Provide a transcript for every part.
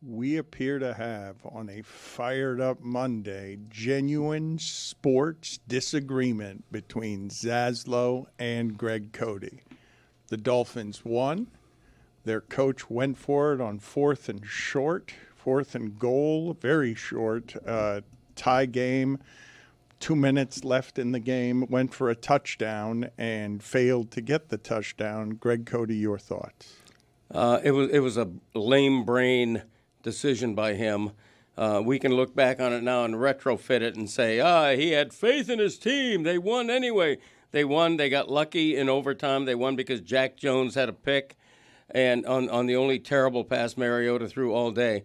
we appear to have on a fired up Monday genuine sports disagreement between Zaslow and Greg Cody. The Dolphins won. Their coach went for it on 4th and short, 4th and goal, very short, tie game. 2 minutes left in the game, went for a touchdown and failed to get the touchdown. Greg Cody, your thoughts? It was a lame brain decision by him. We can look back on it now and retrofit it and say, he had faith in his team. They won anyway. They won. They got lucky in overtime. They won because Jack Jones had a pick and on the only terrible pass Mariota threw all day.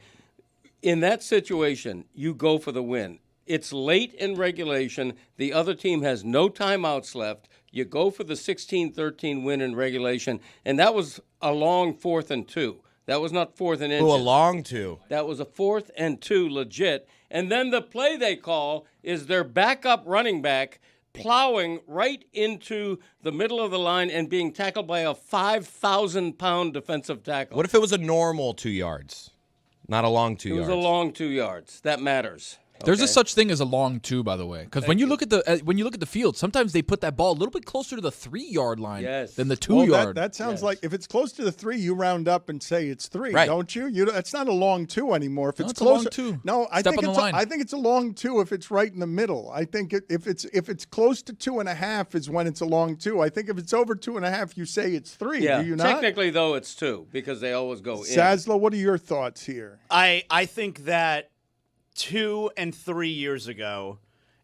In that situation, you go for the win. It's late in regulation. The other team has no timeouts left. You go for the 16-13 win in regulation, and that was a long 4th and 2. That was not 4th and inches. Oh, a long 2. That was a 4th and 2 legit. And then the play they call is their backup running back plowing right into the middle of the line and being tackled by a 5,000-pound defensive tackle. What if it was a normal 2 yards? Not a long 2 yards. It was a long 2 yards. That matters. There's a such thing as a long 2, by the way, because when you look at the field, sometimes they put that ball a little bit closer to the 3-yard line than the 2-yard. That sounds like if it's close to the 3, you round up and say it's 3, right. Don't you? That's not a long 2 anymore. If it's it's closer, a long 2. No, I think it's a long 2 if it's right in the middle. I think if it's close to 2.5 is when it's a long 2. I think if it's over 2.5, you say it's 3. Yeah, do you not? Technically though, it's 2 because they always go in. Zaslow, what are your thoughts here? I think that 2 and 3 years ago,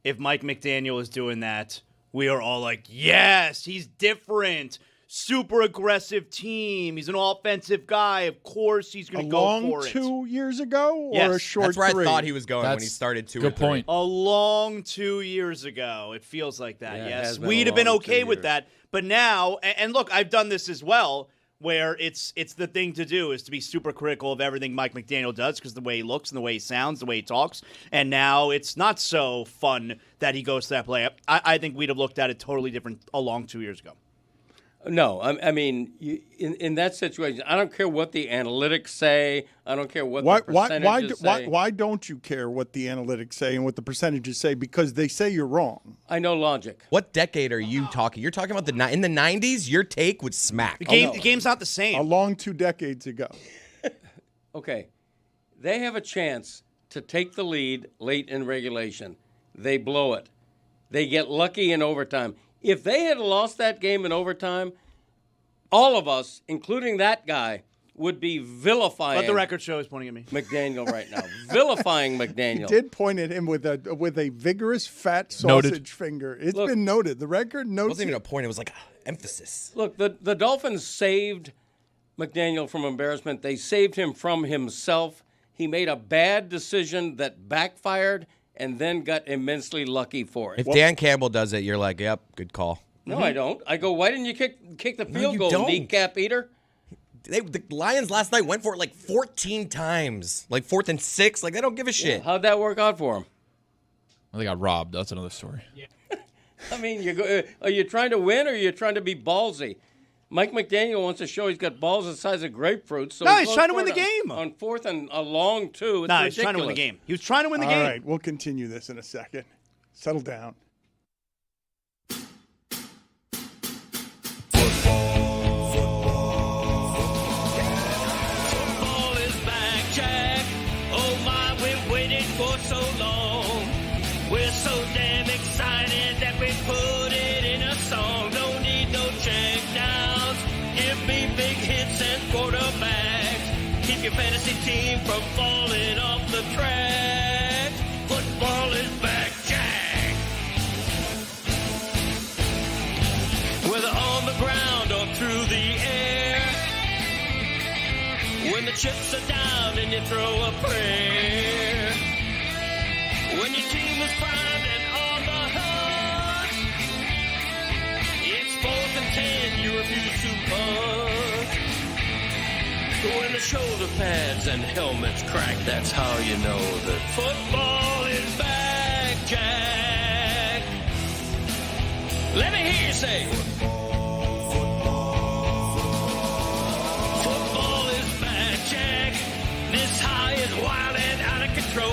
if Mike McDaniel is doing that, we are all like, yes, he's different. Super aggressive team. He's an offensive guy. Of course he's going to go for it. A long 2 years ago or Yes. a short That's where 3? I thought he was going when he started 2 good or 3. point. A long 2 years ago. It feels like that, Yeah, it yes. has been We'd a have been long okay 2 with years. that. But now, and look, I've done this as well, where it's the thing to do is to be super critical of everything Mike McDaniel does because the way he looks and the way he sounds, the way he talks. And now it's not so fun that he goes to that play. I think we'd have looked at it totally different a long 2 years ago. No, I mean, in that situation, I don't care what the analytics say. I don't care what the percentages say. Why don't you care what the analytics say and what the percentages say? Because they say you're wrong. I know logic. What decade are you talking? You're talking about in the 90s, your take would smack. The game's not the same. A long 2 decades ago. Okay, they have a chance to take the lead late in regulation. They blow it. They get lucky in overtime. If they had lost that game in overtime, all of us, including that guy, would be vilifying. Let the record show is pointing at me. McDaniel right now. Vilifying McDaniel. He did point at him with a vigorous fat sausage finger. It's been noted. The record notes. It wasn't even a point. It was like emphasis. Look, the Dolphins saved McDaniel from embarrassment. They saved him from himself. He made a bad decision that backfired and then got immensely lucky for it. If Dan Campbell does it, you're like, yep, good call. No, I don't. I go, why didn't you kick the field you goal, don't. kneecap eater? The Lions last night went for it like 14 times. Like 4th and 6. Like, they don't give a shit. How'd that work out for him? Well, they got robbed. That's another story. Yeah. I mean, are you trying to win or are you trying to be ballsy? Mike McDaniel wants to show he's got balls the size of grapefruits. So No, he's trying to win the game. On 4th and a long 2. No, he's trying to win the game. He was trying to win the game. All right, we'll continue this in a second. Settle down. Football is back, Jack. Oh my, we've waited for so long. We're so damn excited that we put it in a song. Don't need no check downs. Give me big hits and quarterbacks. Keep your fantasy team from falling off the track. Football is back, Jack. Whether on the ground or through the air. When the chips are down and you throw a prayer. When your team is primed and on the hunt. It's 4th and 10, you refuse to punt. When the shoulder pads and helmets crack, that's how you know that football is back, Jack. Let me hear you say football is back, Jack. This high is Retro.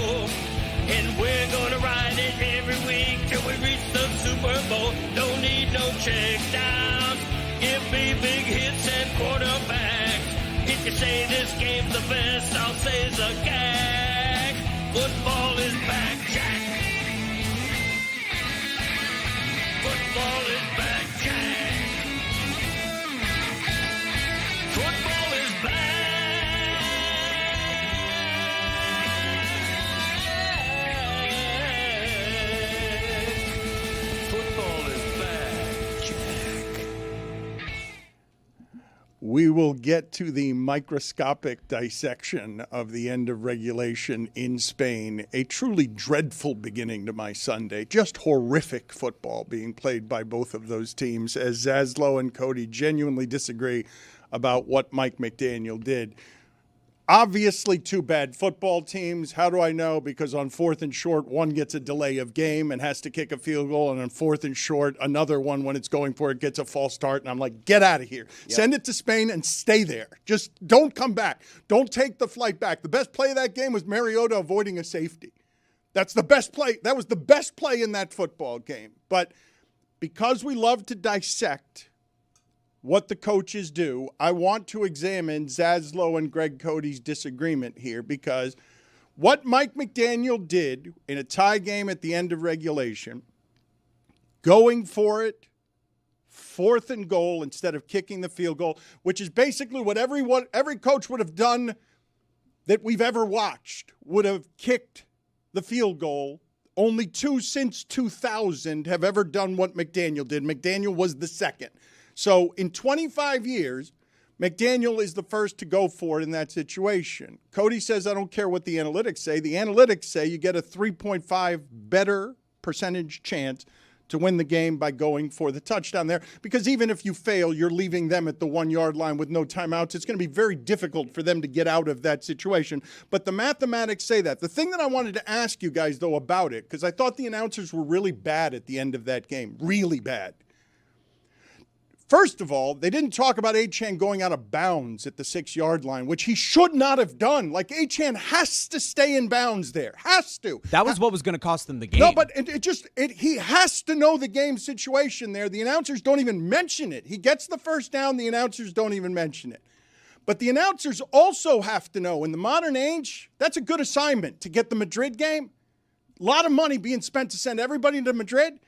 And we're gonna ride it every week till we reach the Super Bowl. Don't need no check downs. Give me big hits and quarterbacks. If you say this game's the best, I'll say it's a gag. Football is back, Jack. Football is back, Jack. Football is back. We will get to the microscopic dissection of the end of regulation in Spain. A truly dreadful beginning to my Sunday. Just horrific football being played by both of those teams as Zaslow and Cody genuinely disagree about what Mike McDaniel did. Obviously, two bad football teams. How do I know? Because on 4th and short, one gets a delay of game and has to kick a field goal. And on 4th and short, another one, when it's going for it, gets a false start. And I'm like, get out of here. Yep. Send it to Spain and stay there. Just don't come back. Don't take the flight back. The best play of that game was Mariota avoiding a safety. That's the best play. That was the best play in that football game. But because we love to dissect what the coaches do, I want to examine Zaslow and Greg Cody's disagreement here, because what Mike McDaniel did in a tie game at the end of regulation, going for it, 4th and goal instead of kicking the field goal, which is basically what every coach would have done that we've ever watched, would have kicked the field goal. Only two since 2000 have ever done what McDaniel did. McDaniel was the second. So in 25 years, McDaniel is the first to go for it in that situation. Cody says, I don't care what the analytics say. The analytics say you get a 3.5 better percentage chance to win the game by going for the touchdown there. Because even if you fail, you're leaving them at the 1 yard line with no timeouts. It's going to be very difficult for them to get out of that situation. But the mathematics say that. The thing that I wanted to ask you guys, though, about it, because I thought the announcers were really bad at the end of that game. Really bad. First of all, they didn't talk about Achane going out of bounds at the 6 yard line, which he should not have done. Like, Achane has to stay in bounds there. Has to. That was what was going to cost them the game. No, but he has to know the game situation there. The announcers don't even mention it. He gets the first down. The announcers don't even mention it. But the announcers also have to know, in the modern age, that's a good assignment to get the Madrid game. A lot of money being spent to send everybody to Madrid.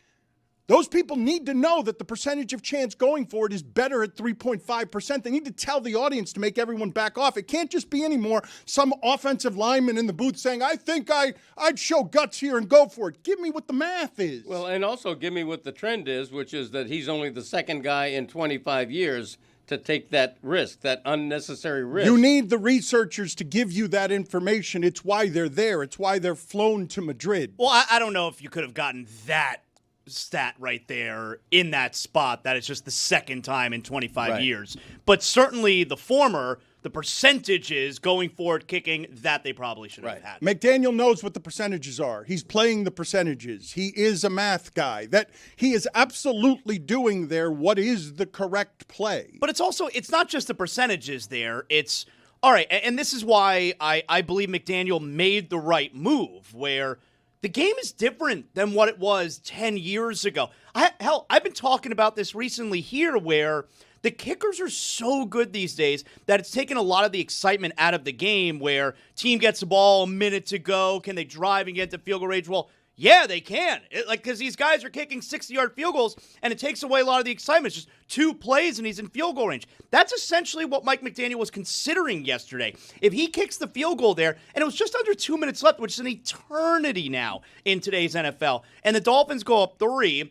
Those people need to know that the percentage of chance going for it is better at 3.5%. They need to tell the audience to make everyone back off. It can't just be anymore some offensive lineman in the booth saying, I think I'd show guts here and go for it. Give me what the math is. Well, and also give me what the trend is, which is that he's only the second guy in 25 years to take that risk, that unnecessary risk. You need the researchers to give you that information. It's why they're there. It's why they're flown to Madrid. Well, I don't know if you could have gotten that stat right there in that spot, that it's just the second time in 25 years. But certainly the former, the percentages going forward kicking, that they probably should have had. McDaniel knows what the percentages are. He's playing the percentages. He is a math guy. That he is absolutely doing there what is the correct play. But it's not just the percentages there. It's, all right, and this is why I believe McDaniel made the right move, where the game is different than what it was 10 years ago. I've been talking about this recently here, where the kickers are so good these days that it's taken a lot of the excitement out of the game, where team gets the ball, a minute to go. Can they drive and get to field goal range? Well, yeah, they can. Because these guys are kicking 60-yard field goals, and it takes away a lot of the excitement. It's just 2 plays, and he's in field goal range. That's essentially what Mike McDaniel was considering yesterday. If he kicks the field goal there, and it was just under 2 minutes left, which is an eternity now in today's NFL, and the Dolphins go up 3,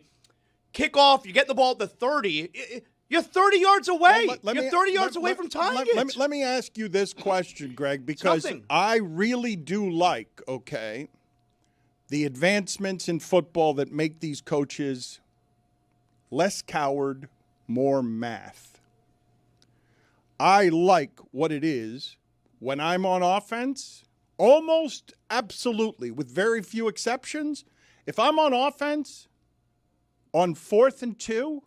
kick off, you get the ball at the 30, you're 30 yards away. You're 30 yards away from tying it. Let me ask you this question, Greg, because I really do like, the advancements in football that make these coaches less coward, more math. I like what it is when I'm on offense, almost absolutely, with very few exceptions. If I'm on offense on 4th and 2,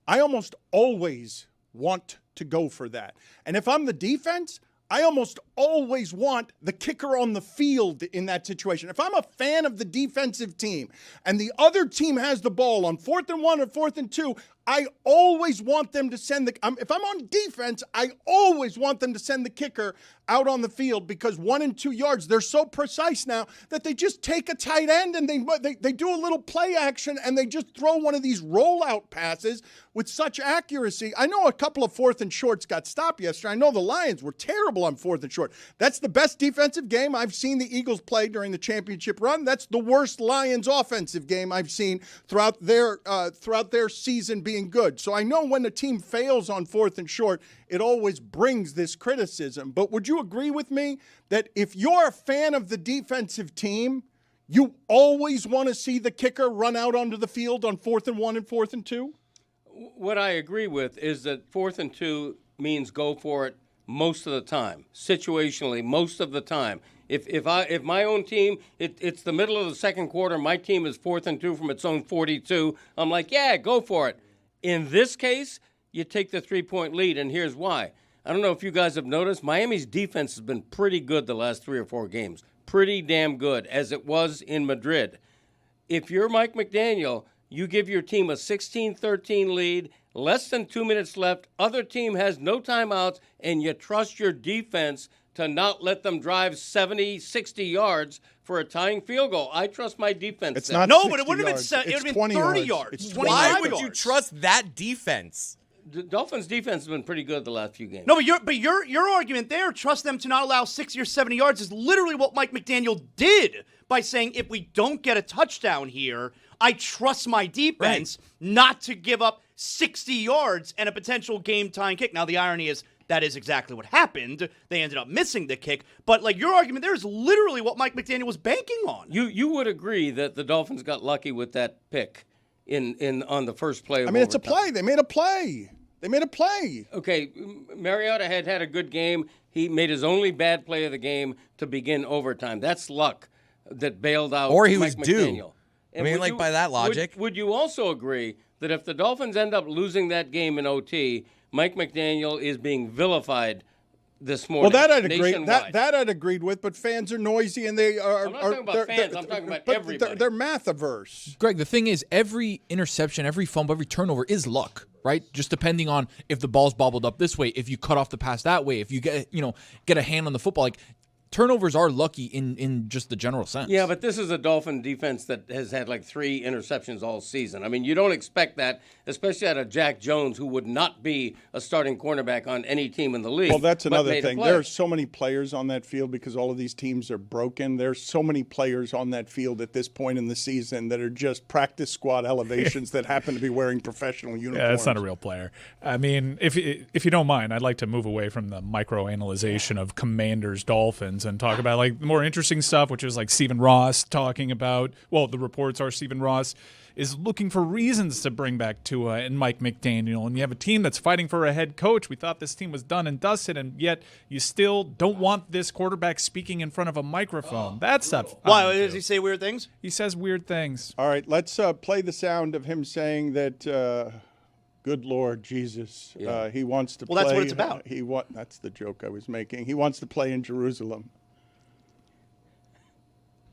I almost always want to go for that. And if I'm the defense, I almost always want the kicker on the field in that situation. If I'm a fan of the defensive team and the other team has the ball on 4th and 1 or 4th and 2, I always want them to send if I'm on defense, I always want them to send the kicker out on the field because 1 and 2 yards, they're so precise now that they just take a tight end and they do a little play action and they just throw one of these rollout passes with such accuracy. I know a couple of 4th and shorts got stopped yesterday. I know the Lions were terrible on 4th and short. That's the best defensive game I've seen the Eagles play during the championship run. That's the worst Lions offensive game I've seen throughout their season being good. So I know when the team fails on 4th and short, it always brings this criticism. But would you agree with me that if you're a fan of the defensive team, you always want to see the kicker run out onto the field on 4th and 1 and 4th and 2? What I agree with is that 4th and 2 means go for it most of the time, situationally most of the time. If my own team, it's the middle of the second quarter, my team is 4th and 2 from its own 42, I'm like, yeah, go for it. In this case, you take the 3-point lead, and here's why. I don't know if you guys have noticed, Miami's defense has been pretty good the last 3 or 4 games. Pretty damn good, as it was in Madrid. If you're Mike McDaniel, you give your team a 16-13 lead, less than 2 minutes left, other team has no timeouts, and you trust your defense to not let them drive 70, 60 yards for a tying field goal. I trust my defense. It's not no, but it 60 wouldn't yards. have been, it would have been 30 yards. It's 25 Why yards. would you trust that defense? The Dolphins' defense has been pretty good the last few games. No, but your argument there, trust them to not allow 60 or 70 yards, is literally what Mike McDaniel did by saying, if we don't get a touchdown here, I trust my defense not to give up 60 yards and a potential game-tying kick. Now, the irony is that is exactly what happened. They ended up missing the kick. But, like, your argument there is literally what Mike McDaniel was banking on. You would agree that the Dolphins got lucky with that pick on the first play of I mean, it's a overtime. play. They made a play. Okay, Mariota had a good game. He made his only bad play of the game to begin overtime. That's luck that bailed out Or he Mike was due. McDaniel. I mean, like, by that logic. Would you also agree that if the Dolphins end up losing that game in OT, Mike McDaniel is being vilified this morning? Well, that I'd agree. Nationwide? That I'd agreed with. But fans are noisy, and they are. I'm not talking about fans. I'm talking about everybody. They're math averse. Greg, the thing is, every interception, every fumble, every turnover is luck, right? Just depending on if the ball's bobbled up this way, if you cut off the pass that way, if you get a hand on the football. Like, turnovers are lucky in just the general sense. Yeah, but this is a Dolphin defense that has had like 3 interceptions all season. I mean, you don't expect that, especially out of Jack Jones, who would not be a starting cornerback on any team in the league. Well, that's but another made a thing. play. There are so many players on that field because all of these teams are broken. There's so many players on that field at this point in the season that are just practice squad elevations that happen to be wearing professional uniforms. Yeah, that's not a real player. I mean, if you don't mind, I'd like to move away from the microanalyzation of Commanders Dolphins and talk about like the more interesting stuff, which is like Stephen Ross talking about. Well, the reports are Stephen Ross is looking for reasons to bring back Tua and Mike McDaniel, and you have a team that's fighting for a head coach. We thought this team was done and dusted, and yet you still don't want this quarterback speaking in front of a microphone. That stuff. Why does he say weird things? He says weird things. All right, let's play the sound of him saying that. Good Lord Jesus, he wants to play. Well, that's what it's about. That's the joke I was making. He wants to play in Jerusalem.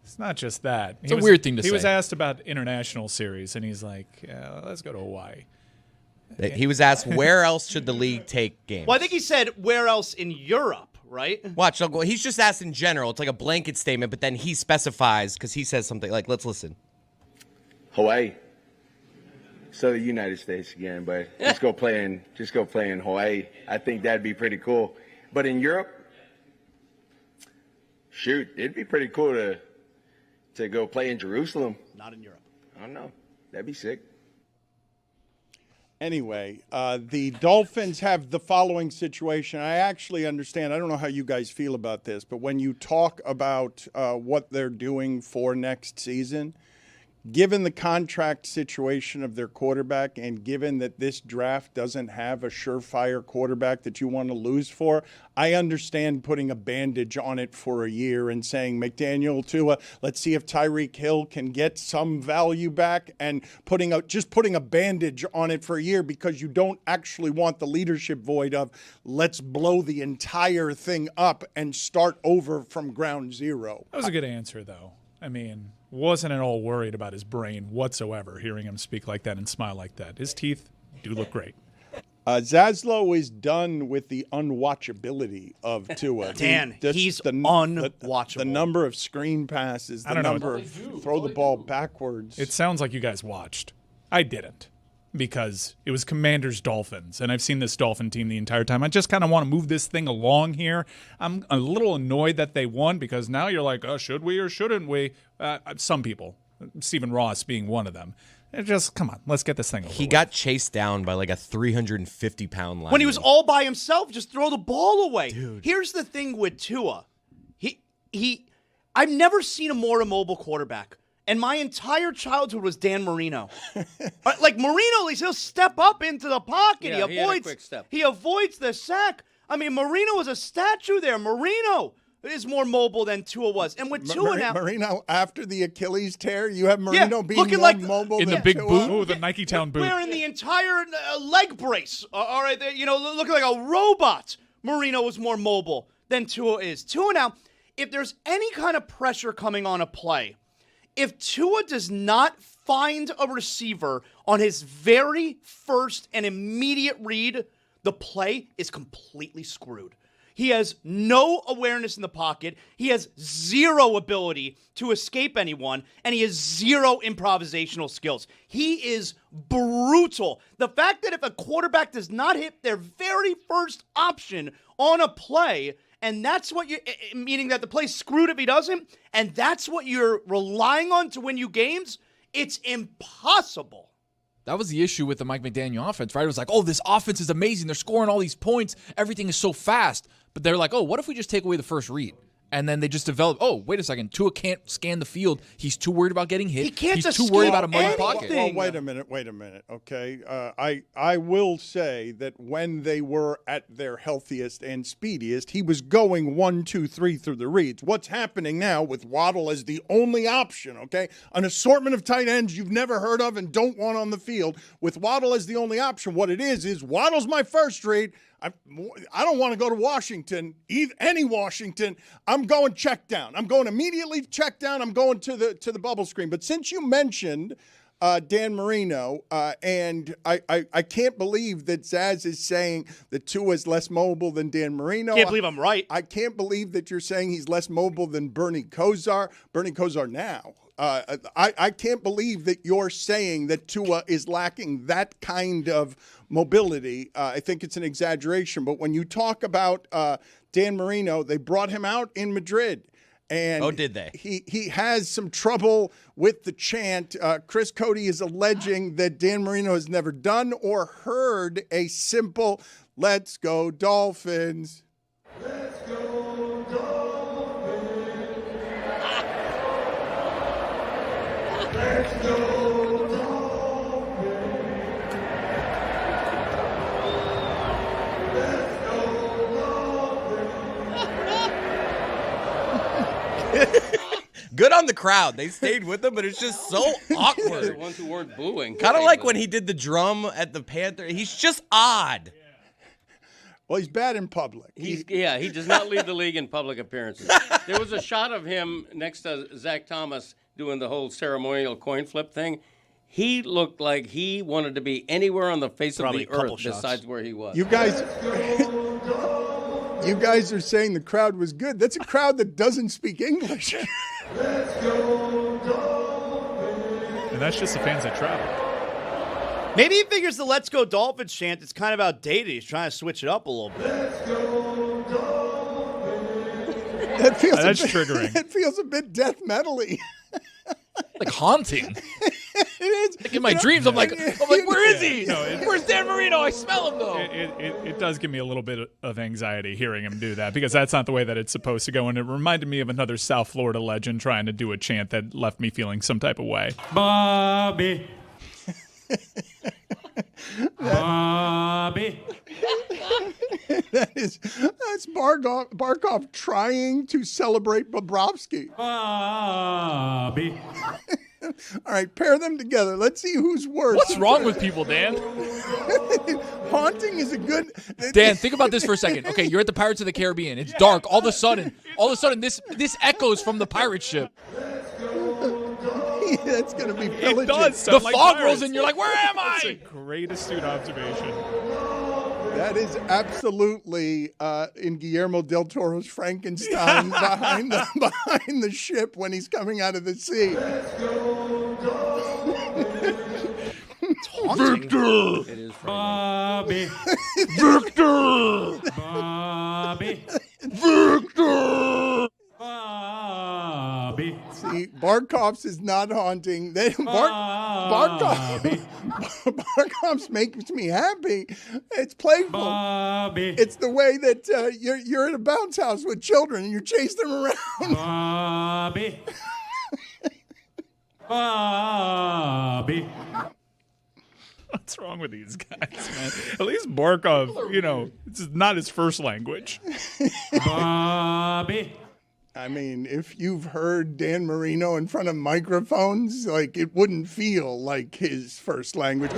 It's not just that. It's a weird thing to say. He was asked about international series, and he's like, let's go to Hawaii. He was asked, where else should the league take games? Well, I think he said, where else in Europe, right? Watch, he's just asked in general. It's like a blanket statement, but then he specifies because he says something like, let's listen. Hawaii. So the United States again, but just go play in Hawaii. I think that'd be pretty cool. But in Europe, shoot, it'd be pretty cool to go play in Jerusalem. Not in Europe. I don't know. That'd be sick. Anyway, the Dolphins have the following situation. I actually understand. I don't know how you guys feel about this, but when you talk about what they're doing for next season, given the contract situation of their quarterback and given that this draft doesn't have a surefire quarterback that you want to lose for, I understand putting a bandage on it for a year and saying, McDaniel, Tua, let's see if Tyreek Hill can get some value back, and putting a bandage on it for a year because you don't actually want the leadership void of let's blow the entire thing up and start over from ground zero. That was a good answer, though. I mean, wasn't at all worried about his brain whatsoever, hearing him speak like that and smile like that. His teeth do look great. Zaslow is done with the unwatchability of Tua. Dan, he's unwatchable. The number of screen passes, the number of throw the ball backwards. It sounds like you guys watched. I didn't, because it was Commanders-Dolphins, and I've seen this Dolphin team the entire time. I just kind of want to move this thing along here. I'm a little annoyed that they won, because now you're like, oh, should we or shouldn't we? Some people, Stephen Ross being one of them. Just, come on, let's get this thing over He with. got chased down by like a 350-pound lineman. When he was all by himself, just throw the ball away. Dude. Here's the thing with Tua. I've never seen a more immobile quarterback. And my entire childhood was Dan Marino. Like Marino, at least he'll step up into the pocket. Yeah, he had a quick step. He avoids the sack. I mean, Marino was a statue there. Marino is more mobile than Tua was. And with Tua now, Marino, after the Achilles tear, you have Marino being looking more like mobile in than the big Tua. boot, ooh, the Nike Town boot. wearing the entire leg brace. All right, looking like a robot. Marino was more mobile than Tua is. Tua now, if there's any kind of pressure coming on a play, if Tua does not find a receiver on his very first and immediate read, the play is completely screwed. He has no awareness in the pocket. He has zero ability to escape anyone, and he has zero improvisational skills. He is brutal. The fact that if a quarterback does not hit their very first option on a play, and that's what meaning that the play's screwed if he doesn't, and that's what you're relying on to win you games, it's impossible. That was the issue with the Mike McDaniel offense, right? It was like, oh, this offense is amazing. They're scoring all these points. Everything is so fast. But they're like, oh, what if we just take away the first read? And then they just develop, oh, wait a second. Tua can't scan the field. He's too worried about getting hit. He can't He's just too worried scan about a muddy anything. pocket. Well, wait a minute, okay? I will say that when they were at their healthiest and speediest, he was going 1, 2, 3 through the reads. What's happening now with Waddle as the only option, okay? An assortment of tight ends you've never heard of and don't want on the field. With Waddle as the only option, what it is Waddle's my first read. I don't want to go to Washington, any Washington. I'm going check down. I'm going immediately check down. I'm going to the bubble screen. But since you mentioned Dan Marino, and I can't believe that Zaz is saying that Tua is less mobile than Dan Marino. Can't believe I'm right. I can't believe that you're saying he's less mobile than Bernie Kosar. Bernie Kosar now. I can't believe that you're saying that Tua is lacking that kind of mobility. I think it's an exaggeration. But when you talk about Dan Marino, they brought him out in Madrid. And oh, did they? He has some trouble with the chant. Chris Cody is alleging that Dan Marino has never done or heard a simple "Let's go Dolphins." Let's go Dolphins. Let's go Dolphins. Good on the crowd. They stayed with him, but it's just so The awkward. ones who weren't booing. Kind of like when he did the drum at the Panther. He's just odd. Well, he's bad in public. He does not lead the league in public appearances. There was a shot of him next to Zach Thomas doing the whole ceremonial coin flip thing. He looked like he wanted to be anywhere on the face Probably of the earth besides where he was. You guys are saying the crowd was good. That's a crowd that doesn't speak English. Let's go Dolphins. And that's just the fans that travel. Maybe he figures the "Let's Go Dolphins" chant is kind of outdated. He's trying to switch it up a little bit. Let's go Dolphins. That's triggering. It feels a bit death metal-y. Like haunting. It is. Like in my dreams, I'm like, where is he? Where's Dan Marino? I smell him though. It does give me a little bit of anxiety hearing him do that because that's not the way that it's supposed to go. And it reminded me of another South Florida legend trying to do a chant that left me feeling some type of way. Bobby. Bobby. That's Barkov trying to celebrate Bobrovsky. Bobby. All right, pair them together. Let's see who's worse. What's wrong with people, Dan? Haunting is a good. Dan, think about this for a second. Okay, you're at the Pirates of the Caribbean. It's dark. All of a sudden, this echoes from the pirate ship. That's going to be pillaging. It does The sound like fog pirates. rolls in. You're like, where am That's a I? great astute observation. That is absolutely in Guillermo del Toro's Frankenstein behind the ship when he's coming out of the sea. It's haunting. It is frightening. Bobby. Victor! Bobby. Victor! Bobby. See, Barkov's is not haunting. Barkov's makes me happy. It's playful. Bobby. It's the way that you're in a bounce house with children and you chase them around. Bobby. Bobby. What's wrong with these guys, man? At least Barkov, it's not his first language. Bobby. I mean, if you've heard Dan Marino in front of microphones, like it wouldn't feel like his first language.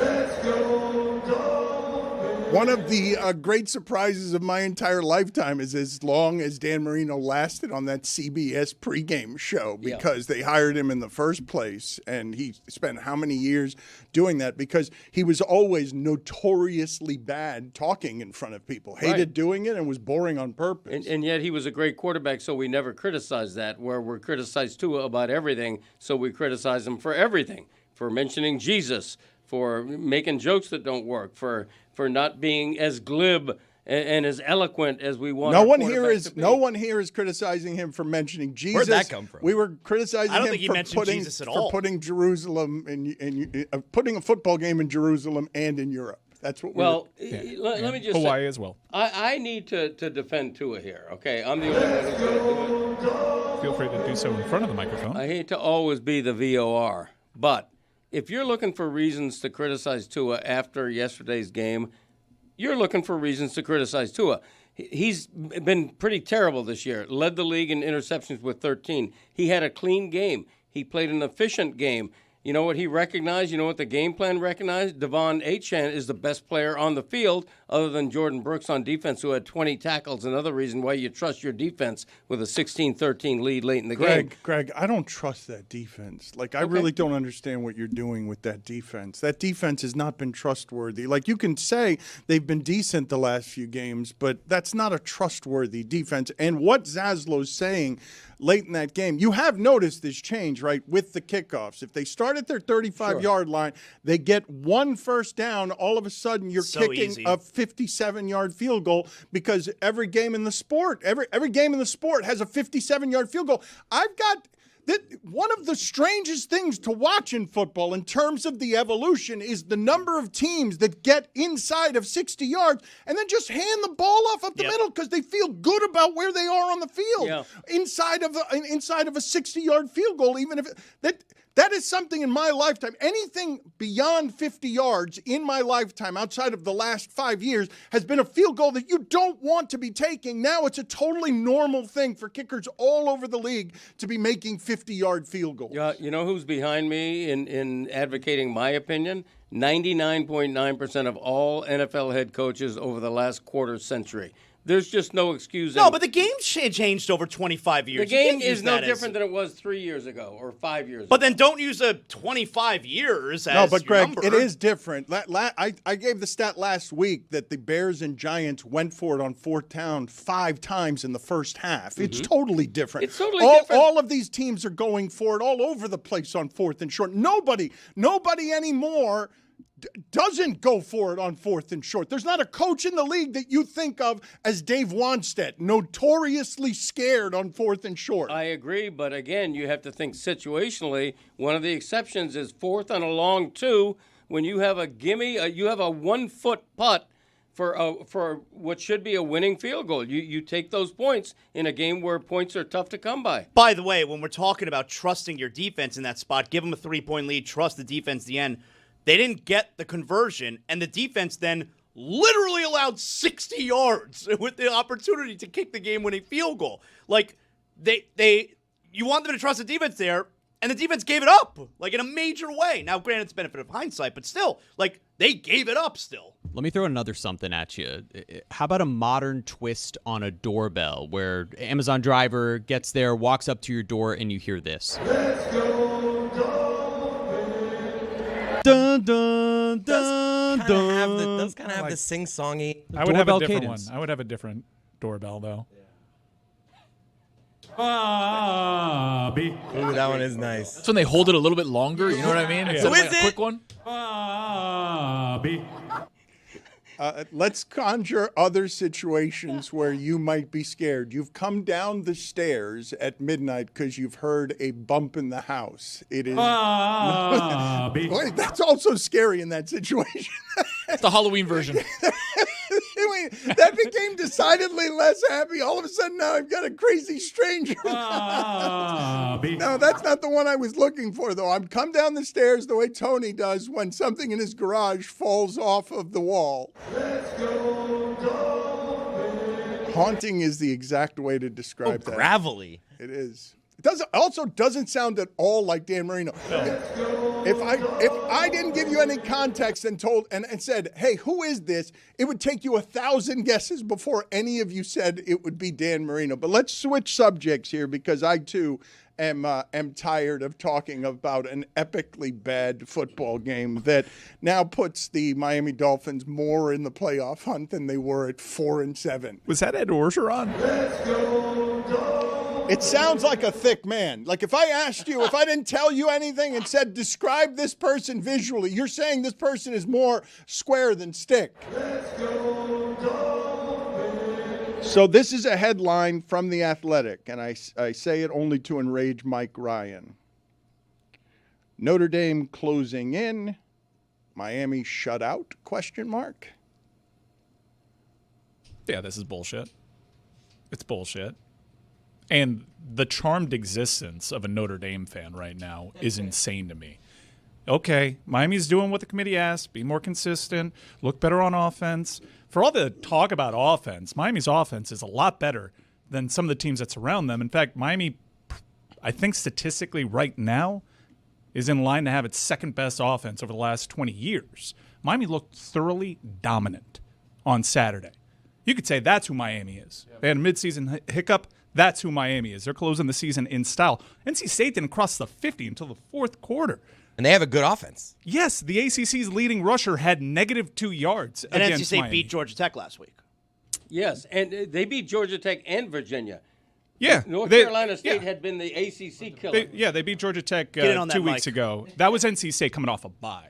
One of the great surprises of my entire lifetime is as long as Dan Marino lasted on that CBS pregame show because they hired him in the first place. And he spent how many years doing that because he was always notoriously bad talking in front of people, hated doing it and was boring on purpose. And yet he was a great quarterback, so we never criticized that, where we're criticized Tua about everything, so we criticize him for everything, for mentioning Jesus, for making jokes that don't work, for not being as glib and as eloquent as we want. No one here is criticizing him for mentioning Jesus. Where'd that come from? We were criticizing him for putting Jerusalem in putting a football game in Jerusalem and in Europe. That's what. Let me just Hawaii say, as well. I need to defend Tua here. Okay, I'm the only one who's going to do it. Feel free to do so in front of the microphone. I hate to always be the VOR, but if you're looking for reasons to criticize Tua after yesterday's game, you're looking for reasons to criticize Tua. He's been pretty terrible this year. Led the league in interceptions with 13. He had a clean game. He played an efficient game. You know what he recognized? You know what the game plan recognized? Devon Achane is the best player on the field other than Jordan Brooks on defense, who had 20 tackles. Another reason why you trust your defense with a 16-13 lead late in the game. Greg, I don't trust that defense. I really don't understand what you're doing with that defense. That defense has not been trustworthy. You can say they've been decent the last few games, but that's not a trustworthy defense. And what Zaslow's saying late in that game, you have noticed this change, right, with the kickoffs. If they start at their 35-yard line, they get one first down, all of a sudden you're kicking a 57-yard field goal because every game in the sport has a 57-yard field goal. I've got one of the strangest things to watch in football in terms of the evolution is the number of teams that get inside of 60 yards and then just hand the ball off up the middle because they feel good about where they are on the field inside of a 60-yard field goal, even if that is something in my lifetime. Anything beyond 50 yards in my lifetime outside of the last 5 years has been a field goal that you don't want to be taking. Now it's a totally normal thing for kickers all over the league to be making 50-yard field goals. Yeah, you know who's behind me in advocating my opinion? 99.9% of all NFL head coaches over the last quarter century. There's just no excuse. No, but the game changed over 25 years. The game is no different than it was 3 years ago or 5 years ago. But then don't use a 25 years as No, but your Greg, number. it is different. I gave the stat last week that the Bears and Giants went for it on fourth down 5 times in the first half. It's totally different. It's totally different. All of these teams are going for it all over the place on fourth and short. Nobody anymore doesn't go for it on 4th and short. There's not a coach in the league that you think of as Dave Wanstead, notoriously scared on 4th and short. I agree, but again, you have to think situationally. One of the exceptions is 4th on a long 2. When you have a you have a 1-foot putt for what should be a winning field goal. You take those points in a game where points are tough to come by. By the way, when we're talking about trusting your defense in that spot, give them a 3-point lead, trust the defense at the end. They didn't get the conversion, and the defense then literally allowed 60 yards with the opportunity to kick the game-winning field goal. Like, you want them to trust the defense there, and the defense gave it up, like, in a major way. Now, granted, it's the benefit of hindsight, but still, like, they gave it up still. Let me throw another something at you. How about a modern twist on a doorbell where Amazon driver gets there, walks up to your door, and you hear this? Let's go, dun, dun, dun, dun. Does kind of have the sing-songy. I would have a doorbell different cadence. one. I would have a different doorbell, though. Ooh, that one is nice. That's when they hold it a little bit longer. You know what I mean? Instead of Who like is a it? quick one. Let's conjure other situations where you might be scared. You've come down the stairs at midnight because you've heard a bump in the house. It is. Wait, that's also scary in that situation. It's the Halloween version. That became decidedly less happy. All of a sudden, now I've got a crazy stranger. No, that's not the one I was looking for, though. I've come down the stairs the way Tony does when something in his garage falls off of the wall. Haunting is the exact way to describe that. Gravelly. It is. It doesn't sound at all like Dan Marino. If I didn't give you any context and said, hey, who is this? It would take you 1,000 guesses before any of you said it would be Dan Marino. But let's switch subjects here because I too am tired of talking about an epically bad football game that now puts the Miami Dolphins more in the playoff hunt than they were at 4-7. Was that Ed Orgeron? It sounds like a thick man. Like if I asked you, if I didn't tell you anything and said, describe this person visually, you're saying this person is more square than stick. So this is a headline from The Athletic, and I say it only to enrage Mike Ryan. Notre Dame closing in. Miami shut out, ? Yeah, this is bullshit. It's bullshit. And the charmed existence of a Notre Dame fan right now is insane to me. Okay, Miami's doing what the committee asked, be more consistent, look better on offense. For all the talk about offense, Miami's offense is a lot better than some of the teams that surround them. In fact, Miami, I think statistically right now, is in line to have its second best offense over the last 20 years. Miami looked thoroughly dominant on Saturday. You could say that's who Miami is. They had a midseason hiccup. That's who Miami is. They're closing the season in style. NC State didn't cross the 50 until the fourth quarter. And they have a good offense. Yes, the ACC's leading rusher had -2 yards And against NC State Miami. beat Georgia Tech last week. Yes, and they beat Georgia Tech and Virginia. Yeah, North Carolina State had been the ACC killer. They beat Georgia Tech Get in on 2 that, weeks Mike. ago. That was NC State coming off a bye.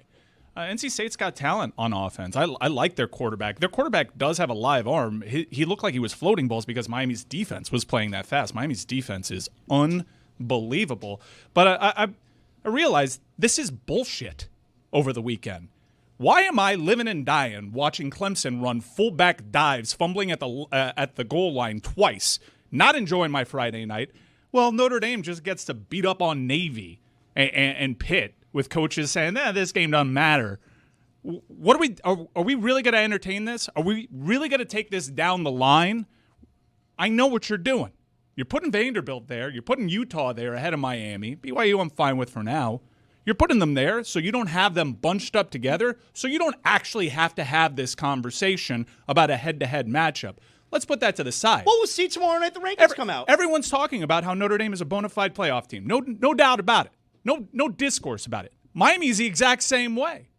NC State's got talent on offense. I like their quarterback. Their quarterback does have a live arm. He looked like he was floating balls because Miami's defense was playing that fast. Miami's defense is unbelievable. But I realized this is bullshit over the weekend. Why am I living and dying watching Clemson run fullback dives, fumbling at the goal line twice, not enjoying my Friday night? Well, Notre Dame just gets to beat up on Navy and Pitt, with coaches saying, this game doesn't matter. What are we really going to entertain this? Are we really going to take this down the line? I know what you're doing. You're putting Vanderbilt there. You're putting Utah there ahead of Miami. BYU I'm fine with for now. You're putting them there so you don't have them bunched up together, so you don't actually have to have this conversation about a head-to-head matchup. Let's put that to the side. Well, we'll see tomorrow night the rankings come out. Everyone's talking about how Notre Dame is a bona fide playoff team. No doubt about it. No discourse about it. Miami's the exact same way.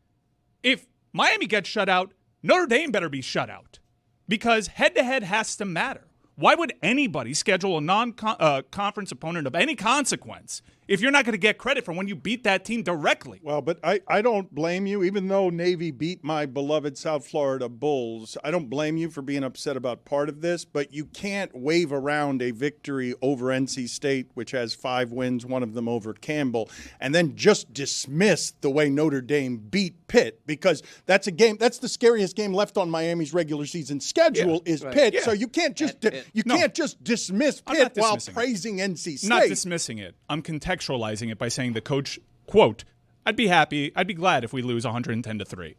If Miami gets shut out, Notre Dame better be shut out because head-to-head has to matter. Why would anybody schedule a non-conference opponent of any consequence if you're not going to get credit for when you beat that team directly. Well, but I don't blame you. Even though Navy beat my beloved South Florida Bulls, I don't blame you for being upset about part of this, but you can't wave around a victory over NC State, which has 5 wins, one of them over Campbell, and then just dismiss the way Notre Dame beat Pitt, because that's a game, that's the scariest game left on Miami's regular season schedule is Pitt. So you can't just can't just dismiss Pitt while praising NC State. I'm not dismissing it. I'm contextualizing it by saying the coach, quote, I'd be glad if we lose 110-3.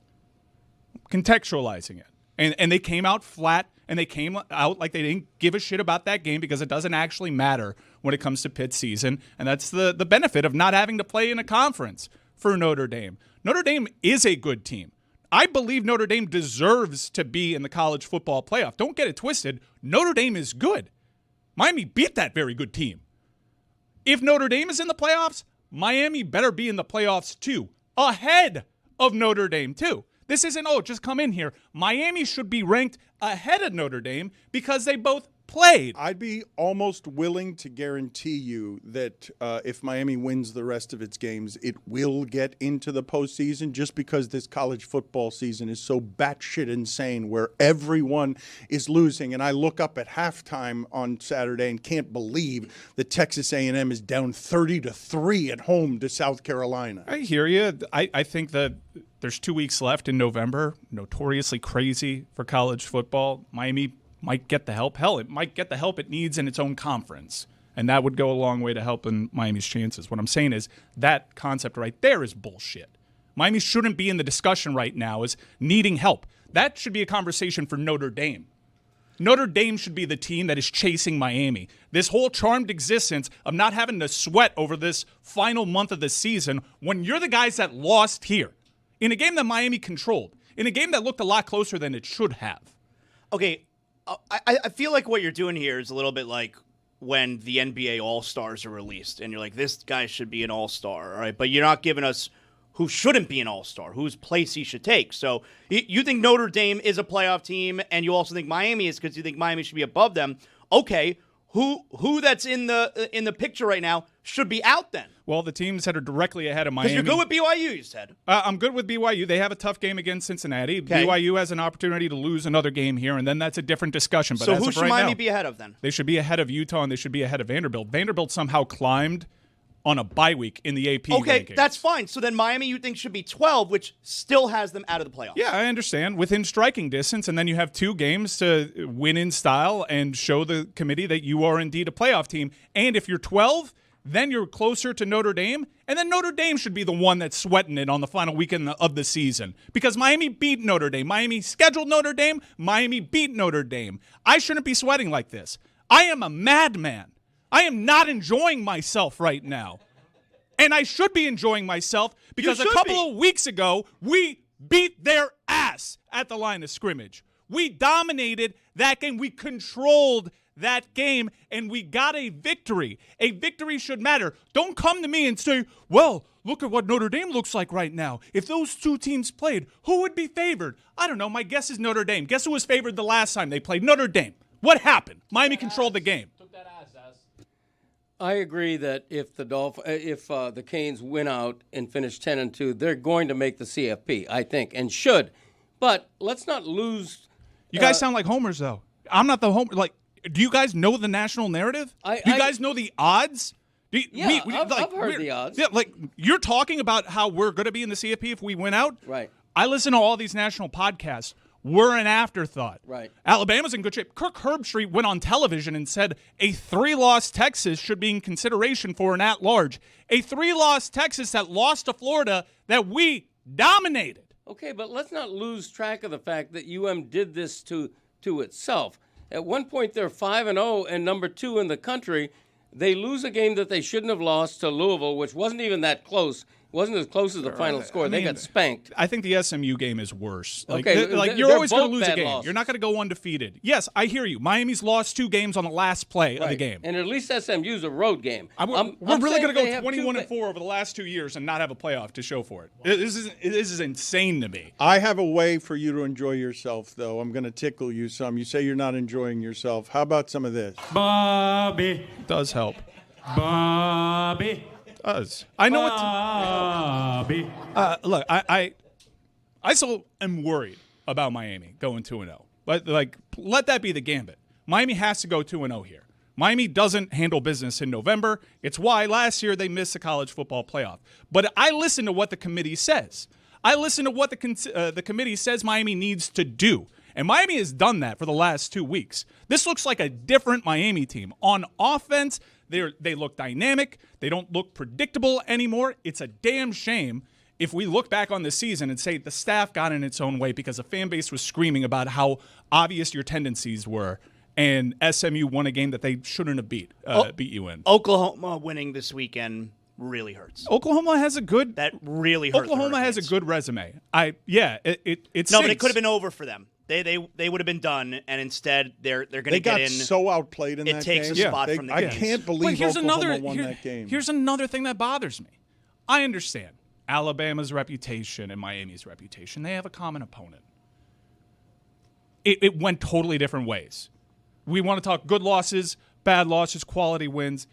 Contextualizing it. And they came out flat, and they came out like they didn't give a shit about that game because it doesn't actually matter when it comes to Pitt season. And that's the benefit of not having to play in a conference for Notre Dame. Notre Dame is a good team. I believe Notre Dame deserves to be in the college football playoff. Don't get it twisted. Notre Dame is good. Miami beat that very good team. If Notre Dame is in the playoffs, Miami better be in the playoffs too, ahead of Notre Dame too. This isn't, just come in here. Miami should be ranked ahead of Notre Dame because they both played. I'd be almost willing to guarantee you that if Miami wins the rest of its games, it will get into the postseason, just because this college football season is so batshit insane where everyone is losing. And I look up at halftime on Saturday and can't believe that Texas A&M is down 30-3 at home to South Carolina. I hear you. I think that there's 2 weeks left in November, notoriously crazy for college football. Miami might get the help. Hell, it might get the help it needs in its own conference. And that would go a long way to helping Miami's chances. What I'm saying is that concept right there is bullshit. Miami shouldn't be in the discussion right now as needing help. That should be a conversation for Notre Dame. Notre Dame should be the team that is chasing Miami. This whole charmed existence of not having to sweat over this final month of the season when you're the guys that lost here in a game that Miami controlled, in a game that looked a lot closer than it should have. Okay, I feel like what you're doing here is a little bit like when the NBA All-Stars are released, and you're like, this guy should be an All-Star, all right? But you're not giving us who shouldn't be an All-Star, whose place he should take. So you think Notre Dame is a playoff team, and you also think Miami is because you think Miami should be above them. Okay, who that's in the picture right now should be out then? Well, the teams that are directly ahead of Miami. Because you're good with BYU, you said. I'm good with BYU. They have a tough game against Cincinnati. Okay. BYU has an opportunity to lose another game here, and then that's a different discussion. But so who should Miami be ahead of then? They should be ahead of Utah, and they should be ahead of Vanderbilt. Vanderbilt somehow climbed on a bye week in the AP rankings. That's fine. So then Miami, you think, should be 12, which still has them out of the playoffs. Yeah, I understand. Within striking distance, and then you have 2 games to win in style and show the committee that you are indeed a playoff team. And if you're 12, then you're closer to Notre Dame, and then Notre Dame should be the one that's sweating it on the final weekend of the season. Because Miami beat Notre Dame. Miami scheduled Notre Dame. Miami beat Notre Dame. I shouldn't be sweating like this. I am a madman. I am not enjoying myself right now. And I should be enjoying myself because a couple of weeks ago, we beat their ass at the line of scrimmage. We dominated that game. We controlled that game, and we got a victory. A victory should matter. Don't come to me and say, well, look at what Notre Dame looks like right now. If those 2 teams played, who would be favored? I don't know. My guess is Notre Dame. Guess who was favored the last time they played? Notre Dame. What happened? Miami controlled the game. I agree that if the Canes win out and finish 10-2, they're going to make the CFP, I think, and should. But let's not lose. You guys sound like homers, though. I'm not the homer. Like, do you guys know the national narrative? Do you guys know the odds? I've heard the odds. Yeah, like you're talking about how we're going to be in the CFP if we win out. Right. I listen to all these national podcasts. We're an afterthought. Right. Alabama's in good shape. Kirk Herbstreit went on television and said a 3-loss Texas should be in consideration for an at-large. A 3-loss Texas that lost to Florida that we dominated. Okay, but let's not lose track of the fact that UM did this to itself. At one point, they're 5-0 and number 2 in the country. They lose a game that they shouldn't have lost to Louisville, which wasn't even that close. It wasn't as close as the final score. They got spanked. I think the SMU game is worse. Okay, you're always going to lose a game. Losses. You're not going to go undefeated. Yes, I hear you. Miami's lost 2 games on the last play of the game. And at least SMU's a road game. We're really going to go 21-4 over the last 2 years and not have a playoff to show for it. This is insane to me. I have a way for you to enjoy yourself, though. I'm going to tickle you some. You say you're not enjoying yourself. How about some of this? Bobby. It does help. Bobby. I know what. Look, I still am worried about Miami going 2-0. But let that be the gambit. Miami has to go 2-0 here. Miami doesn't handle business in November. It's why last year they missed the college football playoff. But I listen to what the committee says. I listen to what the committee says Miami needs to do. And Miami has done that for the last 2 weeks. This looks like a different Miami team. On offense, they look dynamic. They don't look predictable anymore. It's a damn shame if we look back on the season and say the staff got in its own way because the fan base was screaming about how obvious your tendencies were, and SMU won a game that they shouldn't have beat you in. Oklahoma winning this weekend really hurts. Oklahoma has a good. That really hurts. Oklahoma has a good resume. It No, but it could have been over for them. They would have been done, and instead they're going to get in. They got so outplayed in that game. It takes a spot from the game. I can't believe Oklahoma won that game. Here's another thing that bothers me. I understand Alabama's reputation and Miami's reputation. They have a common opponent. It went totally different ways. We want to talk good losses, bad losses, quality wins.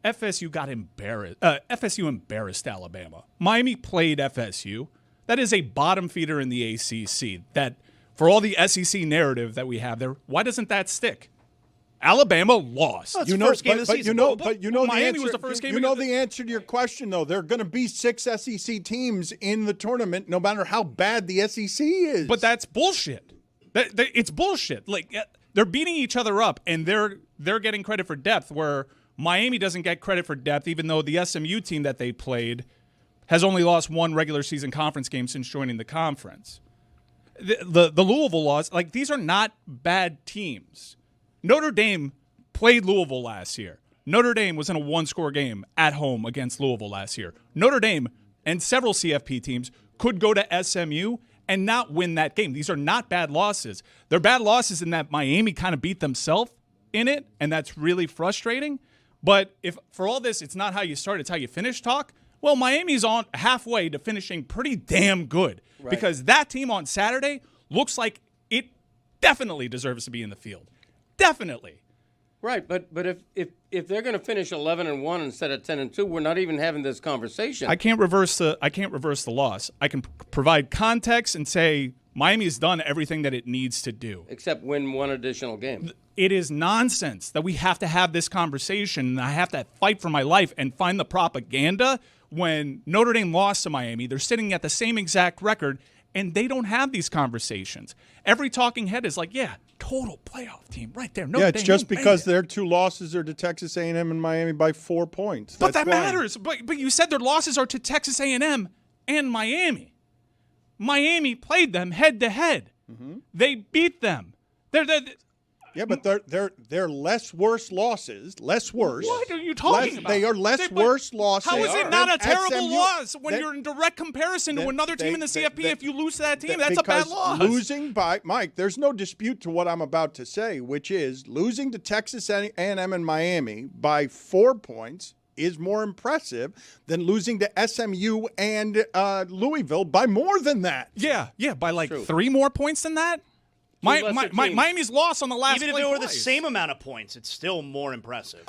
FSU got embarrassed. FSU embarrassed Alabama. Miami played FSU. That is a bottom feeder in the ACC. That, for all the SEC narrative that we have there, why doesn't that stick? Alabama lost. Well, first game of the season. Miami was the first game. You know the answer to your question, though. There are going to be 6 SEC teams in the tournament, no matter how bad the SEC is. But that's bullshit. It's bullshit. Like, they're beating each other up, and they're getting credit for depth, where Miami doesn't get credit for depth, even though the SMU team that they played has only lost 1 regular season conference game since joining the conference. The Louisville loss, like, these are not bad teams. Notre Dame played Louisville last year. Notre Dame was in a 1-score game at home against Louisville last year. Notre Dame and several CFP teams could go to SMU and not win that game. These are not bad losses. They're bad losses in that Miami kind of beat themselves in it, and that's really frustrating. But if for all this, it's not how you start, it's how you finish talk, well, Miami's on halfway to finishing pretty damn good. Right. Because that team on Saturday looks like it definitely deserves to be in the field. Definitely. Right, but if they're going to finish 11-1 instead of 10-2, we're not even having this conversation. I can't reverse the loss. I can provide context and say Miami has done everything that it needs to do, except win 1 additional game. It is nonsense that we have to have this conversation, and I have to fight for my life and find the propaganda when Notre Dame lost to Miami. They're sitting at the same exact record, and they don't have these conversations. Every talking head is like, yeah, total playoff team right there. It's just because their 2 losses are to Texas A&M and Miami by 4 points. But that matters. But you said their losses are to Texas A&M and Miami. Miami played them head to head. They beat them. Yeah, but they're less worse losses. Less worse. What are you talking about? They are worse losses. How is it not a terrible loss when you're in direct comparison to another team in the CFP? If you lose to that team, that's a bad loss. Losing by Mike, there's no dispute to what I'm about to say, which is losing to Texas A&M and Miami by 4 points is more impressive than losing to SMU and Louisville by more than that. Yeah, by like 3 more points than that. Miami's loss on the last Even if it were the same amount of points, it's still more impressive.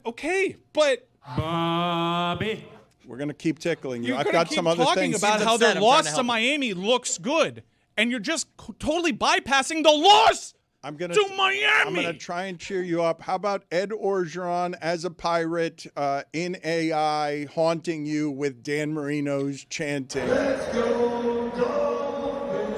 Okay, but Bobby, we're gonna keep tickling you. I've got some other talking things about how their loss to Miami looks good, and you're just totally bypassing the loss to Miami. I'm gonna try and cheer you up. How about Ed Orgeron as a pirate in AI haunting you with Dan Marino's chanting? Let's go.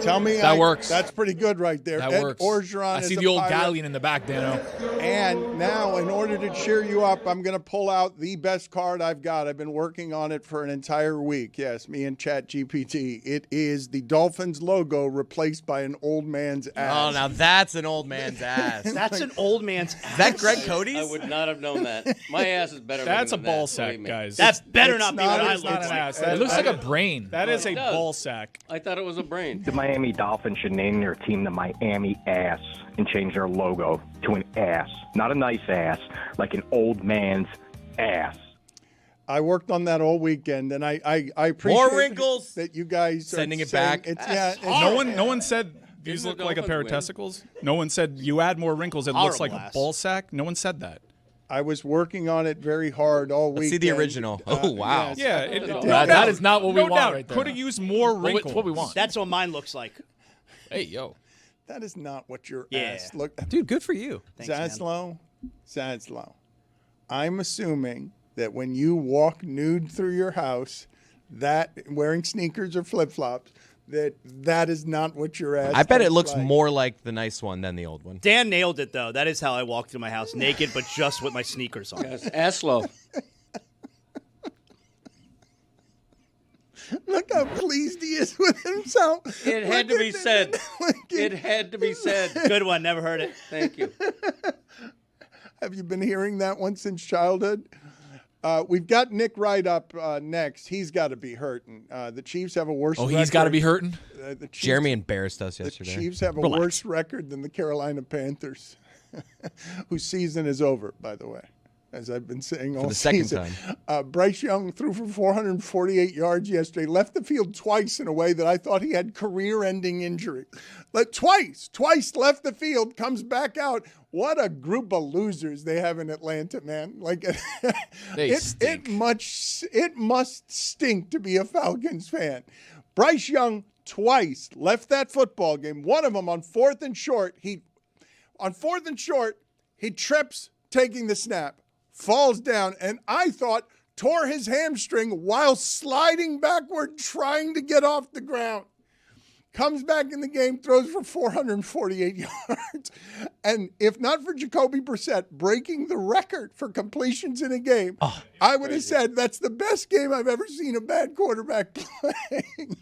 Tell me that works. That's pretty good right there. That Ed works. Orgeron I see the old galleon in the back, Dano. And now, in order to cheer you up, I'm going to pull out the best card I've got. I've been working on it for an entire week. Yes, me and ChatGPT. It is the Dolphins logo replaced by an old man's ass. Oh, now that's an old man's ass. That's an old man's ass. Is that Greg Cody's? I would not have known that. My ass is better. That's a than ball that, sack, guys. That better not be what I look look like. It looks like a brain. That is a ball sack. I thought it was a brain. The Miami Dolphins should name their team the Miami Ass and change their logo to an ass. Not a nice ass, like an old man's ass. I worked on that all weekend, and I appreciate More wrinkles that you guys sending are it back. No one said these look like a pair of testicles. No one said you add more wrinkles, it looks like a ball sack. No one said that. I was working on it very hard all week. Let's see the original. Oh, wow. Yes. That is not what we no want doubt. right there. Could have used more Well, wrinkles. it's what we want. That's what mine looks like. Hey, yo. That is not what your Yeah. ass look. Dude, good for you. Thanks, man. Zaslow, I'm assuming that when you walk nude through your house, that wearing sneakers or flip-flops, that is not what your ass I bet it looks like. more like the nice one than the old one. Dan nailed it, though. That is how I walk through my house, naked, but just with my sneakers on. Yes, Aslo. Look how pleased he is with himself. It had to Look be at said. Look It at- had to be said. Good one. Never heard it. Thank you. Have you been hearing that one since childhood? We've got Nick Wright up next. He's got to be hurting. The Chiefs have a worse record. Oh, he's got to be hurting? The Chiefs, Jeremy embarrassed us the yesterday. Chiefs have a Relax. worse record than the Carolina Panthers, whose season is over, by the way, as I've been saying all the second season. Bryce Young threw for 448 yards yesterday, left the field twice in a way that I thought he had career-ending injury. Twice left the field, comes back out. What a group of losers they have in Atlanta, man. Like it must stink to be a Falcons fan. Bryce Young twice left that football game. One of them on 4th and short, he trips taking the snap, falls down, and I thought tore his hamstring while sliding backward trying to get off the ground. Comes back in the game, throws for 448 yards. And if not for Jacoby Brissett breaking the record for completions in a game, I would have said that's the best game I've ever seen a bad quarterback playing.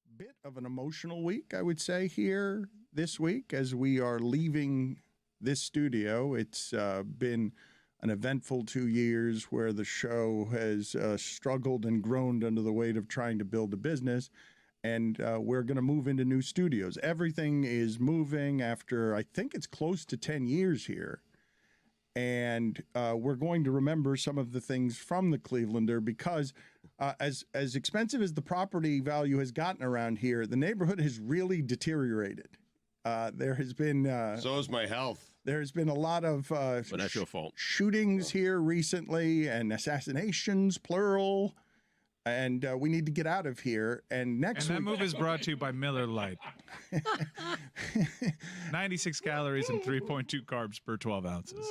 A bit of an emotional week, I would say, here this week as we are leaving this studio. It's been an eventful 2 years where the show has struggled and groaned under the weight of trying to build a business. And we're going to move into new studios. Everything is moving after, I think it's close to 10 years here. And we're going to remember some of the things from the Clevelander because as expensive as the property value has gotten around here, the neighborhood has really deteriorated. There has been so is my health. There has been a lot of But that's your fault. shootings here recently and assassinations, plural. And we need to get out of here. And next And that week, move is brought to you by Miller Lite. 96 calories and 3.2 carbs per 12 ounces.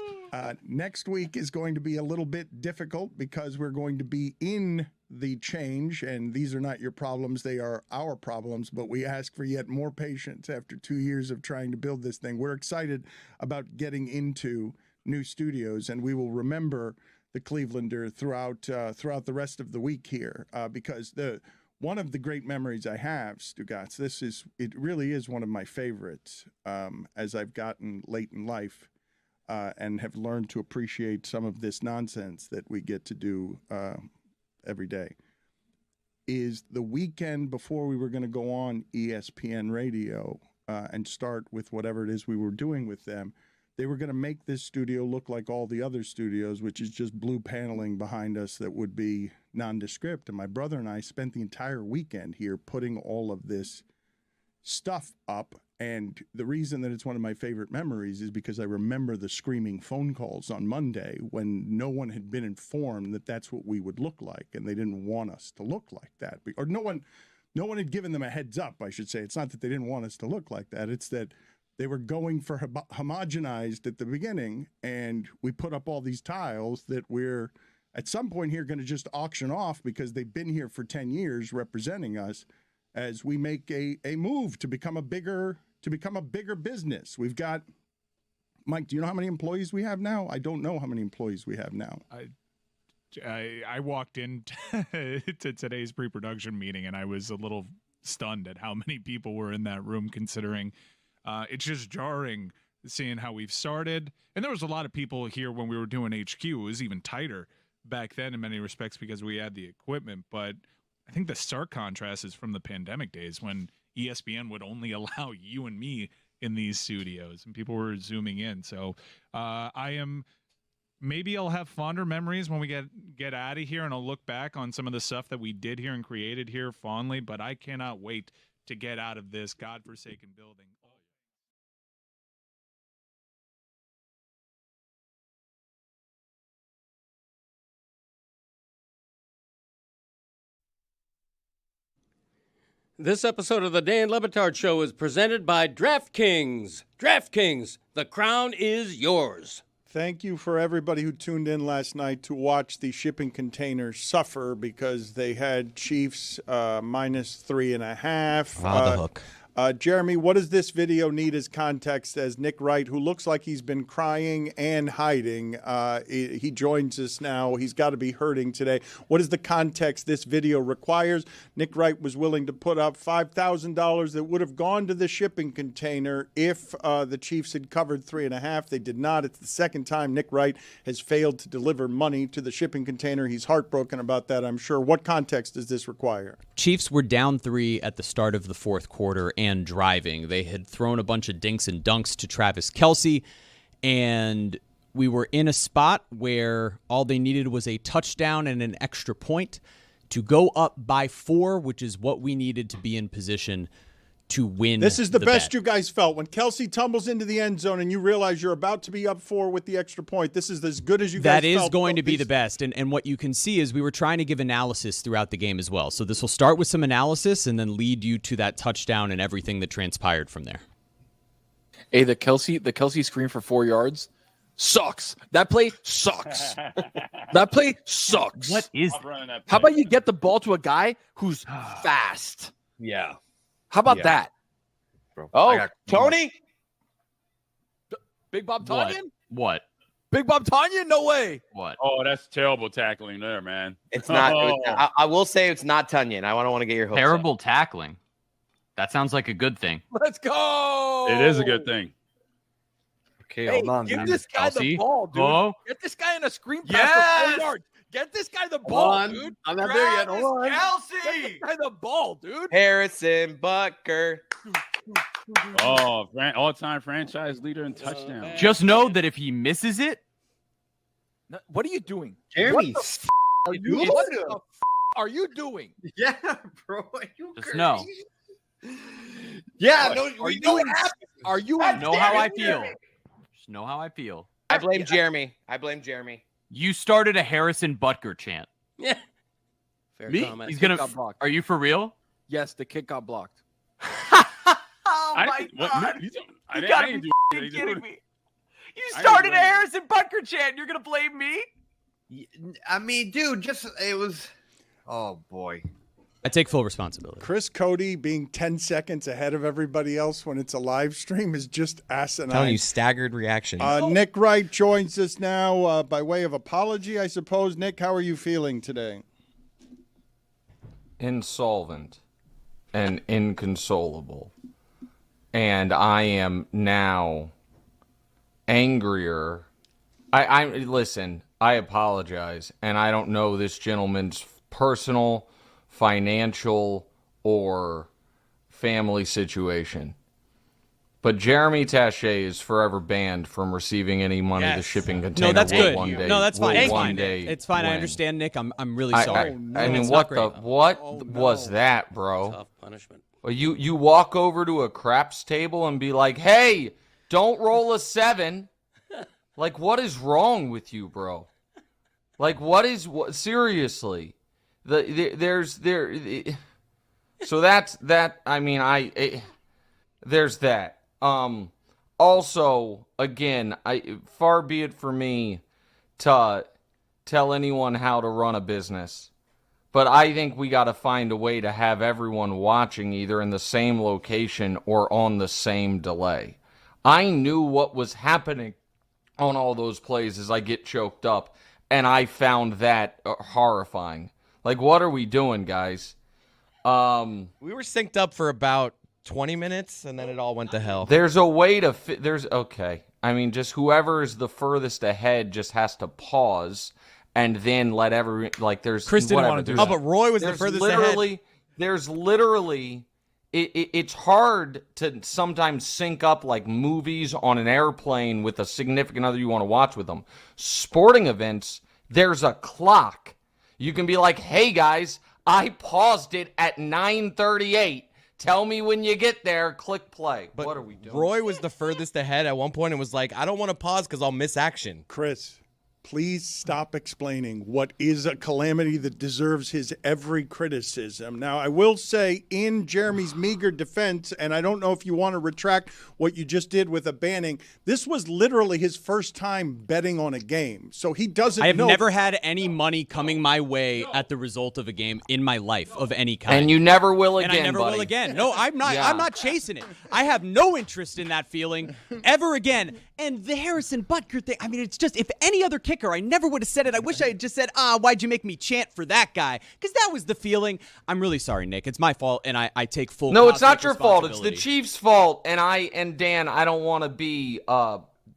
next week is going to be a little bit difficult because we're going to be in the change, and these are not your problems, they are our problems, but we ask for yet more patience after 2 years of trying to build this thing. We're excited about getting into new studios, and we will remember the Clevelander throughout the rest of the week here because one of the great memories I have, Stugotz, it really is one of my favorites as I've gotten late in life. and have learned to appreciate some of this nonsense that we get to do every day, is the weekend before we were going to go on ESPN radio and start with whatever it is we were doing with them. They were going to make this studio look like all the other studios, which is just blue paneling behind us that would be nondescript. And my brother and I spent the entire weekend here putting all of this stuff up. And the reason that it's one of my favorite memories is because I remember the screaming phone calls on Monday when no one had been informed that that's what we would look like, and they didn't want us to look like that. Or no one had given them a heads up, I should say. It's not that they didn't want us to look like that. It's that they were going for homogenized at the beginning, and we put up all these tiles that we're at some point here going to just auction off because they've been here for 10 years representing us as we make a move to become a bigger business. We've got, Mike, do you know how many employees we have now? I don't know how many employees we have now. I walked into today's pre-production meeting and I was a little stunned at how many people were in that room, considering it's just jarring seeing how we've started. And there was a lot of people here when we were doing HQ. It was even tighter back then in many respects because we had the equipment. But I think the stark contrast is from the pandemic days when ESPN would only allow you and me in these studios and people were zooming in. So maybe I'll have fonder memories when we get out of here, and I'll look back on some of the stuff that we did here and created here fondly, but I cannot wait to get out of this godforsaken building. This episode of the Dan Le Batard Show is presented by DraftKings. DraftKings, the crown is yours. Thank you for everybody who tuned in last night to watch the shipping containers suffer because they had Chiefs minus 3.5. The hook. Jeremy, what does this video need as context as Nick Wright, who looks like he's been crying and hiding, he joins us now. He's got to be hurting today. What is the context this video requires? Nick Wright was willing to put up $5,000 that would have gone to the shipping container if the Chiefs had covered 3.5. They did not. It's the second time Nick Wright has failed to deliver money to the shipping container. He's heartbroken about that, I'm sure. What context does this require? Chiefs were down 3 at the start of the fourth quarter and driving. They had thrown a bunch of dinks and dunks to Travis Kelce, and we were in a spot where all they needed was a touchdown and an extra point to go up by 4, which is what we needed to be in position to win. This is the best bet. you guys felt. When Kelce tumbles into the end zone and you realize you're about to be up 4 with the extra point, this is as good as you guys felt. That is going to be the best. And what you can see is we were trying to give analysis throughout the game as well. So this will start with some analysis and then lead you to that touchdown and everything that transpired from there. Hey, the Kelce screen for 4 yards sucks. That play sucks. That play sucks. What is How about you get the ball to a guy who's fast? Yeah. How about that? Bro, Oh, Tony? Big Bob Tonyan? What? Big Bob Tonyan? No way. What? Oh, that's terrible tackling there, man. It's not. I will say it's not Tunyon. I don't want to get your hopes Terrible tackling. That sounds like a good thing. Let's go. It is a good thing. Okay, Hey, hold on, give man. this guy the Kelsey? ball, dude. Hello? Get this guy in a screen pass for 4 yards. Get this guy the ball, dude. I'm not there yet. Hold on. Get this guy the ball, dude. Harrison Butker. Oh, all-time franchise leader in touchdowns. Just know that if he misses it, No, what are you doing? Jeremy, What are you, what the f- are you doing? yeah, bro. Are you just know. Yeah, no, Are we you know what in- happened. Are you Know how I feel. Just know how I feel. I blame Jeremy. You started a Harrison Butker chant. Yeah. Fair Me? comment. He's Kick gonna. got blocked. Are you for real? Yes, the kick got blocked. Oh I my didn't- what- god! you You I gotta didn't be do f***ing kidding me! You I started a didn't blame you. Harrison Butker chant. You're gonna blame me? I mean, dude, it was. Oh boy. I take full responsibility. Chris Cody being 10 seconds ahead of everybody else when it's a live stream is just asinine. Telling you, staggered reaction. Nick Wright joins us now by way of apology, I suppose. Nick, how are you feeling today? Insolvent and inconsolable. And I am now angrier. I listen, I apologize, and I don't know this gentleman's personal, financial, or family situation. But Jeremy Taché is forever banned from receiving any money the shipping container. No, that's will good. One day, No, that's fine. will It's one fine. day It's fine. I win. understand, Nick. I'm really sorry. I mean, It's what not the great. what was that, bro? Tough punishment. Well, you walk over to a craps table and be like, "Hey, don't roll a 7." Like, what is wrong with you, bro? Like, seriously? So that's that. I mean, there's that. Also, again, far be it for me to tell anyone how to run a business. But I think we got to find a way to have everyone watching either in the same location or on the same delay. I knew what was happening on all those plays as I get choked up, and I found that horrifying. Like, what are we doing, guys? We were synced up for about 20 minutes, and then it all went to hell. There's a way to okay. I mean, just whoever is the furthest ahead just has to pause and then let there's Chris didn't want to do that. Oh, but Roy was the furthest ahead. There's literally it's hard to sometimes sync up like movies on an airplane with a significant other you want to watch with them. Sporting events, there's a clock. You can be like, "Hey guys, I paused it at 9:38. Tell me when you get there, click play." But what are we doing? Roy was the furthest ahead at one point and was like, "I don't want to pause because I'll miss action." Chris, please stop explaining what is a calamity that deserves his every criticism. Now, I will say in Jeremy's meager defense, and I don't know if you want to retract what you just did with a banning, this was literally his first time betting on a game. So he doesn't know. I have never had any money coming my way at the result of a game in my life of any kind. And you never will again, And I never buddy. will again. No, I'm not. Yeah. I'm not chasing it. I have no interest in that feeling ever again. And the Harrison Butker thing, I mean, it's just, if any other kicker, I never would have said it. I wish I had just said, why'd you make me chant for that guy? Because that was the feeling. I'm really sorry, Nick. It's my fault, and I take full No, it's not cosmic your fault. It's the responsibility. Chiefs' fault. And Dan, I don't want to be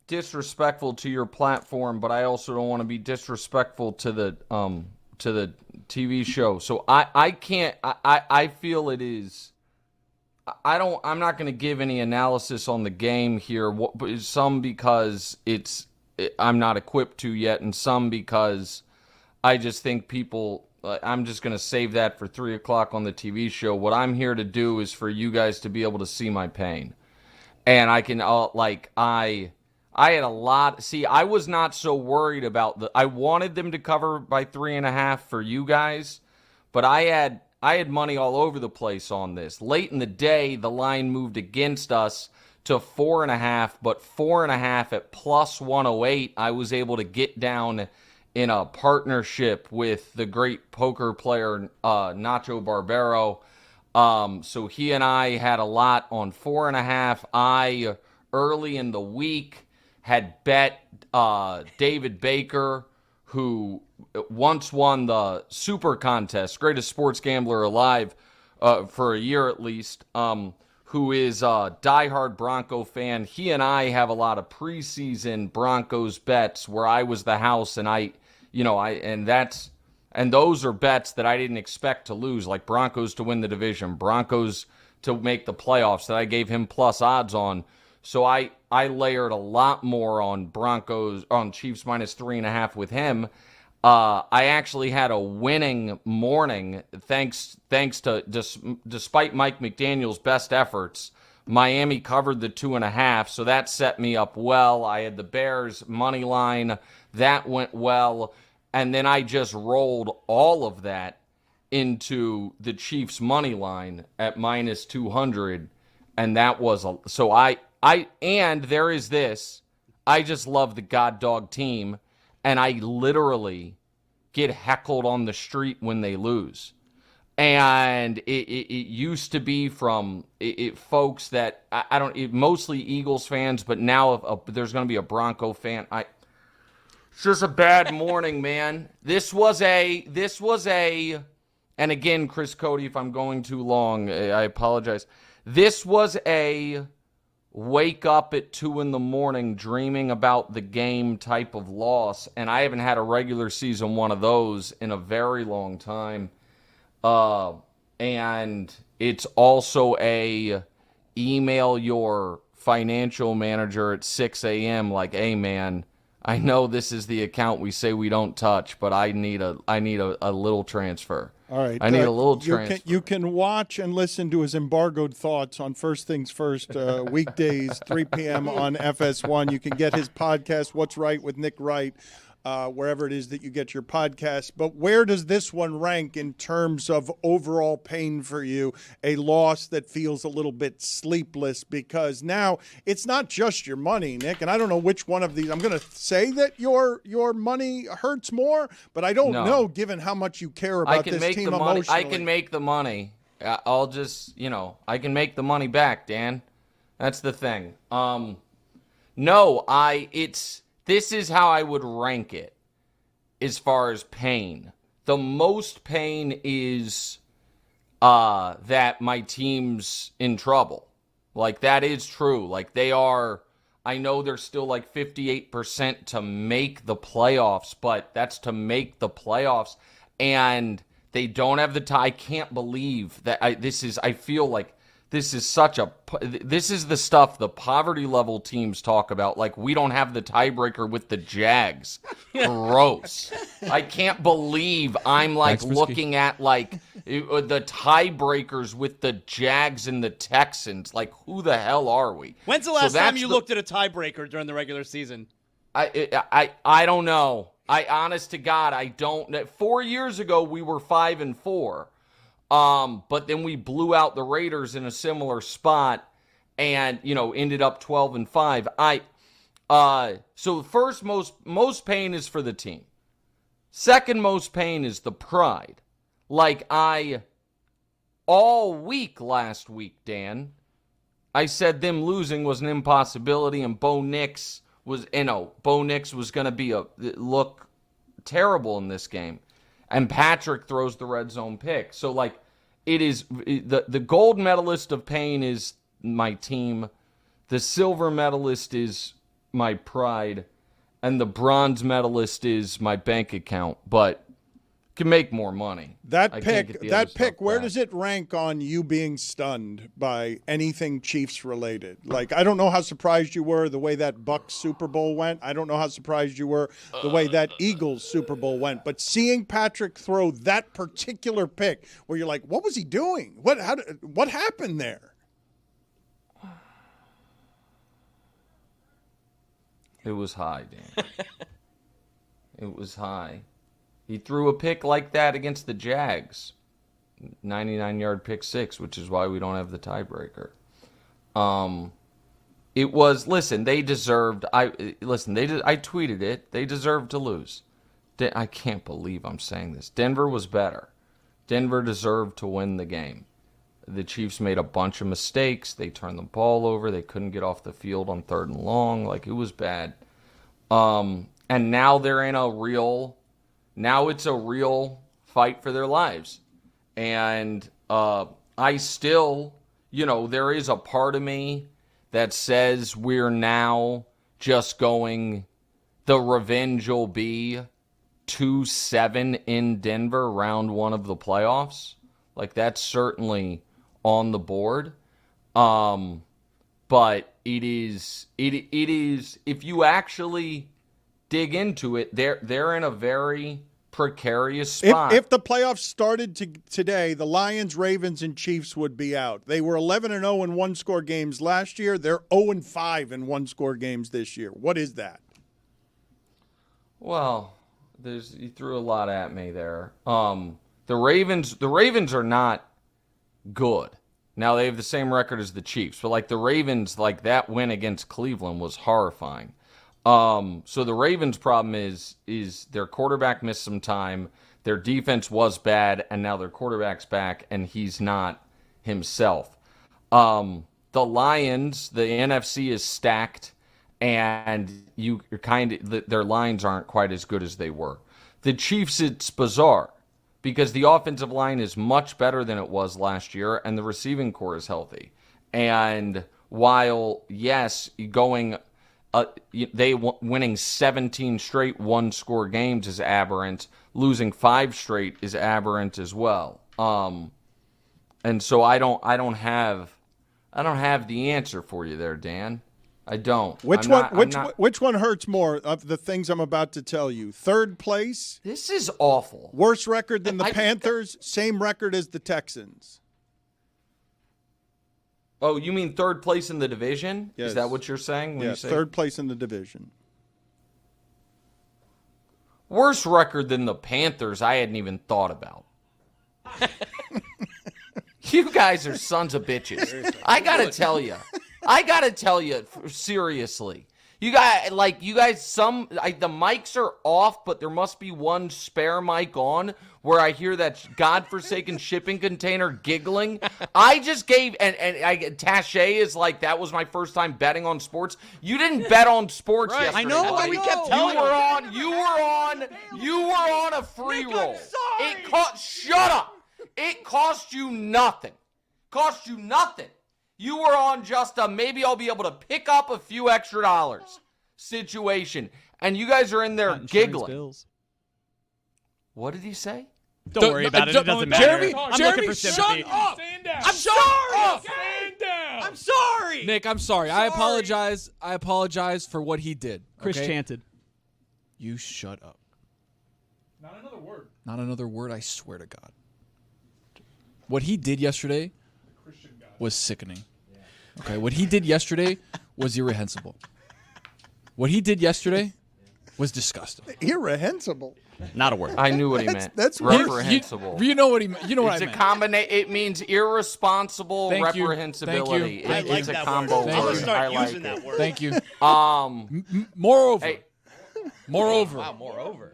disrespectful to your platform, but I also don't want to be disrespectful to the TV show. So I can't. I feel it is. I'm not going to give any analysis on the game here. Some because I'm not equipped to yet, and some because I just think people. I'm just going to save that for 3 o'clock on the TV show. What I'm here to do is for you guys to be able to see my pain, and I can I had a lot. See, I was not so worried about I wanted them to cover by 3.5 for you guys, but I had money all over the place on this. Late in the day, the line moved against us to 4.5, but 4.5 at plus 108. I was able to get down in a partnership with the great poker player Nacho Barbero. So he and I had a lot on 4.5. I early in the week had bet David Baker, who once won the Super Contest, greatest sports gambler alive for a year at least, who is a diehard Bronco fan. He and I have a lot of preseason Broncos bets where I was the house, and and those are bets that I didn't expect to lose, like Broncos to win the division, Broncos to make the playoffs, that I gave him plus odds on. So I layered a lot more on Chiefs minus 3.5 with him. I actually had a winning morning thanks to, despite Mike McDaniel's best efforts, Miami covered the 2.5, so that set me up well. I had the Bears money line. That went well. And then I just rolled all of that into the Chiefs money line at minus 200. And that was and there is this. I just love the God Dog team. And I literally get heckled on the street when they lose. And it used to be from folks that I don't, mostly Eagles fans, but now there's going to be a Bronco fan. It's just a bad morning, man. This was a, and again, Chris Cody, if I'm going too long, I apologize. This was a wake up at 2 a.m. dreaming about the game type of loss, and I haven't had a regular season one of those in a very long time. And it's also a email your financial manager at 6 a.m. like, hey man, I know this is the account we say we don't touch, but I need a little transfer. All right. I need a little transfer. You can watch and listen to his embargoed thoughts on First Things First, weekdays, 3 p.m. on FS1. You can get his podcast, What's Right with Nick Wright, wherever it is that you get your podcast. But where does this one rank in terms of overall pain for you? A loss that feels a little bit sleepless, because now it's not just your money, Nick, and I don't know which one of these. I'm going to say that your money hurts more, but I don't know, given how much you care about this team emotionally. I can make the money. I'll just, I can make the money back, Dan. That's the thing. This is how I would rank it as far as pain. The most pain is that my team's in trouble. Like, that is true. Like, I know they're still like 58% to make the playoffs, but that's to make the playoffs. And they don't have the tie. I can't believe that I feel like this is the stuff the poverty level teams talk about. Like, we don't have the tiebreaker with the Jags. Gross. I can't believe I'm like looking at like the tiebreakers with the Jags and the Texans. Like, who the hell are we? When's the last time you looked at a tiebreaker during the regular season? I don't know. Honest to God, I don't. 4 years ago, we were 5-4. But then we blew out the Raiders in a similar spot and, ended up 12-5. So the first most pain is for the team. Second most pain is the pride. Like, all week last week, Dan, I said them losing was an impossibility, and Bo Nix was going to look terrible in this game. And Patrick throws the red zone pick. So, like, it is the gold medalist of pain is my team. The silver medalist is my pride. And the bronze medalist is my bank account. But can make more money. That pick, where does it rank on you being stunned by anything Chiefs related? Like, I don't know how surprised you were the way that Bucs Super Bowl went. I don't know how surprised you were the way that Eagles Super Bowl went. But seeing Patrick throw that particular pick, where you're like, what was he doing? What happened there? It was high, Dan. It was high. He threw a pick like that against the Jags. 99-yard pick six, which is why we don't have the tiebreaker. It was, they deserved, I tweeted it. They deserved to lose. I can't believe I'm saying this. Denver was better. Denver deserved to win the game. The Chiefs made a bunch of mistakes. They turned the ball over. They couldn't get off the field on 3rd and long. Like, it was bad. And now they're in Now it's a real fight for their lives. And I still, there is a part of me that says we're now just going, the revenge will be 2-7 in Denver, round one of the playoffs. Like, that's certainly on the board. But it is, if you actually dig into it, they're in a very precarious spot. If the playoffs started today, the Lions, Ravens, and Chiefs would be out. They were 11-0 in one-score games last year. They're 0-5 in one-score games this year. What is that? Well, you threw a lot at me there. The Ravens are not good. Now they have the same record as the Chiefs, but like the Ravens, like that win against Cleveland was horrifying. So the Ravens' problem is their quarterback missed some time, their defense was bad, and now their quarterback's back, and he's not himself. The Lions, the NFC is stacked, and their lines aren't quite as good as they were. The Chiefs, it's bizarre, because the offensive line is much better than it was last year, and the receiving core is healthy. And while, yes, going winning 17 straight one-score games is aberrant. Losing 5 straight is aberrant as well. And so I don't have the answer for you there, Dan. I don't. Which one hurts more of the things I'm about to tell you? Third place? This is awful. Worse record than the Panthers, same record as the Texans. Oh, you mean third place in the division? Yes. Is that what you're saying? When Yes, you say third place in the division. worse record than the Panthers? I hadn't even thought about. You guys are sons of bitches. I gotta tell you, seriously. You guys, the mics are off, but there must be one spare mic on where I hear that godforsaken shipping container giggling. I just gave, and Taché is like, that was my first time betting on sports. You didn't bet on sports yesterday. I know, but we kept telling you were on a free roll. Shut up. It cost you nothing. You were on just a maybe I'll be able to pick up a few extra dollars situation. And you guys are in there giggling. Bills. What did he say? Don't worry about it. It doesn't matter. Jeremy, shut up. I'm sorry. Stand down. I'm sorry. Nick, I'm sorry. I apologize for what he did. Chris okay? chanted. You shut up. Not another word. Not another word, I swear to God. What he did yesterday was sickening. Okay, what he did yesterday was irrehensible. What he did yesterday was disgusting. Irrehensible. Not a word. I knew what he meant. That's reprehensible. You know what he meant. You know what I meant. It means irresponsible Thank you. reprehensibility. Thank you. I like It's a that combo word. I'm gonna word. start I like using it. that word. Thank you. Moreover. Moreover.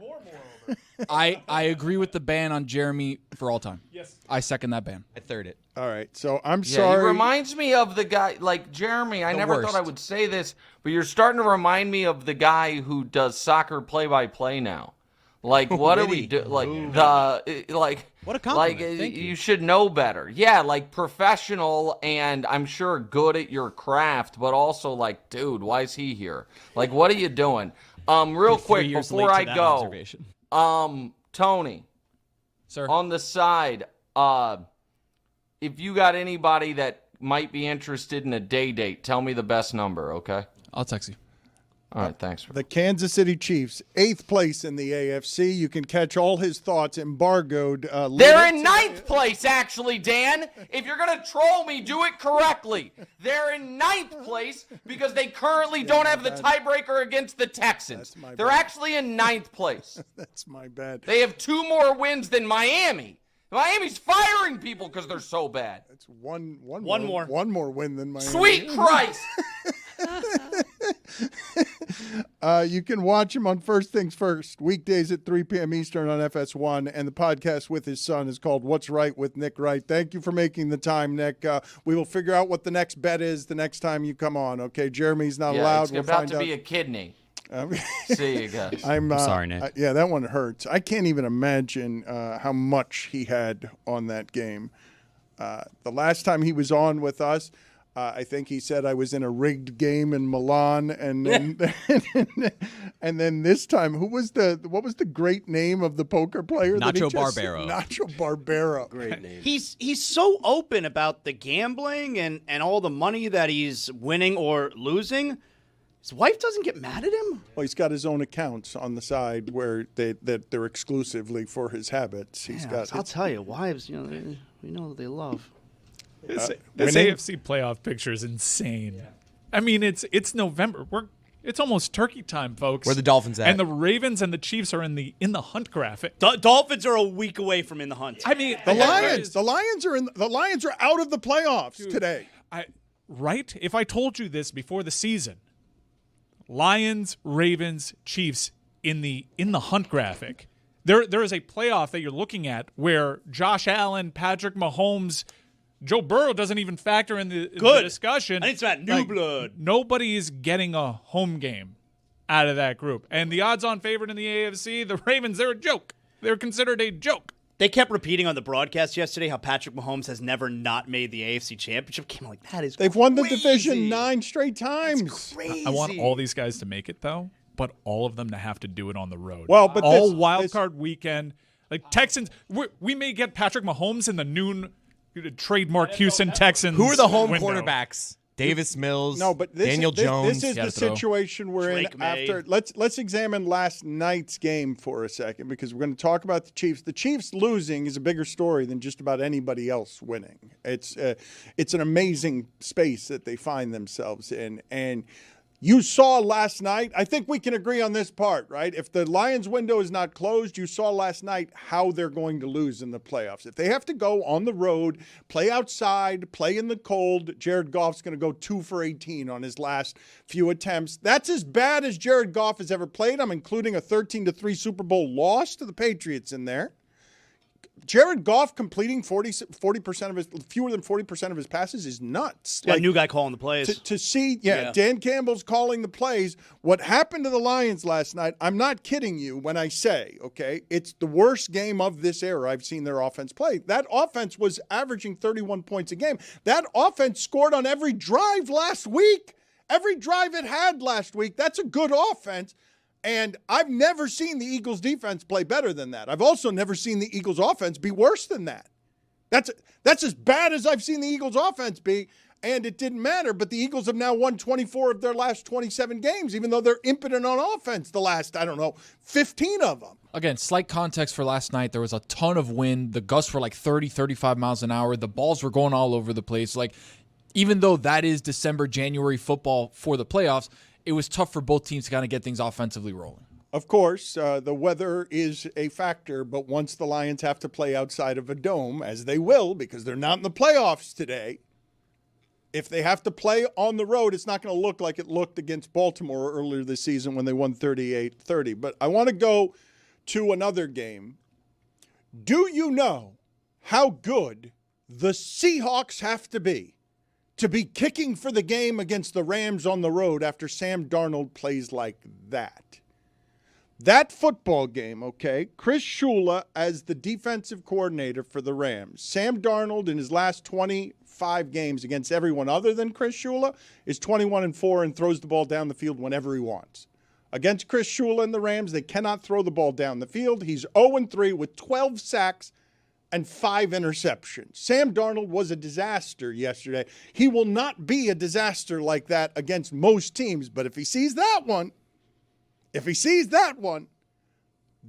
I agree with the ban on Jeremy for all time. Yes. I second that ban. I third it. All right, so I'm Yeah, sorry. he reminds me of the guy, like Jeremy. I never thought I would say this, but you're starting to remind me of the guy who does soccer play-by-play now. Like, what do we do? Like What a compliment. Thank you. You should know better. Yeah, like professional, and I'm sure good at your craft, but also like, dude, why is he here? Like, what are you doing? Real quick before I go, Tony, sir, on the side, if you got anybody that might be interested in a day date, tell me the best number, okay? I'll text you. All right, thanks. The Kansas City Chiefs, 8th place in the AFC. You can catch all his thoughts embargoed. They're in 9th place, actually, Dan. If you're going to troll me, do it correctly. They're in 9th place because they currently don't have the tiebreaker against the Texans. They're actually in 9th place. That's my bad. They have 2 more wins than Miami. Miami's firing people because they're so bad. That's one more win than Miami. Sweet Christ! You can watch him on First Things First, weekdays at 3 p.m. Eastern on FS1, and the podcast with his son is called What's Right with Nick Wright. Thank you for making the time, Nick. We will figure out what the next bet is the next time you come on, okay? Jeremy's not allowed. It's about to be a kidney. See you guys. I'm sorry, Nick. Yeah, that one hurts. I can't even imagine how much he had on that game. The last time he was on with us, I think he said I was in a rigged game in Milan, and then and then this time, what was the great name of the poker player? Nacho Barbero. Nacho Barbero. Great name. He's so open about the gambling and all the money that he's winning or losing. His wife doesn't get mad at him? Well, he's got his own accounts on the side where they're exclusively for his habits. I'll tell you, wives, we know they love. This winning? AFC playoff picture is insane. Yeah. I mean, it's November. It's almost turkey time, folks. Where the Dolphins at? And the Ravens and the Chiefs are in the hunt graphic. Dolphins are a week away from in the hunt. I mean, the Lions are out of the playoffs today. Right? If I told you this before the season, Lions, Ravens, Chiefs in the hunt graphic. There is a playoff that you're looking at where Josh Allen, Patrick Mahomes, Joe Burrow doesn't even factor in the discussion. I think it's about new blood. Nobody is getting a home game out of that group. And the odds-on favorite in the AFC, the Ravens, they're a joke. They're considered a joke. They kept repeating on the broadcast yesterday how Patrick Mahomes has never not made the AFC Championship game. I'm like, that is They've won the division 9 straight times. That's crazy. I want all these guys to make it, though, but all of them to have to do it on the road. Well, but all wild card weekend. Like Texans, we may get Patrick Mahomes in the noon trademark Houston Texans. Who are the home window. quarterbacks? Davis Mills, No, but Daniel Jones. This is the situation we're Drake in May. after. Let's examine last night's game for a second because we're going to talk about the Chiefs. The Chiefs losing is a bigger story than just about anybody else winning. It's an amazing space that they find themselves in, and you saw last night. I think we can agree on this part, right? If the Lions' window is not closed, you saw last night how they're going to lose in the playoffs. If they have to go on the road, play outside, play in the cold, Jared Goff's going to go 2 for 18 on his last few attempts. That's as bad as Jared Goff has ever played. I'm including a 13-3 Super Bowl loss to the Patriots in there. Jared Goff completing 40% of his fewer than 40% of his passes is nuts. Got a new guy calling the plays. To see, Dan Campbell's calling the plays. What happened to the Lions last night, I'm not kidding you when I say, okay, it's the worst game of this era I've seen their offense play. That offense was averaging 31 points a game. That offense scored on every drive last week. Every drive it had last week. That's a good offense. And I've never seen the Eagles defense play better than that. I've also never seen the Eagles offense be worse than that. That's as bad as I've seen the Eagles offense be, and it didn't matter. But the Eagles have now won 24 of their last 27 games, even though they're impotent on offense the last, 15 of them. Again, slight context for last night. There was a ton of wind. The gusts were like 30, 35 miles an hour. The balls were going all over the place. Like, even though that is December, January football for the playoffs, it was tough for both teams to kind of get things offensively rolling. Of course, the weather is a factor, but once the Lions have to play outside of a dome, as they will because they're not in the playoffs today, if they have to play on the road, it's not going to look like it looked against Baltimore earlier this season when they won 38-30. But I want to go to another game. Do you know how good the Seahawks have to be kicking for the game against the Rams on the road after Sam Darnold plays like that? That football game, okay, Chris Shula as the defensive coordinator for the Rams. Sam Darnold in his last 25 games against everyone other than Chris Shula is 21-4 and throws the ball down the field whenever he wants. Against Chris Shula and the Rams, they cannot throw the ball down the field. He's 0-3 with 12 sacks and 5 interceptions. Sam Darnold was a disaster yesterday. He will not be a disaster like that against most teams, but if he sees that one,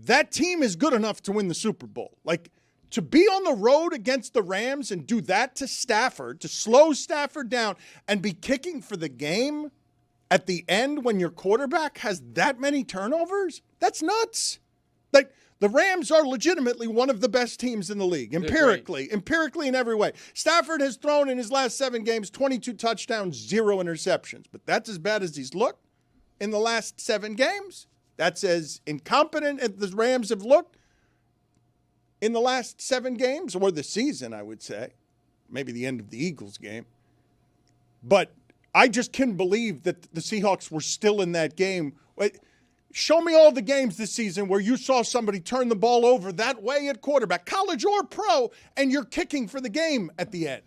that team is good enough to win the Super Bowl. Like, to be on the road against the Rams and do that to Stafford, to slow Stafford down and be kicking for the game at the end when your quarterback has that many turnovers, that's nuts. Like, the Rams are legitimately one of the best teams in the league, empirically in every way. Stafford has thrown in his last 7 games 22 touchdowns, 0 interceptions. But that's as bad as he's looked in the last 7 games. That's as incompetent as the Rams have looked in the last 7 games, or the season, I would say. Maybe the end of the Eagles game. But I just couldn't believe that the Seahawks were still in that game. Show me all the games this season where you saw somebody turn the ball over that way at quarterback, college or pro, and you're kicking for the game at the end.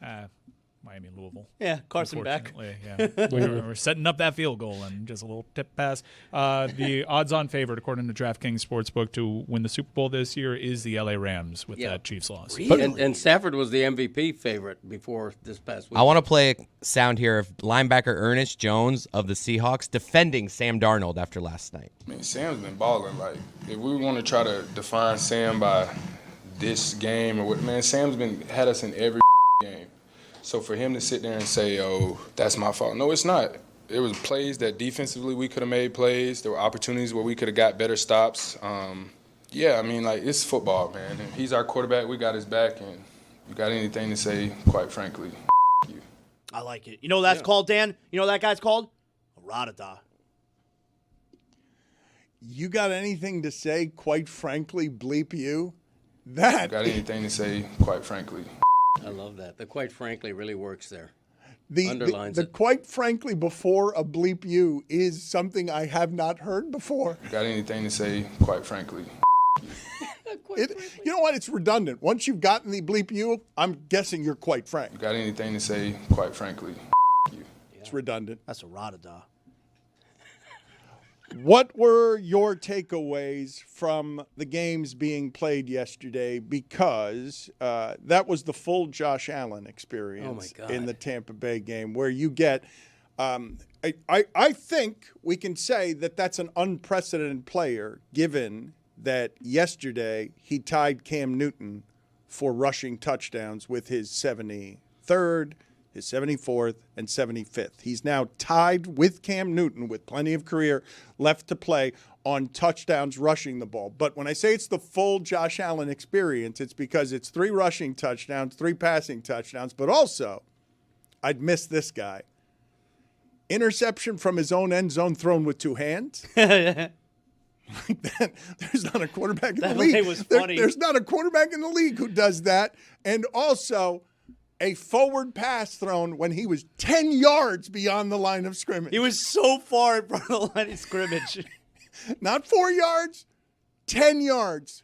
Miami, Louisville. Yeah, Carson Beck. Yeah. We're setting up that field goal and just a little tip pass. The odds-on favorite, according to DraftKings Sportsbook, to win the Super Bowl this year is the LA Rams with that Chiefs loss. Really? And Stafford was the MVP favorite before this past week. I want to play a sound here of linebacker Ernest Jones of the Seahawks defending Sam Darnold after last night. Man, Sam's been balling. Like, if we want to try to define Sam by this game or what, man, Sam's had us in every game. So for him to sit there and say, oh, that's my fault. No, it's not. There was plays that defensively we could have made plays. There were opportunities where we could have got better stops. It's football, man. And he's our quarterback. We got his back. And you got anything to say, quite frankly, you. I like it. You know what that's called, Dan? You know what that guy's called? A Radada. You got anything to say, quite frankly, bleep you? You got anything to say, quite frankly, I love that. The quite frankly really works there. The quite frankly before a bleep you is something I have not heard before. You got anything to say, quite frankly. You know what? It's redundant. Once you've gotten the bleep you, I'm guessing you're quite frank. Got anything to say, quite frankly, you. It's redundant. That's a rada-da. What were your takeaways from the games being played yesterday? Because that was the full Josh Allen experience in the Tampa Bay game, where you get I think we can say that that's an unprecedented player, given that yesterday he tied Cam Newton for rushing touchdowns with his 73rd, his 74th, and 75th. He's now tied with Cam Newton with plenty of career left to play on touchdowns rushing the ball. But when I say it's the full Josh Allen experience, it's because it's 3 rushing touchdowns, 3 passing touchdowns, but also I'd miss this guy. Interception from his own end zone thrown with 2 hands. Like that, there's not a quarterback in the league. Was funny. There's not a quarterback in the league who does that. And also a forward pass thrown when he was 10 yards beyond the line of scrimmage. He was so far in front of the line of scrimmage. Not 4 yards, 10 yards.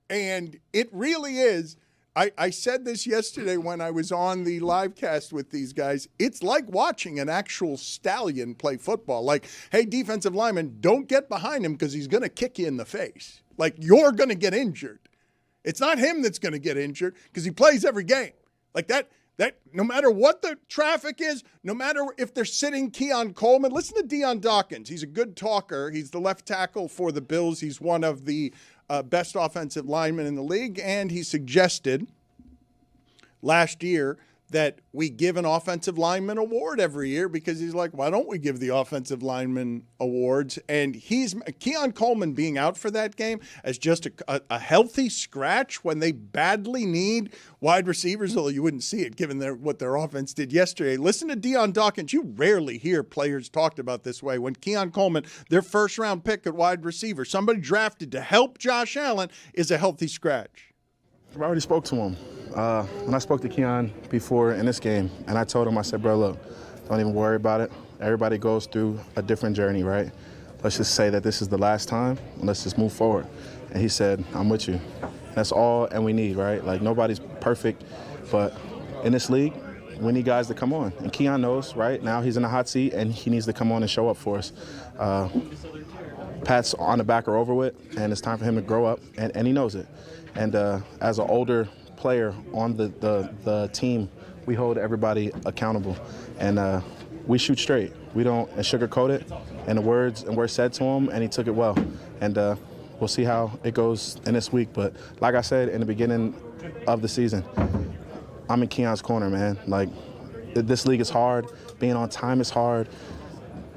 And it really is. I said this yesterday when I was on the live cast with these guys. It's like watching an actual stallion play football. Like, hey, defensive lineman, don't get behind him because he's going to kick you in the face. Like, you're going to get injured. It's not him that's going to get injured because he plays every game. Like that no matter what the traffic is, no matter if they're sitting Keon Coleman, listen to Deion Dawkins. He's a good talker. He's the left tackle for the Bills. He's one of the best offensive linemen in the league, and he suggested last year that we give an offensive lineman award every year because he's like, why don't we give the offensive lineman awards? And Keon Coleman being out for that game as just a healthy scratch when they badly need wide receivers, although you wouldn't see it given what their offense did yesterday. Listen to Deion Dawkins. You rarely hear players talked about this way. When Keon Coleman, their first-round pick at wide receiver, somebody drafted to help Josh Allen, is a healthy scratch. I already spoke to him. When I spoke to Keon before in this game, and I told him, I said, bro, look, don't even worry about it. Everybody goes through a different journey, right? Let's just say that this is the last time, and let's just move forward. And he said, I'm with you. That's all and we need, right? Like, nobody's perfect, but in this league, we need guys to come on. And Keon knows, right? Now he's in the hot seat, and he needs to come on and show up for us. Pats on the back are over with, and it's time for him to grow up, and he knows it. And as an older player on the team, we hold everybody accountable, and we shoot straight. We don't sugarcoat it, and the words were said to him, and he took it well. And we'll see how it goes in this week. But like I said in the beginning of the season, I'm in Keon's corner, man. Like, this league is hard. Being on time is hard.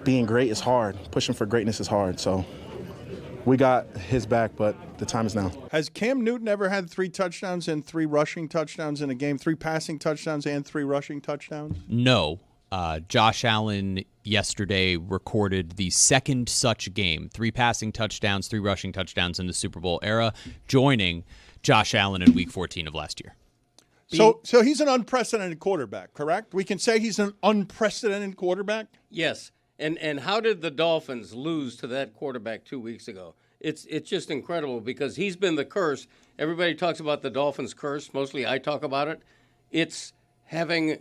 Being great is hard. Pushing for greatness is hard. So we got his back, but the time is now. Has Cam Newton ever had 3 touchdowns and 3 rushing touchdowns in a game, 3 passing touchdowns and 3 rushing touchdowns? No. Josh Allen yesterday recorded the second such game, 3 passing touchdowns, 3 rushing touchdowns in the Super Bowl era, joining Josh Allen in Week 14 of last year. So he's an unprecedented quarterback, correct? We can say he's an unprecedented quarterback? Yes. And how did the Dolphins lose to that quarterback 2 weeks ago? It's just incredible because he's been the curse. Everybody talks about the Dolphins' curse. Mostly I talk about it. It's having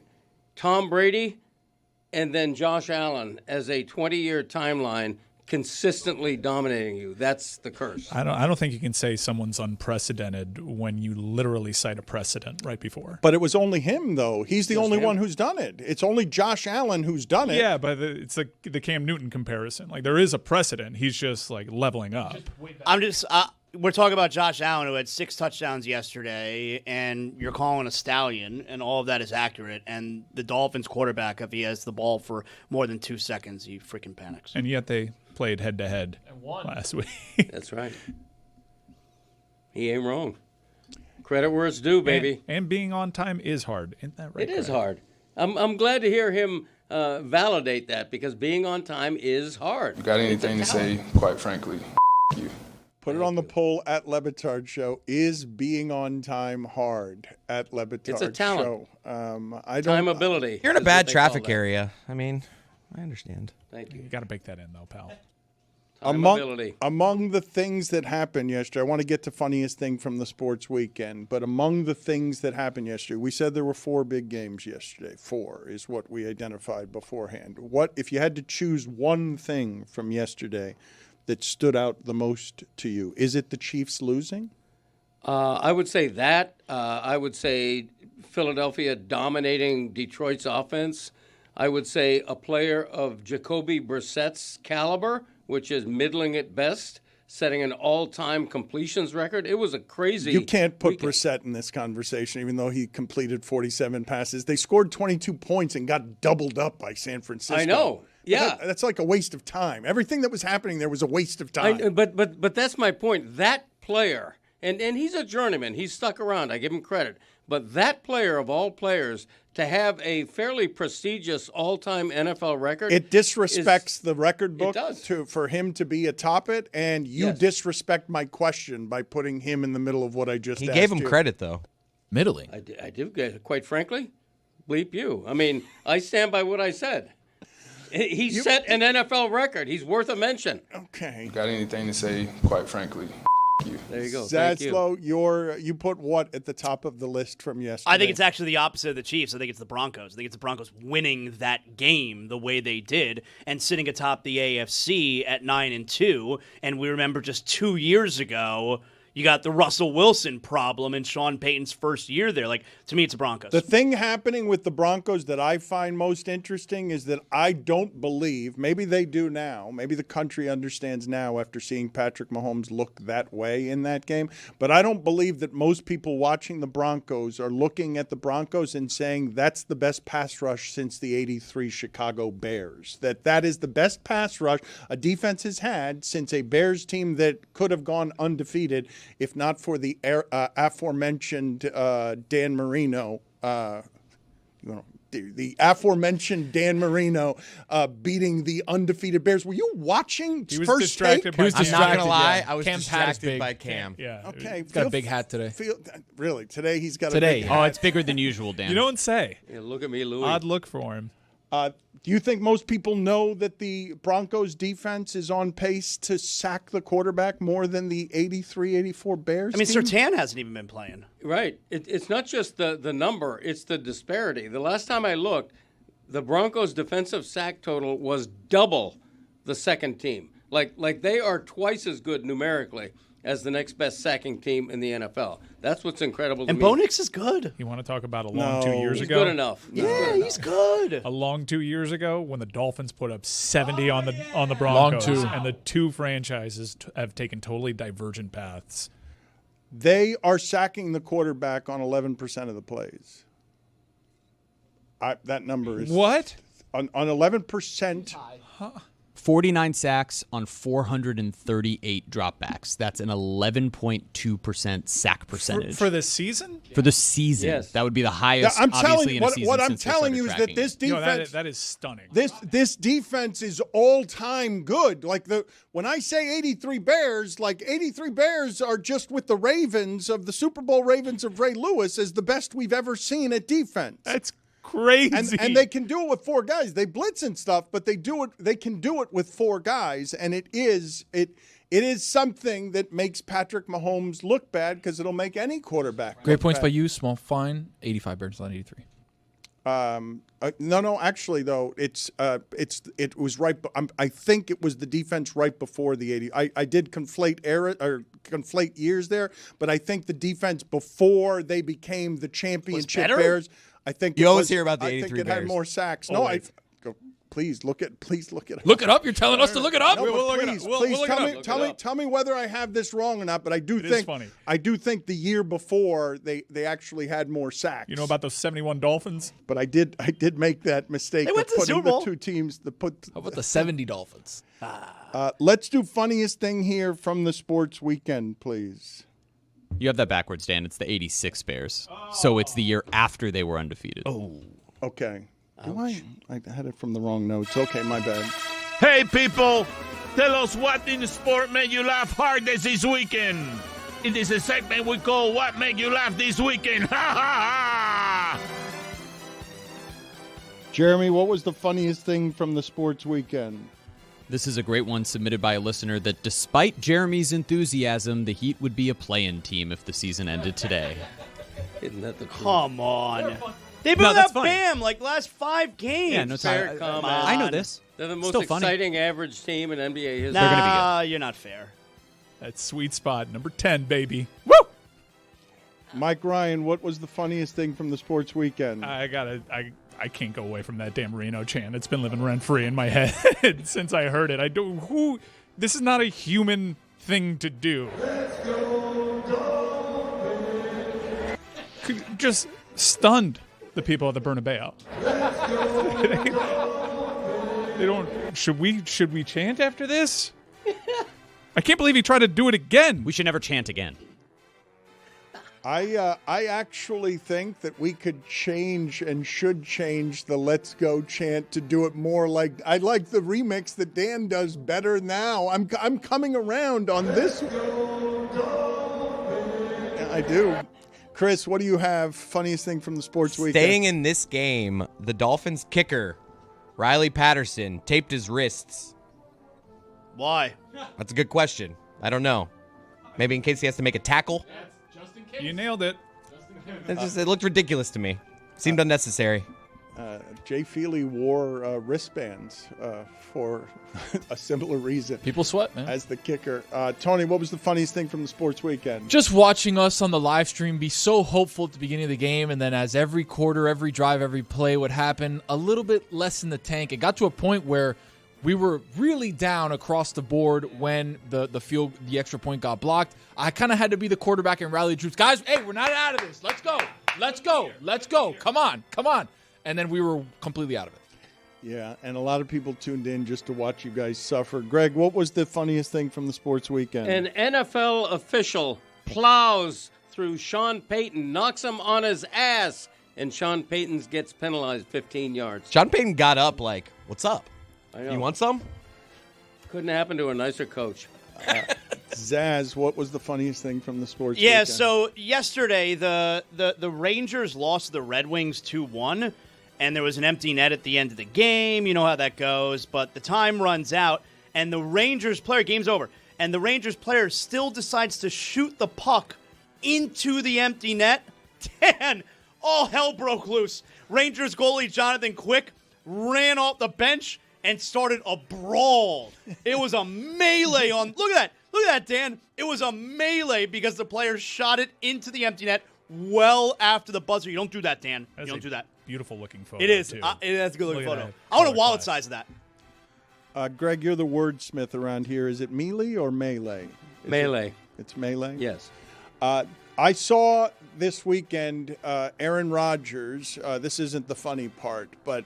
Tom Brady and then Josh Allen as a 20-year timeline consistently dominating you. That's the curse. I don't think you can say someone's unprecedented when you literally cite a precedent right before. But it was only him, though. He's the only one who's done it. It's only Josh Allen who's done it. Yeah, but it's like the Cam Newton comparison. Like, there is a precedent. He's just like leveling up. We're talking about Josh Allen, who had 6 touchdowns yesterday, and you're calling a stallion, and all of that is accurate. And the Dolphins quarterback, if he has the ball for more than 2 seconds, he freaking panics. And yet they played head-to-head last week. That's right. He ain't wrong. Credit where it's due, baby. And being on time is hard. Isn't that right? It is hard. I'm glad to hear him validate that because being on time is hard. Got anything to say, quite frankly, you. Put it on the poll at Le Batard Show. Is being on time hard at Le Batard Show? It's a talent. Time ability. You're in a bad traffic area. I mean, I understand. Thank you. You got to bake that in, though, pal. Among the things that happened yesterday, I want to get to funniest thing from the sports weekend, but among the things that happened yesterday, we said there were 4 big games yesterday. 4 is what we identified beforehand. What if you had to choose one thing from yesterday that stood out the most to you? Is it the Chiefs losing? I would say that. I would say Philadelphia dominating Detroit's offense. I would say a player of Jacoby Brissett's caliber, which is middling at best, setting an all-time completions record. It was a crazy. You can't put weekend. Brissett in this conversation, even though he completed 47 passes. They scored 22 points and got doubled up by San Francisco. I know. Yeah, that's like a waste of time. Everything that was happening there was a waste of time. But that's my point. That player, and he's a journeyman. He's stuck around. I give him credit. But that player of all players to have a fairly prestigious all-time NFL record, it disrespects the record book it does. for him to be atop it, and you disrespect my question by putting him in the middle of what I just asked you. He gave him credit, though. Middling. I do, quite frankly. Bleep you. I mean, I stand by what I said. He set an NFL record. He's worth a mention. Okay. Got anything to say, quite frankly? You. There you go. Thank you. Zaslow, you put what at the top of the list from yesterday? I think it's actually the opposite of the Chiefs. I think it's the Broncos. I think it's the Broncos winning that game the way they did and sitting atop the AFC at 9-2. And we remember just 2 years ago, you got the Russell Wilson problem in Sean Payton's first year there. Like, to me, it's the Broncos. The thing happening with the Broncos that I find most interesting is that I don't believe, maybe they do now, maybe the country understands now after seeing Patrick Mahomes look that way in that game, but I don't believe that most people watching the Broncos are looking at the Broncos and saying that's the best pass rush since the 83 Chicago Bears. That is the best pass rush a defense has had since a Bears team that could have gone undefeated if not for the aforementioned Dan Marino, the aforementioned Dan Marino beating the undefeated Bears. Were you watching? He was first distracted take? by I'm not gonna lie, yeah. I was Cam's hat is distracted big. by Cam. Yeah. Okay, He's got a big hat today. Really, today he's got Today. a big hat. Oh, it's bigger than usual, Dan. You don't say. Yeah, look at me, Louis. Odd look for him. Do you think most people know that the Broncos defense is on pace to sack the quarterback more than the 83-84 Bears I mean, team? Surtain hasn't even been playing. Right. It's not just the number, it's the disparity. The last time I looked, the Broncos' defensive sack total was double the second team. Like they are twice as good numerically as the next best sacking team in the NFL. That's what's incredible to And me. Bo Nix is good. You want to talk about a long 2 years He's ago? good enough. Yeah, he's good. A long 2 years ago when the Dolphins put up 70 on the Broncos, Long two. and the two franchises have taken totally divergent paths. They are sacking the quarterback on 11% of the plays. That number is What? on 11%. 49 sacks on 438 dropbacks. That's an 11.2% sack percentage. For the season? For the season. Yes. That would be the highest, I'm telling obviously, you, in a season what I'm since they telling started you is that tracking this it. defense That is stunning. This defense is all time good. Like when I say 83 Bears, like 83 Bears are just with the Ravens of the Super Bowl Ravens of Ray Lewis as the best we've ever seen at defense. That's crazy. And they can do it with 4 guys. They blitz and stuff, but they can do it with 4 guys, and it is something that makes Patrick Mahomes look bad because it'll make any quarterback. Great look points bad. by you. Small fine. 85 Bears, not 83. No. Actually, though, it was right. I think it was the defense right before the 80. I did conflate years there, but I think the defense before they became the championship better? Bears. I think You it always was- hear about the I 83 think it had Bears. more sacks. Always. Please look it up. Look it up. You're telling us to look it up? No, We'll but look it up. please, We'll please look it up. tell me whether I have this wrong or not. But I do It is think funny. I do think the year before they actually had more sacks. You know about those 71 Dolphins? But I did make that mistake. They went of to the putting Super Bowl. the 2 teams. How about the 70 Dolphins? Let's do funniest thing here from the sports weekend, please. You have that backwards, Dan. It's the 86 Bears. So it's the year after they were undefeated. Okay. I had it from the wrong notes. Okay, my bad. Hey, people, tell us what in the sport made you laugh hardest this weekend. It is a segment we call What Made You Laugh This Weekend. Ha ha ha! Jeremy, what was the funniest thing from the sports weekend? This is a great one submitted by a listener that despite Jeremy's enthusiasm, the Heat would be a play-in team if the season ended today. Isn't that the truth? Come on. They've been No, that's without funny. Bam like last 5 games. Yeah, no, Fair comment. I know this. They're the most Still funny. exciting average team in NBA history. Nah, you're not fair. That sweet spot, number 10, baby. Mike Ryan, what was the funniest thing from the sports weekend? I can't go away from that damn Reno chant. It's been living rent free in my head since I heard it. This is not a human thing to do. Just stunned the people at the Bernabeu. They don't. Should we chant after this? I can't believe he tried to do it again. We should never chant again. I actually think that we could change and should change the "Let's Go" chant to do it more like I like the remix that Dan does better now. I'm coming around on this. I do. Chris, what do you have? Funniest thing from the sports weekend? Staying in this game, the Dolphins kicker, Riley Patterson, taped his wrists. Why? That's a good question. I don't know. Maybe in case he has to make a tackle. You nailed it. It looked ridiculous to me. Seemed unnecessary. Jay Feely wore wristbands for a similar reason. People sweat, man. As the kicker. Tony, what was the funniest thing from the sports weekend? Just watching us on the live stream be so hopeful at the beginning of the game, and then as every quarter, every drive, every play would happen, a little bit less in the tank. It got to a point where we were really down across the board when the extra point got blocked. I kind of had to be the quarterback and rally the troops. Guys, hey, we're not out of this. Let's go. Let's go. Let's go. Come on. Come on. And then we were completely out of it. Yeah, and a lot of people tuned in just to watch you guys suffer. Greg, what was the funniest thing from the sports weekend? An NFL official plows through Sean Payton, knocks him on his ass, and Sean Payton gets penalized 15 yards. Sean Payton got up like, what's up? I know. You want some? Couldn't happen to a nicer coach. Zaz, what was the funniest thing from the sports Yeah, weekend? so yesterday the Rangers lost to the Red Wings 2-1, and there was an empty net at the end of the game. You know how that goes. But the time runs out, and the Rangers player, game's over, and the Rangers player still decides to shoot the puck into the empty net. Dan, all hell broke loose. Rangers goalie Jonathan Quick ran off the bench and started a brawl. It was a melee on. Look at that, Dan. It was a melee because the player shot it into the empty net well after the buzzer. You don't do that, Dan. You don't do that. Beautiful looking photo. It is. Too. It is a good looking Look at photo. that I want a color wallet class. size of that. Greg, you're the wordsmith around here. Is it melee or melee? Melee. It's melee? Yes. I saw this weekend Aaron Rodgers. This isn't the funny part, but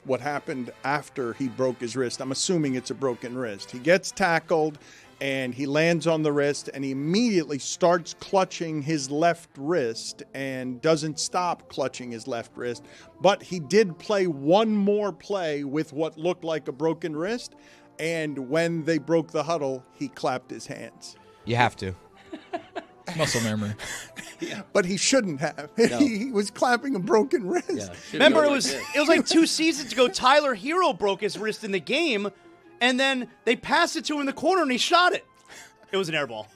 what happened after he broke his wrist. I'm assuming it's a broken wrist. He gets tackled, and he lands on the wrist, and he immediately starts clutching his left wrist and doesn't stop clutching his left wrist. But he did play one more play with what looked like a broken wrist, and when they broke the huddle, he clapped his hands. You have to. Muscle memory. But he shouldn't have. No. He was clapping a broken wrist. Yeah, Remember, it was like 2 seasons ago. Tyler Hero broke his wrist in the game, and then they passed it to him in the corner, and he shot it. It was an air ball.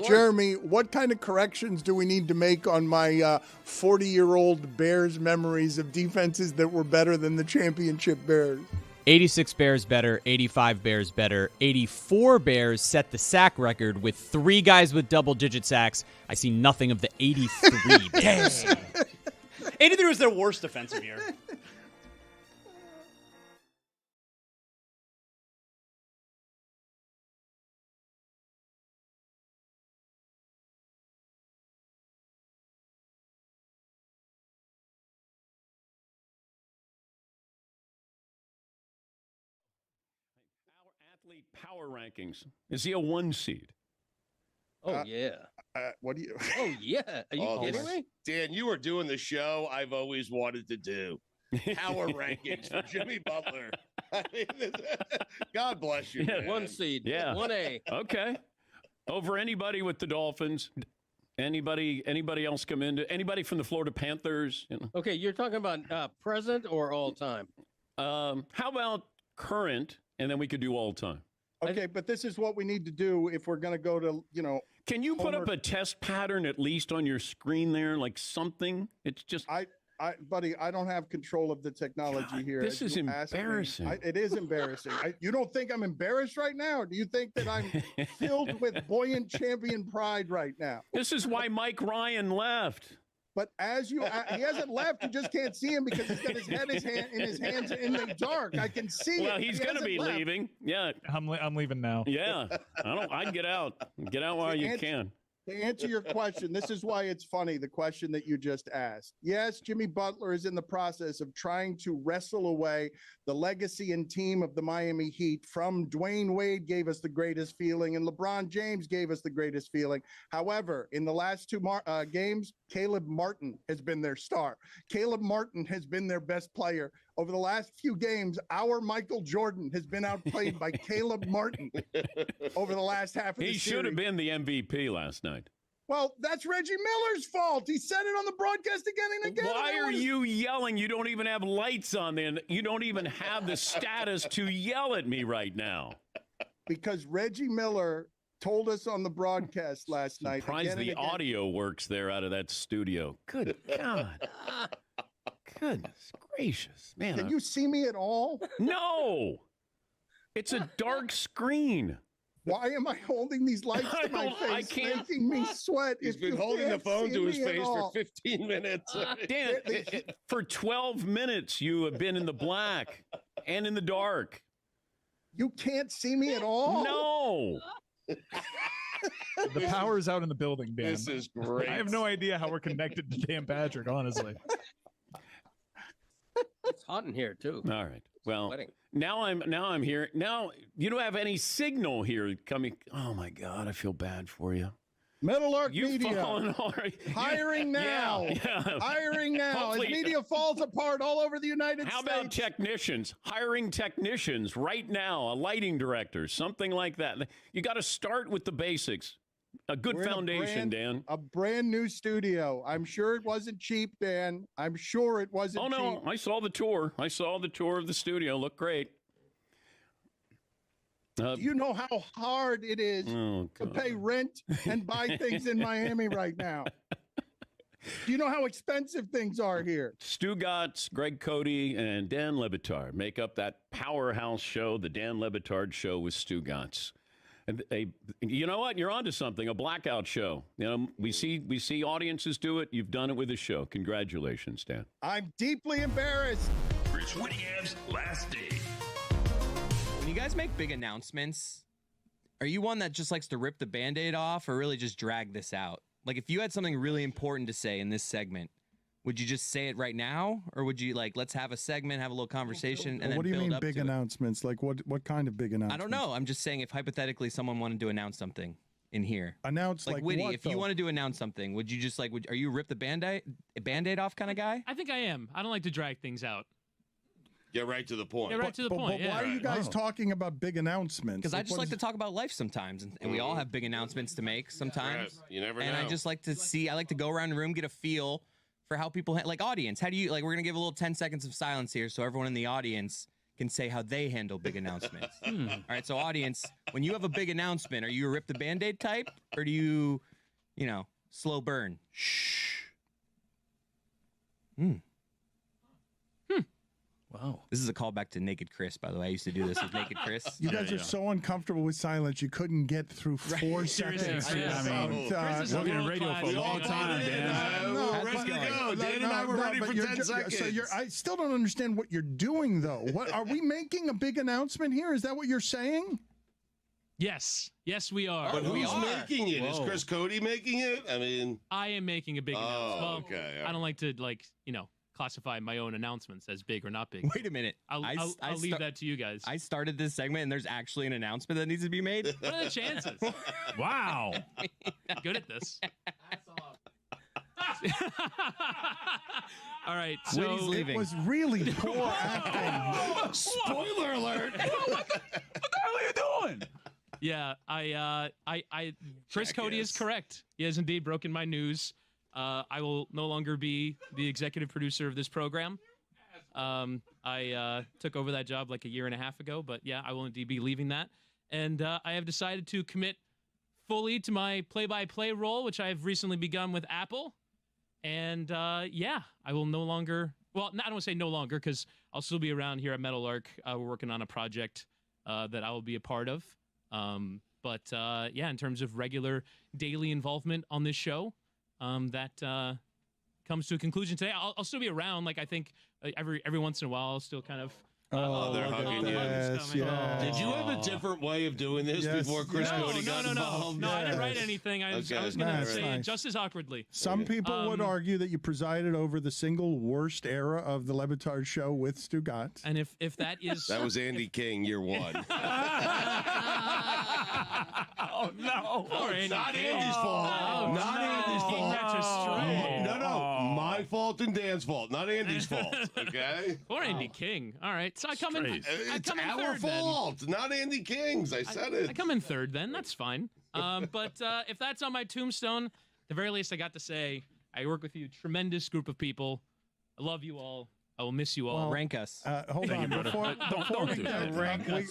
Jeremy, what kind of corrections do we need to make on my 40-year-old Bears memories of defenses that were better than the championship Bears? 86 Bears better, 85 Bears better, 84 Bears set the sack record with 3 guys with double-digit sacks. I see nothing of the 83 Bears. 83 was their worst defensive year. Power rankings. Is he a 1 seed? Oh, yeah. What do you? Oh, yeah. Are you kidding me? Dan, you are doing the show I've always wanted to do. Power rankings for Jimmy Butler. I mean, God bless you. Man. 1 seed. Yeah. 1A. Okay. Over anybody with the Dolphins. Anybody else come into? Anybody from the Florida Panthers? You know? Okay, you're talking about present or all time? How about current and then we could do all time. Okay, but this is what we need to do if we're going to go to, Can you put up a test pattern at least on your screen there, like something? It's just buddy, I don't have control of the technology here. This is embarrassing. It is embarrassing. You don't think I'm embarrassed right now? Or do you think that I'm filled with buoyant champion pride right now? This is why Mike Ryan left. But he hasn't left. You just can't see him because he's got his head in his hands in the dark. I can see. Well, he's going to be leaving. Yeah, I'm leaving now. Yeah, I'd get out. Get out while you can. To answer your question, this is why it's funny, the question that you just asked. Yes, Jimmy Butler is in the process of trying to wrestle away the legacy and team of the Miami Heat from Dwayne Wade gave us the greatest feeling and LeBron James gave us the greatest feeling. However, in the last two games, Caleb Martin has been their star. Caleb Martin has been their best player. Over the last few games, our Michael Jordan has been outplayed by Caleb Martin over the last half of the series. He should have been the MVP last night. Well, that's Reggie Miller's fault. He said it on the broadcast again and again. Why are you yelling? You don't even have lights on there. You don't even have the status to yell at me right now. Because Reggie Miller told us on the broadcast last night. Surprised the audio works there out of that studio. Good God. Goodness gracious. Man. Can you see me at all? No. It's a dark screen. Why am I holding these lights to my face? I can't. Making me sweat. He's been holding the phone to his face for 15 minutes. Dan, for 12 minutes you have been in the black and in the dark. You can't see me at all? No. The power is out in the building, Dan. This is great. I have no idea how we're connected to Dan Patrick, honestly. It's hot in here too. All right. Well, Sweating. now I'm here. Now you don't have any signal here coming. Oh my God, I feel bad for you. Metal Arc You've Media. fallen already. Hiring now. Yeah. Hiring now. Hopefully- As media falls apart all over the United How States. about technicians? Hiring technicians right now, a lighting director, something like that. You got to start with the basics. A good We're in foundation, Dan. A brand new studio. I'm sure it wasn't cheap, Dan. I'm sure it wasn't cheap. Oh, no. I saw the tour. I saw the tour of the studio. Looked great. Do you know how hard it is to pay rent and buy things in Miami right now? Do you know how expensive things are here? Stugotz, Greg Cody, and Dan Le Batard make up that powerhouse show, the Dan Le Batard Show with Stugotz. You know what? You're onto something. A blackout show. You know, we see audiences do it. You've done it with a show. Congratulations, Dan. I'm deeply embarrassed. Chris Whittingham's last day. When you guys make big announcements, are you one that just likes to rip the Band-Aid off or really just drag this out? Like, if you had something really important to say in this segment, would you just say it right now? Or would you, like, let's have a segment, have a little conversation, and then What do you build mean up big to it? announcements? Like what kind of big announcements? I don't know. I'm just saying if hypothetically someone wanted to announce something in here. Announce like Witty, what, if you though? wanted to announce something, would you just like, are you rip the Band-Aid off kind of guy? I think I am. I don't like to drag things out. Get right to the point. Get right to the point. But why are you guys talking about big announcements? Because I just what like is- to talk about life sometimes, and we all have big announcements to make sometimes. Right. You never and know. I just like to see. I like to go around the room, get a feel for how people like audience. How do you like? We're gonna give a little 10 seconds of silence here, so everyone in the audience can say how they handle big announcements. All right, so audience, when you have a big announcement, are you a rip the Band-Aid type, or do you slow burn? Shh. Wow. This is a callback to Naked Chris, by the way. I used to do this with Naked Chris. You guys are so uncomfortable with silence. You couldn't get through 4 seconds. Chris is looking at radio for a long time, Dan. Ready to go. Dan and I were ready for 10 seconds. So I still don't understand what you're doing, though. What are we making a big announcement here? Is that what you're saying? Yes. Yes, we are. But who's making it? Is Chris Cody making it? I mean, I am making a big announcement. Well, okay. I don't like to, classify my own announcements as big or not big. Wait a minute. I'll leave that to you guys. I started this segment, and there's actually an announcement that needs to be made. What are the chances? Wow. Good at this. All right. So Witty's leaving. It was really poor acting. Spoiler alert. What the hell are you doing? Yeah, Chris Cody is correct. He has indeed broken my news. I will no longer be the executive producer of this program. I took over that job like a year and a half ago, but yeah, I will indeed be leaving that. And I have decided to commit fully to my play-by-play role, which I've recently begun with Apple. And yeah, I will no longer, well, I don't want to say no longer because I'll still be around here at Meadowlark. We're working on a project that I will be a part of. But yeah, in terms of regular daily involvement on this show, that comes to a conclusion today. I'll still be around. Like I think every once in a while, I'll still kind of. They're hugging you. Did you have a different way of doing this before Chris Cody got involved? No, I didn't write anything. I was going to say it just as awkwardly. Some people would argue that you presided over the single worst era of the Le Batard Show with Stugotz. And if that is... That was Andy King, year one. Oh, no. Not Andy's fault. Not Andy's fault. No. My fault and Dan's fault. Not Andy's fault. Okay? Or Andy King. All right. So I come in. It's our fault, not Andy King's. I said it. I come in third then. That's fine. But if that's on my tombstone, at the very least, I got to say I work with you, tremendous group of people. I love you all. I will miss you all. Well, rank us. Hold on.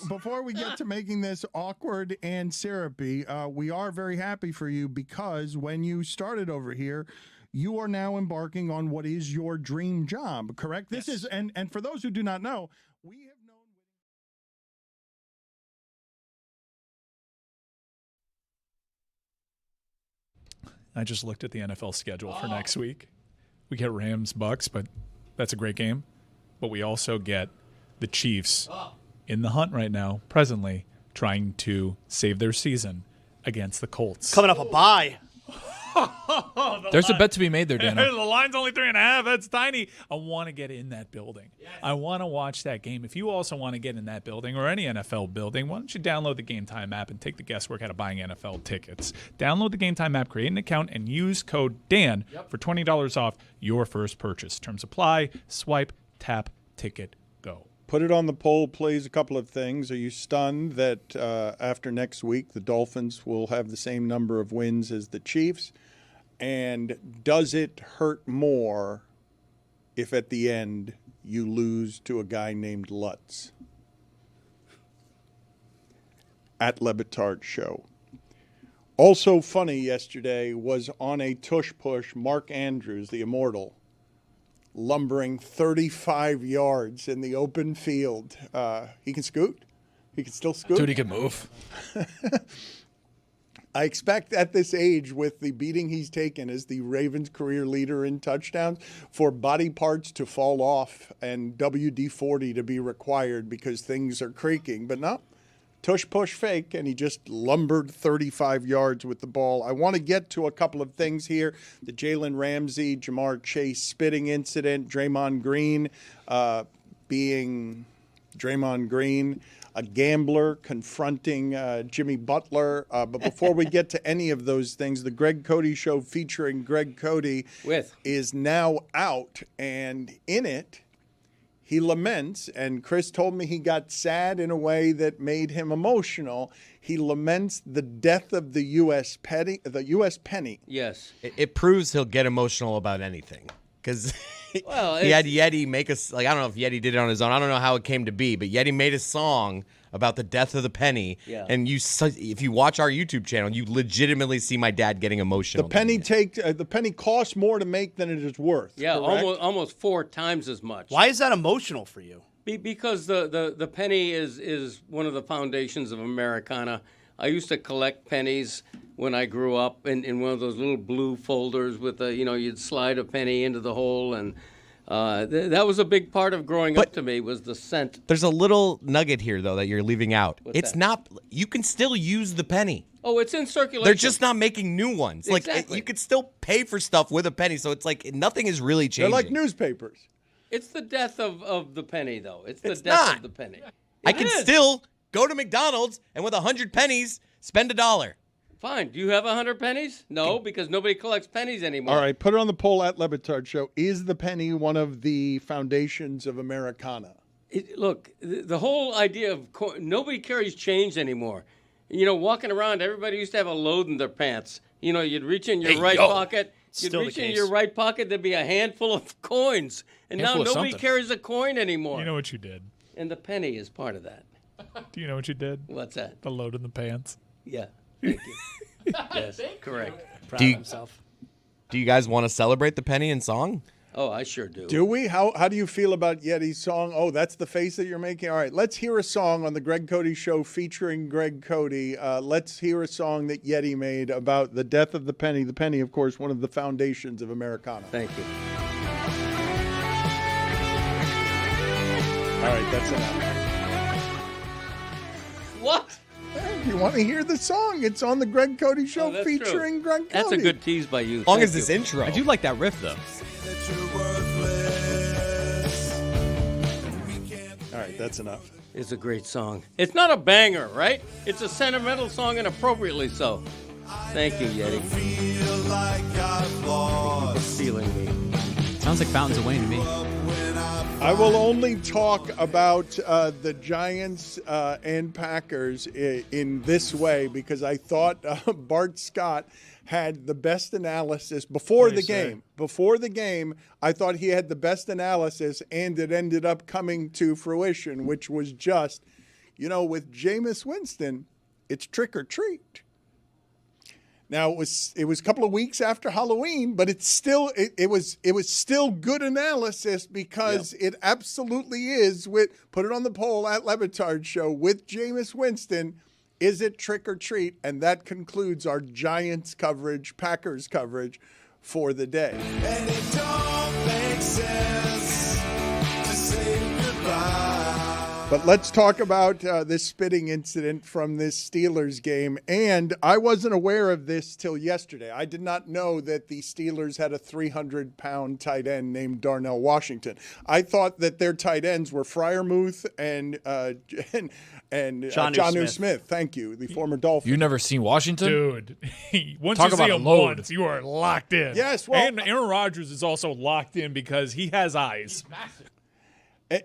Before we get to making this awkward and syrupy, we are very happy for you because when you started over here, you are now embarking on what is your dream job, correct? This is, and for those who do not know, we have known. I just looked at the NFL schedule for next week. We get Rams Bucks, but that's a great game. But we also get the Chiefs in the hunt right now, presently trying to save their season against the Colts. Coming up a bye. There's a bet to be made there, Dan. The line's only 3.5. That's tiny. I want to get in that building. Yes. I want to watch that game. If you also want to get in that building or any NFL building, why don't you download the Game Time app and take the guesswork out of buying NFL tickets. Download the Game Time app, create an account, and use code Dan for $20 off your first purchase. Terms apply. Swipe, tap, ticket, go. Put it on the poll, please. A couple of things. Are you stunned that after next week, the Dolphins will have the same number of wins as the Chiefs? And does it hurt more if at the end you lose to a guy named Lutz? At Le Batard Show. Also funny yesterday was on a tush push, Mark Andrews, the immortal, lumbering 35 yards in the open field. He can scoot. He can still scoot. Dude, he can move. I expect at this age, with the beating he's taken as the Ravens career leader in touchdowns, for body parts to fall off and WD-40 to be required because things are creaking. But no, tush push fake, and he just lumbered 35 yards with the ball. I want to get to a couple of things here. The Jalen Ramsey, Jamar Chase spitting incident, Draymond Green being Draymond Green, a gambler confronting Jimmy Butler. But before we get to any of those things, the Greg Cody Show featuring Greg Cody is now out. And in it, he laments, and Chris told me he got sad in a way that made him emotional. He laments the death of the U.S. penny. Yes. It proves he'll get emotional about anything. Because he had Yeti make us, like, I don't know if Yeti did it on his own. I don't know how it came to be, but Yeti made a song about the death of the penny. Yeah. And if you watch our YouTube channel, you legitimately see my dad getting emotional. The penny costs more to make than it is worth. Yeah, almost 4 times as much. Why is that emotional for you? Because the penny is one of the foundations of Americana. I used to collect pennies when I grew up in one of those little blue folders with you'd slide a penny into the hole, and that was a big part of growing up to me, was the scent. There's a little nugget here, though, that you're leaving out. What's that? Not, you can still use the penny. Oh, it's in circulation. They're just not making new ones. Exactly. Like, you could still pay for stuff with a penny, so it's like nothing is really changing. They're like newspapers. It's the death of the penny, though. It's the death of the penny. I can still go to McDonald's and with 100 pennies, spend $1. Fine. Do you have 100 pennies? No, because nobody collects pennies anymore. All right, put it on the poll at Le Batard Show. Is the penny one of the foundations of Americana? Look, the whole idea of nobody carries change anymore. You know, walking around, everybody used to have a load in their pants. You know, you'd reach in your pocket You'd Still the reach in case. your right pocket, there'd be a handful of coins. And now Handful of nobody something. carries a coin anymore. You know what you did? And the penny is part of that. Do you know what you did? What's that? The load in the pants. Yeah. Thank you. Yes, correct. Proud Do of you- himself. Do you guys want to celebrate the penny in song? Oh, I sure do. Do we? How do you feel about Yeti's song? Oh, that's the face that you're making? All right, let's hear a song on the Greg Cody Show featuring Greg Cody. Let's hear a song that Yeti made about the death of the penny. The penny, of course, one of the foundations of Americana. Thank you. All right, that's enough. What? If you want to hear the song, it's on the Greg Cody Show that's featuring true. Greg Cody. That's a good tease by you. As long Thank as this you. intro. I do like that riff though. All right, that's enough. It's a great song. It's not a banger, right? It's a sentimental song and appropriately so. Thank you, Yeti. For feeling me. Sounds like Fountains of Wayne to me. I will only talk about the Giants and Packers in this way because I thought Bart Scott had the best analysis before the game. Before the game, I thought he had the best analysis, and it ended up coming to fruition, which was just, with Jameis Winston, it's trick or treat. Now it was a couple of weeks after Halloween, but it's still it was still good analysis because it absolutely is. Put it on the poll at Le Batard Show with Jameis Winston. Is it trick or treat? And that concludes our Giants coverage, Packers coverage for the day. And it don't make sense to say goodbye. But let's talk about this spitting incident from this Steelers game. And I wasn't aware of this till yesterday. I did not know that the Steelers had a 300-pound tight end named Darnell Washington. I thought that their tight ends were Freiermuth and Jonnu Smith. Thank you, the former Dolphin. You never seen Washington? Dude, once Talk you see about a him load. once, you are locked in. Yes, well, and Aaron Rodgers is also locked in because he has eyes.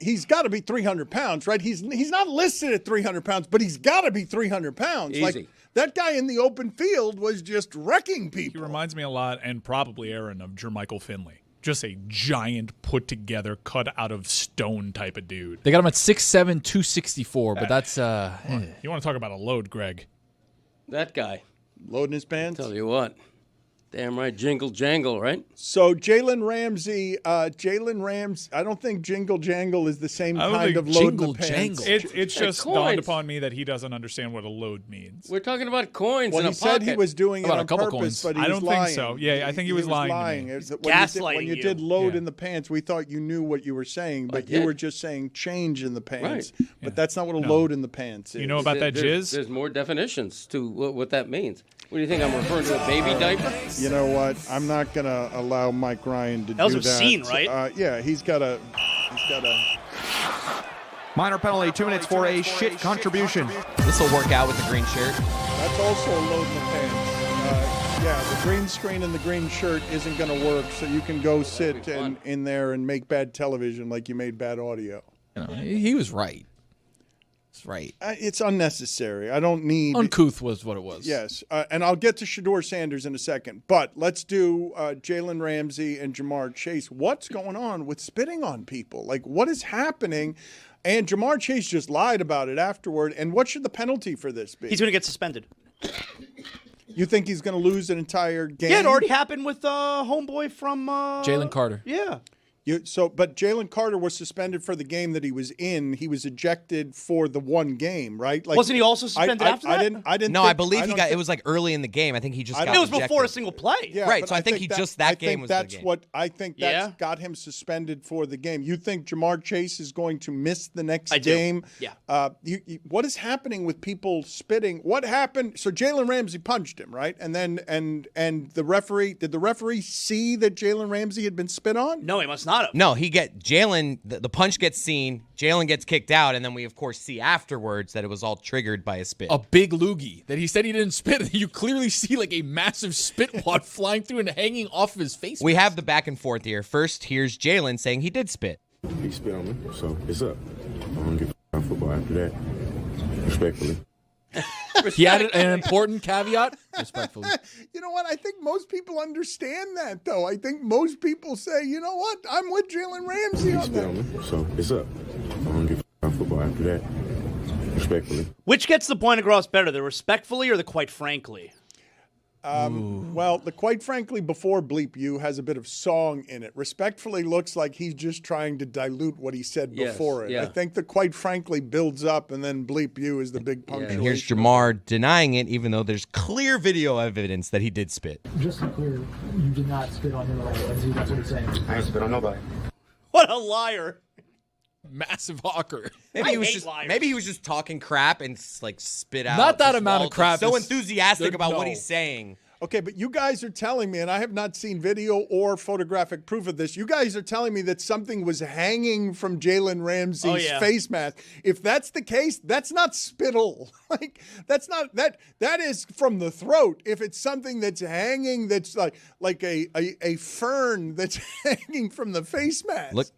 He's got to be 300 pounds, right? He's not listed at 300 pounds, but he's got to be 300 pounds. Easy. Like that guy in the open field was just wrecking people. He reminds me a lot, and probably Aaron, of Jermichael Finley. Just a giant, put together, cut out of stone type of dude. They got him at 6'7", 264, but that's You want to talk about a load, Greg? That guy. Loading his pants? Tell you what. Damn right, jingle jangle, right? So Jalen Ramsey, I don't think jingle jangle is the same kind of load in the pants. It's just coins. dawned upon me that he doesn't understand what a load means. We're talking about coins Well, in a he said he pocket. was doing it About a on couple purpose, coins. but he I was don't lying. think so. Yeah, I think he was lying to me. It was Gaslighting when you you. did load Yeah. in the pants, we thought you knew what you were saying, but you did. were just saying change in the pants. Right. But that's not what a No. load in the pants is. You know about that There's jizz? more definitions to what that means. What do you think? I'm referring to a baby diaper? You know what? I'm not going to allow Mike Ryan to That was do that. obscene, right? Yeah, he's got a Minor penalty, 2 minutes for a shit contribution. This will work out with the green shirt. That's also a load in the pants. Yeah, the green screen and the green shirt isn't going to work, so you can go sit in there and make bad television like you made bad audio. he was right. That's right. It's unnecessary. I don't need... Uncouth was what it was. Yes, and I'll get to Shador Sanders in a second, but let's do Jalen Ramsey and Jamar Chase. What's going on with spitting on people? Like, what is happening? And Jamar Chase just lied about it afterward, and what should the penalty for this be? He's going to get suspended. You think he's going to lose an entire game? Yeah, it already happened with homeboy from Jalen Carter. Yeah. But Jalen Carter was suspended for the game that he was in. He was ejected for the one game, right? Like, Wasn't he also suspended after that? I didn't. No, I believe he got. It was like early in the game. I think he just got. It was before a ejected. single play. Yeah, Right, but so I think he just that game was the that's game. what I think that's Yeah. got him suspended for the game. You think Jamar Chase is going to miss the next I do. game? Yeah. What is happening with people spitting? What happened? So Jalen Ramsey punched him, right? And then and the referee, did the referee see that Jalen Ramsey had been spit on? No, he must not have. No, Jalen. The punch gets seen. Jalen gets kicked out, and then we of course see afterwards that it was all triggered by a spit. A big loogie that he said he didn't spit. You clearly see like a massive spit wad flying through and hanging off of his face. We have the back and forth here. First, here's Jalen saying he did spit. He spit on me, so it's up. I'm gonna get football after that, respectfully. He added an important caveat, respectfully. You know what? I think most people understand that, though. I think most people say, you know what? I'm with Jalen Ramsey on that. So it's up. I'm going to get football after that, respectfully. Which gets the point across better, the respectfully or the quite frankly? Well, the quite frankly before Bleep You has a bit of song in it. Respectfully looks like he's just trying to dilute what he said before it. yeah. I think the quite frankly builds up, and then Bleep You is the big punctuation. And here's Jamar denying it, even though there's clear video evidence that he did spit. Just to be clear, you did not spit on him or Lindsay. That's what he's saying. I ain't spit on nobody. What a liar. Massive hawker. Maybe he was just talking crap and like spit out. Not that just amount of crap. So is- enthusiastic about what no. he's saying. Okay, but you guys are telling me, and I have not seen video or photographic proof of this, you guys are telling me that something was hanging from Jalen Ramsey's face mask. If that's the case, that's not spittle. Like, that's not, that is from the throat. If it's something that's hanging, that's like a fern that's hanging from the face mask.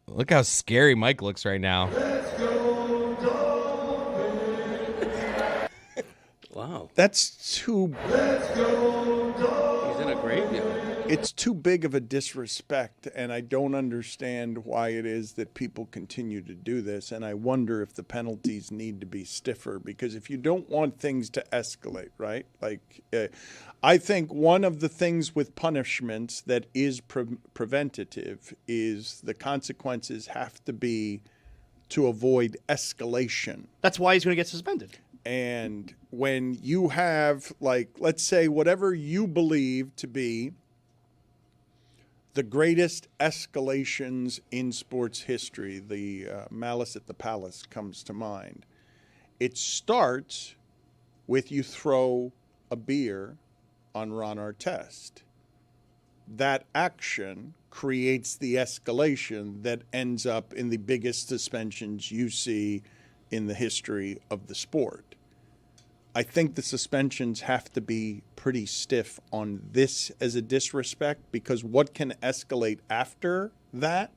Look how scary Mike looks right now. Wow. That's too... He's in a graveyard. It's too big of a disrespect, and I don't understand why it is that people continue to do this, and I wonder if the penalties need to be stiffer, because if you don't want things to escalate, right? Like, I think one of the things with punishments that is preventative is the consequences have to be to avoid escalation. That's why he's going to get suspended. And when you have, like, let's say whatever you believe to be the greatest escalations in sports history, the Malice at the Palace comes to mind. It starts with you throw a beer on Ron Artest. That action creates the escalation that ends up in the biggest suspensions you see in the history of the sport. I think the suspensions have to be pretty stiff on this as a disrespect, because what can escalate after that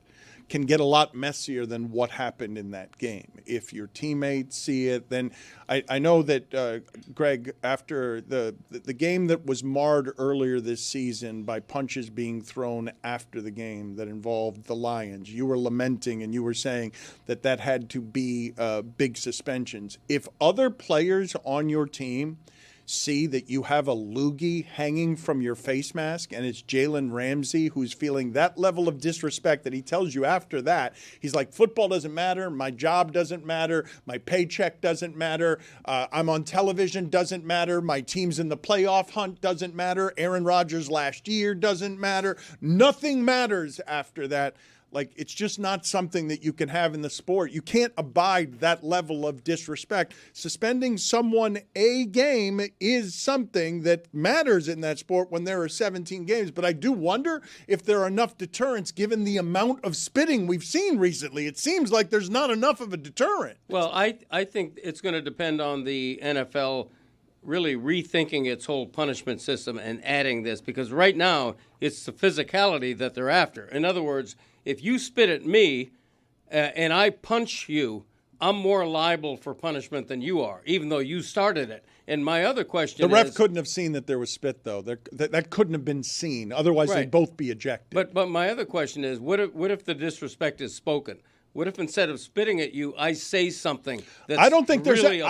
can get a lot messier than what happened in that game. If your teammates see it, then I know that, Greg, after the game that was marred earlier this season by punches being thrown after the game that involved the Lions, you were lamenting and you were saying that that had to be big suspensions. If other players on your team see that you have a loogie hanging from your face mask and it's Jalen Ramsey who's feeling that level of disrespect that he tells you after that, he's like, football doesn't matter, my job doesn't matter, my paycheck doesn't matter, I'm on television doesn't matter, my team's in the playoff hunt doesn't matter, Aaron Rodgers last year doesn't matter, nothing matters after that. Like, it's just not something that you can have in the sport. You can't abide that level of disrespect. Suspending someone a game is something that matters in that sport when there are 17 games. But I do wonder if there are enough deterrents given the amount of spitting we've seen recently. It seems like there's not enough of a deterrent. Well, I think it's going to depend on the NFL really rethinking its whole punishment system and adding this, because right now it's the physicality that they're after. In other words, if you spit at me and I punch you, I'm more liable for punishment than you are, even though you started it. And my other question is... The ref couldn't have seen that there was spit, though. That couldn't have been seen. Otherwise, they'd both be ejected. But my other question is, what if the disrespect is spoken? What if instead of spitting at you, I say something that's I don't think really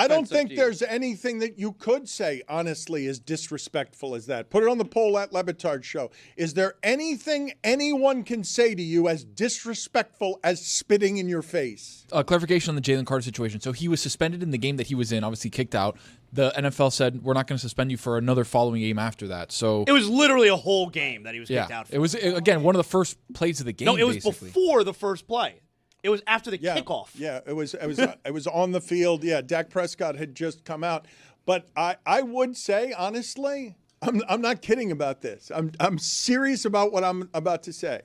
there's anything that you could say, honestly, as disrespectful as that. Put it on the poll at Le Batard Show. Is there anything anyone can say to you as disrespectful as spitting in your face? Clarification on the Jalen Carter situation. So he was suspended in the game that he was in, obviously kicked out. The NFL said, we're not going to suspend you for another following game after that. So it was literally a whole game that he was kicked out for. It was, again, one of the first plays of the game. No, it was basically before the first play. It was after the kickoff. Yeah, it was on the field. Yeah, Dak Prescott had just come out. But I would say, honestly, I'm not kidding about this. I'm serious about what I'm about to say.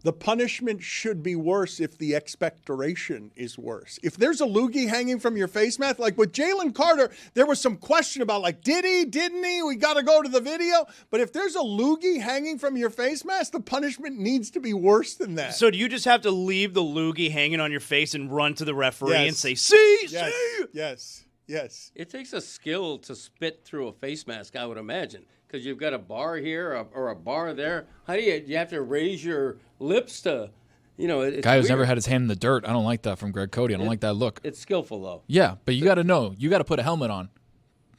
The punishment should be worse if the expectoration is worse. If there's a loogie hanging from your face mask, like with Jalen Carter, there was some question about, like, did he, didn't he? We got to go to the video. But if there's a loogie hanging from your face mask, the punishment needs to be worse than that. So do you just have to leave the loogie hanging on your face and run to the referee and say, yes. see? Yes. Yes. It takes a skill to spit through a face mask, I would imagine, because you've got a bar here or a bar there. How do you have to raise your lips to, it's Guy who's weird. never had his hand in the dirt. I don't like that from Greg Cody. I don't like that look. It's skillful, though. Yeah, but you got to know. You got to put a helmet on.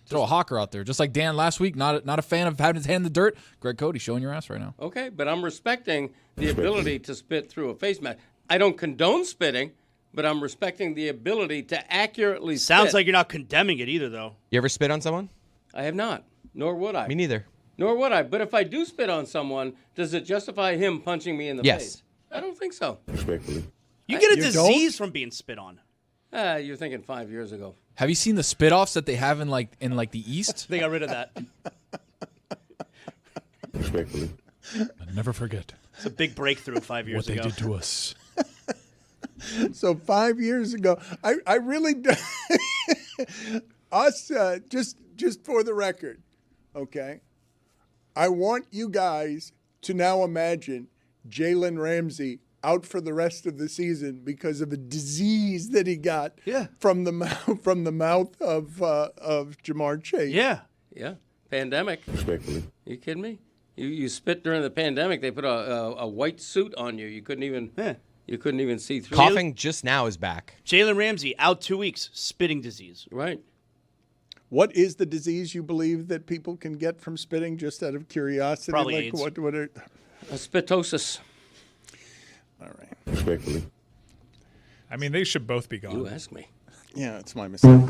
Throw a hawker out there. Just like Dan last week, not a fan of having his hand in the dirt. Greg Cody showing your ass right now. Okay, but I'm respecting the ability to spit through a face mask. I don't condone spitting, but I'm respecting the ability to accurately Sounds spit. like you're not condemning it either, though. You ever spit on someone? I have not, nor would I. Me neither. Nor would I. But if I do spit on someone, does it justify him punching me in the Yes. face? I don't think so. Respectfully. You get a You disease from being spit on. You're thinking 5 years ago. Have you seen the spit offs that they have in the East? They got rid of that. Respectfully. I'll never forget It's a big breakthrough 5 years what ago. they did to us. So 5 years ago, I really us just for the record, okay. I want you guys to now imagine Jalen Ramsey out for the rest of the season because of a disease that he got from the mouth of Jamar Chase. Yeah. Pandemic. Respectfully. You kidding me? You spit during the pandemic. They put a white suit on you. You couldn't even see through. Coughing just now is back. Jalen Ramsey out 2 weeks, spitting disease. Right. What is the disease you believe that people can get from spitting? Just out of curiosity, Probably like AIDS. what are Spitosis. all right? Respectfully. I mean, they should both be gone. You ask me. Yeah, it's my mistake.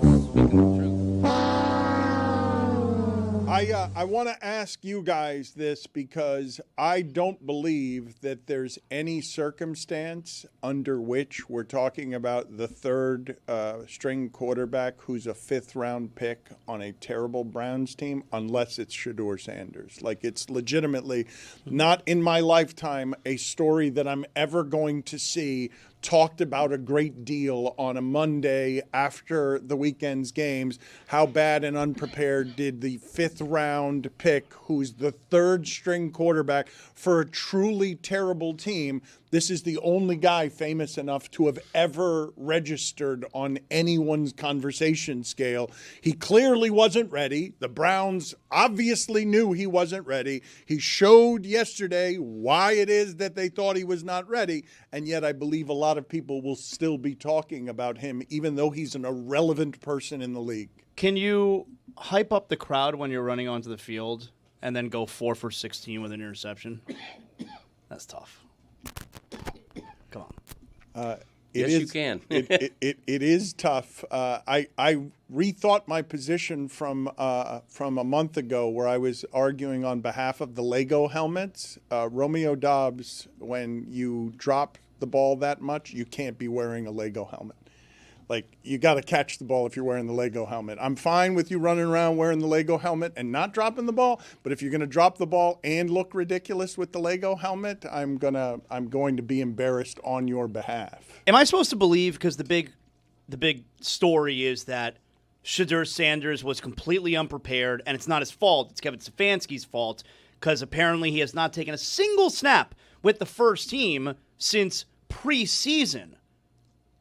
I want to ask you guys this because I don't believe that there's any circumstance under which we're talking about the third string quarterback who's a fifth-round pick on a terrible Browns team unless it's Shedeur Sanders. Like, it's legitimately not in my lifetime a story that I'm ever going to see talked about a great deal on a Monday after the weekend's games. How bad and unprepared did the fifth-round pick, who's the third-string quarterback for a truly terrible team, this is the only guy famous enough to have ever registered on anyone's conversation scale. He clearly wasn't ready. The Browns obviously knew he wasn't ready. He showed yesterday why it is that they thought he was not ready, and yet I believe a lot of people will still be talking about him, even though he's an irrelevant person in the league. Can you hype up the crowd when you're running onto the field and then go 4 for 16 with an interception? That's tough. Come on. Yes, you can. it is tough. I rethought my position from a month ago where I was arguing on behalf of the Lego helmets. Romeo Dobbs, when you drop the ball that much, you can't be wearing a Lego helmet. Like, you got to catch the ball if you're wearing the Lego helmet. I'm fine with you running around wearing the Lego helmet and not dropping the ball, but if you're going to drop the ball and look ridiculous with the Lego helmet, I'm going to be embarrassed on your behalf. Am I supposed to believe, because the big story is that Shedeur Sanders was completely unprepared, and it's not his fault, it's Kevin Stefanski's fault, because apparently he has not taken a single snap with the first team since preseason.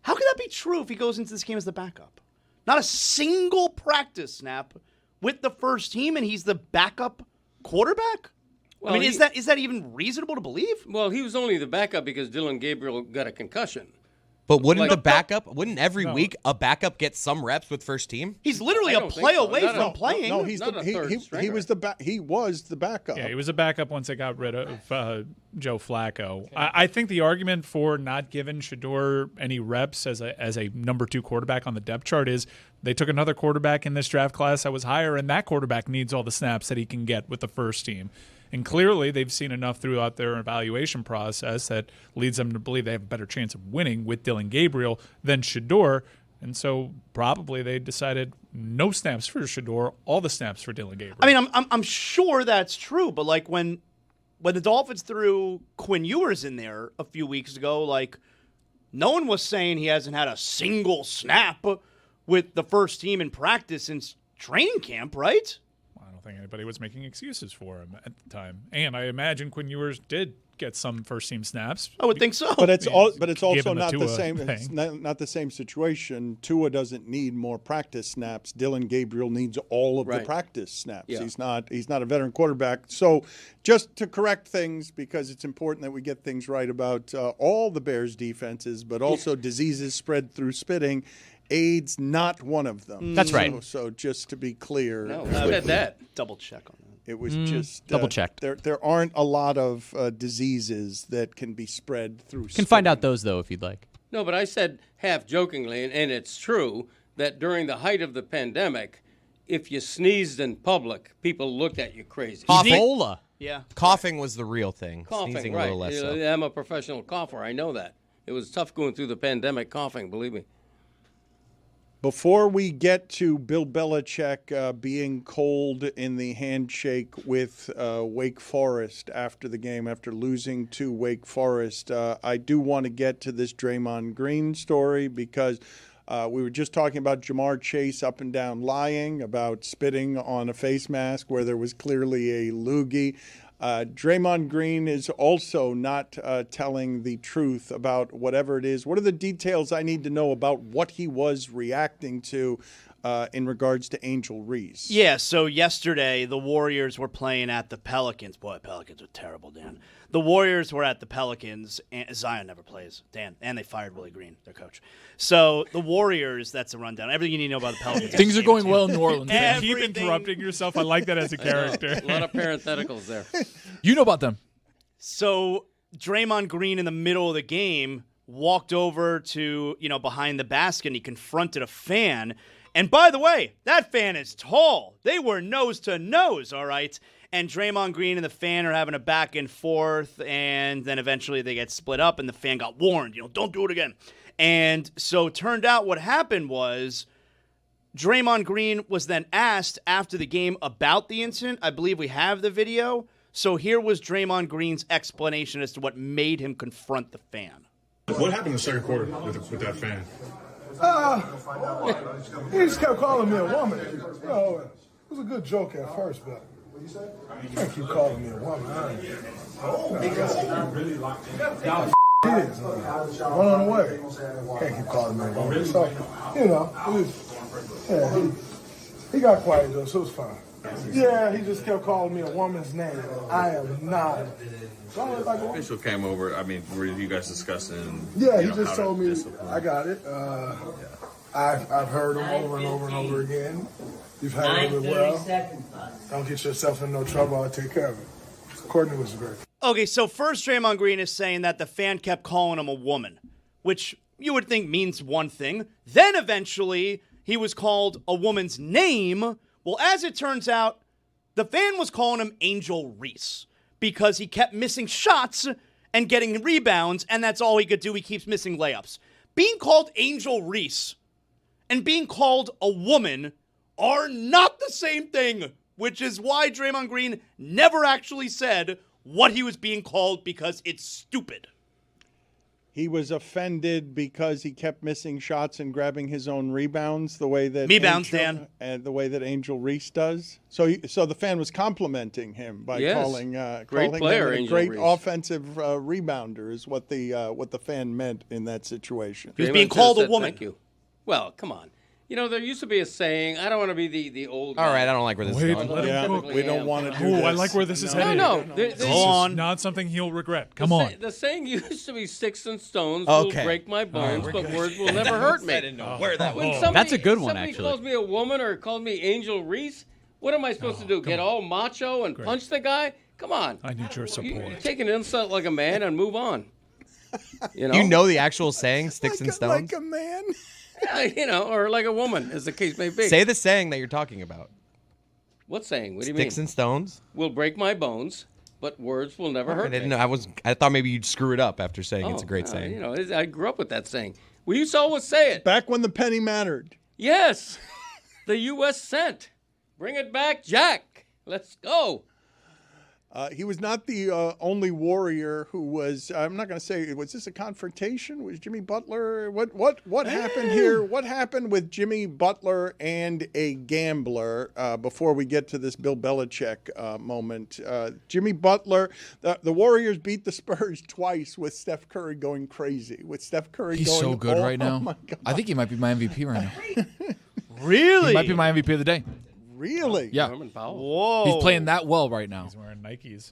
How could that be true if he goes into this game as the backup? Not a single practice snap with the first team, and he's the backup quarterback? Well, I mean, is that even reasonable to believe? Well, he was only the backup because Dylan Gabriel got a concussion. But wouldn't every week a backup get some reps with first team? He's literally a play away from playing. No, he was the backup. Yeah, he was a backup once they got rid of Joe Flacco. I think the argument for not giving Shedeur any reps as a number 2 quarterback on the depth chart is they took another quarterback in this draft class that was higher, and that quarterback needs all the snaps that he can get with the first team. And clearly, they've seen enough throughout their evaluation process that leads them to believe they have a better chance of winning with Dylan Gabriel than Shedeur. And so probably they decided no snaps for Shedeur, all the snaps for Dylan Gabriel. I mean, I'm sure that's true, but like when the Dolphins threw Quinn Ewers in there a few weeks ago, like no one was saying he hasn't had a single snap with the first team in practice since training camp, right? I don't think anybody was making excuses for him at the time. And I imagine Quinn Ewers did get some first team snaps. I would think so. But it's also given not the Tua same. thing. It's not the same situation. Tua doesn't need more practice snaps. Dylan Gabriel needs all of the practice snaps. Yeah. He's not a veteran quarterback. So just to correct things, because it's important that we get things right about all the Bears defenses, but also diseases spread through spitting. AIDS not one of them. That's right. So just to be clear, No, who said that? Double check on that. it was just double checked. There aren't a lot of diseases that can be spread through. Can find out those though if you'd like. No, but I said half jokingly, and it's true, that during the height of the pandemic, if you sneezed in public, people looked at you crazy. Ebola. Yeah. Coughing was the real thing. Coughing, Sneezing right. a little less so. I'm a professional cougher. I know that. It was tough going through the pandemic coughing, believe me. Before we get to Bill Belichick being cold in the handshake with Wake Forest after the game, after losing to Wake Forest, I do want to get to this Draymond Green story because we were just talking about Jamar Chase up and down lying, about spitting on a face mask where there was clearly a loogie. Draymond Green is also not telling the truth about whatever it is. What are the details I need to know about what he was reacting to in regards to Angel Reese? Yeah, so yesterday the Warriors were playing at the Pelicans. Boy, Pelicans are terrible, Dan. The Warriors were at the Pelicans, and Zion never plays, Dan, and they fired Willie Green, their coach. So the Warriors, that's a rundown. Everything you need to know about the Pelicans. Things are going well in New Orleans. Keep interrupting yourself. I like that as a character. A lot of parentheticals there. You know about them. So Draymond Green in the middle of the game walked over to, behind the basket, and he confronted a fan. And by the way, that fan is tall. They were nose to nose, all right? And Draymond Green and the fan are having a back and forth, and then eventually they get split up, and the fan got warned, don't do it again. And so it turned out what happened was Draymond Green was then asked after the game about the incident. I believe we have the video. So here was Draymond Green's explanation as to what made him confront the fan. What happened in the second quarter with that fan? He just kept calling me a woman. It was a good joke at first, but you can't keep calling me a woman. Run on away. Can't keep calling me a woman. So, he got quiet though, so it was fine. Yeah, he just kept calling me a woman's name. I am not. Official came over. Were you guys discussing? Yeah, he just told me. I got it. I've heard him over and over and over again. You've handled it well. Don't get yourself in no trouble. I'll take care of it. Courtney was great. Okay, so first Draymond Green is saying that the fan kept calling him a woman, which you would think means one thing. Then eventually he was called a woman's name. Well, as it turns out, the fan was calling him Angel Reese because he kept missing shots and getting rebounds, and that's all he could do. He keeps missing layups. Being called Angel Reese and being called a woman are not the same thing, which is why Draymond Green never actually said what he was being called because it's stupid. He was offended because he kept missing shots and grabbing his own rebounds the way that Dan, and the way that Angel Reese does. So the fan was complimenting him by calling player, him a Angel great Reese. offensive rebounder is what the fan meant in that situation. He was being called a woman. Thank you. Well, come on. There used to be a saying, I don't want to be the old guy. All right, I don't like where this is going. We don't want to do this. I like where this is headed. No. This Go is not something he'll regret. Come on. The saying used to be sticks and stones Okay. will break my bones, All right, but words will never hurt me. I didn't know where that When was. somebody- That's a good one, somebody actually. calls me a woman or calls me Angel Reese, what am I supposed to do? Get all macho and punch the guy? Come on. I need your support. You take an insult like a man and move on. You know the actual saying, sticks and stones? Like a man. Or like a woman, as the case may be. Say the saying that you're talking about. What saying? What do you mean? Sticks and stones? Will break my bones, but words will never hurt I didn't me. know. I thought maybe you'd screw it up after saying it's a great saying. I grew up with that saying. We used to always say it. Back when the penny mattered. Yes. The U.S. cent. Bring it back, Jack. Let's go. He was not the only Warrior who was. I'm not going to say. Was this a confrontation? Was Jimmy Butler? What happened here? What happened with Jimmy Butler and a gambler? Before we get to this Bill Belichick moment, Jimmy Butler. The Warriors beat the Spurs twice with Steph Curry going crazy. With Steph Curry, He's going, so good right now. Oh my God. I think he might be my MVP right now. Really? He might be my MVP of the day. Really? Yeah. Whoa. He's playing that well right now. He's wearing Nikes.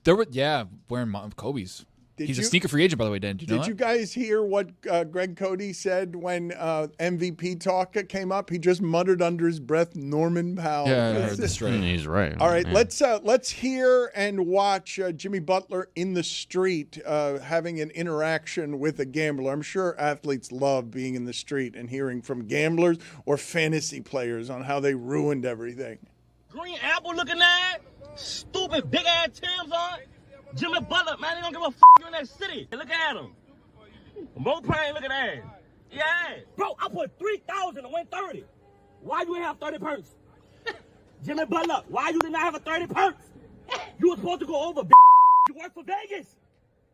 Wearing Kobe's. He's a you- sneaker free agent, by the way, Dan. Did you know Did that? you guys hear what Greg Cody said when MVP talk came up? He just muttered under his breath, "Norman Powell." Yeah, I heard this right. He's right. All right, Yeah. let's hear and watch Jimmy Butler in the street having an interaction with a gambler. I'm sure athletes love being in the street and hearing from gamblers or fantasy players on how they ruined everything. Green apple looking at, stupid big ass Tim's on. Jimmy Butler, man, he don't give a you in that city. Look at him. Mo Prime, look at that. Yeah. Bro, I put 3,000 to win 30. Why you ain't have 30 perks? Jimmy Butler, why you did not have a 30 perks? You were supposed to go over, You work for Vegas.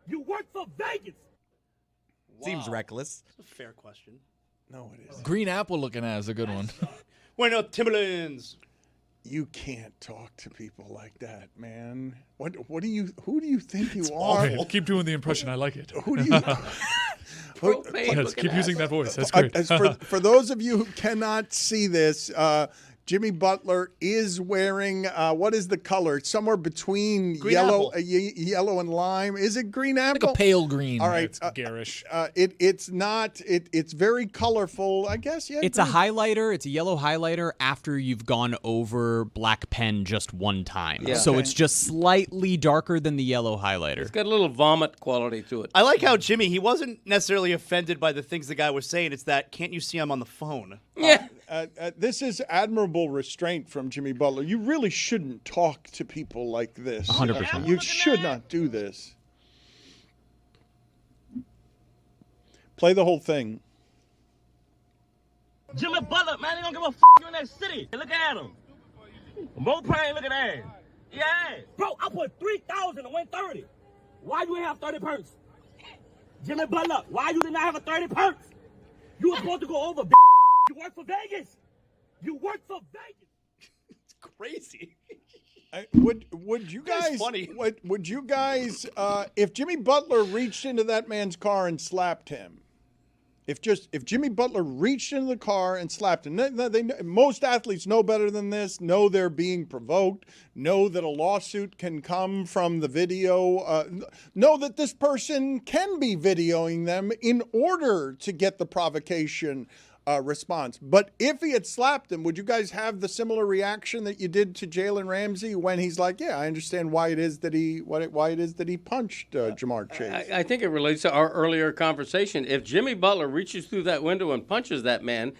You work for Vegas. Seems reckless. That's a fair question. No, it isn't. Green apple looking at is a good one. We're no Timberlands. You can't talk to people like that, man. Who do you think you are? Hey, keep doing the impression. I like it. Who do you? Yes, keep using that voice. That's great. For those of you who cannot see this, Jimmy Butler is wearing what is the color? It's somewhere between Green yellow, apple. Yellow and lime. Is it green apple? Like a pale green. All right, It's garish. it's not. It's very colorful. I guess. Yeah. It's a highlighter. It's a yellow highlighter after you've gone over black pen just one time. Yeah. So Okay. it's just slightly darker than the yellow highlighter. It's got a little vomit quality to it. I like how Jimmy, he wasn't necessarily offended by the things the guy was saying. It's that, can't you see I'm on the phone? Yeah. This is admirable restraint from Jimmy Butler. You really shouldn't talk to people like this. 100%. You should not do this. Play the whole thing. Jimmy Butler, man, he don't give a you in that city. Look at him. Mo Prime, look at that. Yeah. Bro, I put 3,000 to win 30. Why you ain't have 30 perks? Jimmy Butler, why you did not have a 30 perks? You were supposed to go over, You work for Vegas. You work for Vegas. It's crazy. Would you That's guys? funny. Would you guys? If Jimmy Butler reached into that man's car and slapped him, if Jimmy Butler reached into the car and slapped him, most athletes know better than this. Know they're being provoked. Know that a lawsuit can come from the video. Know that this person can be videoing them in order to get the provocation response. But if he had slapped him, would you guys have the similar reaction that you did to Jalen Ramsey when he's like, "Yeah, I understand why it is that he punched Jamar Chase." I think it relates to our earlier conversation. If Jimmy Butler reaches through that window and punches that man,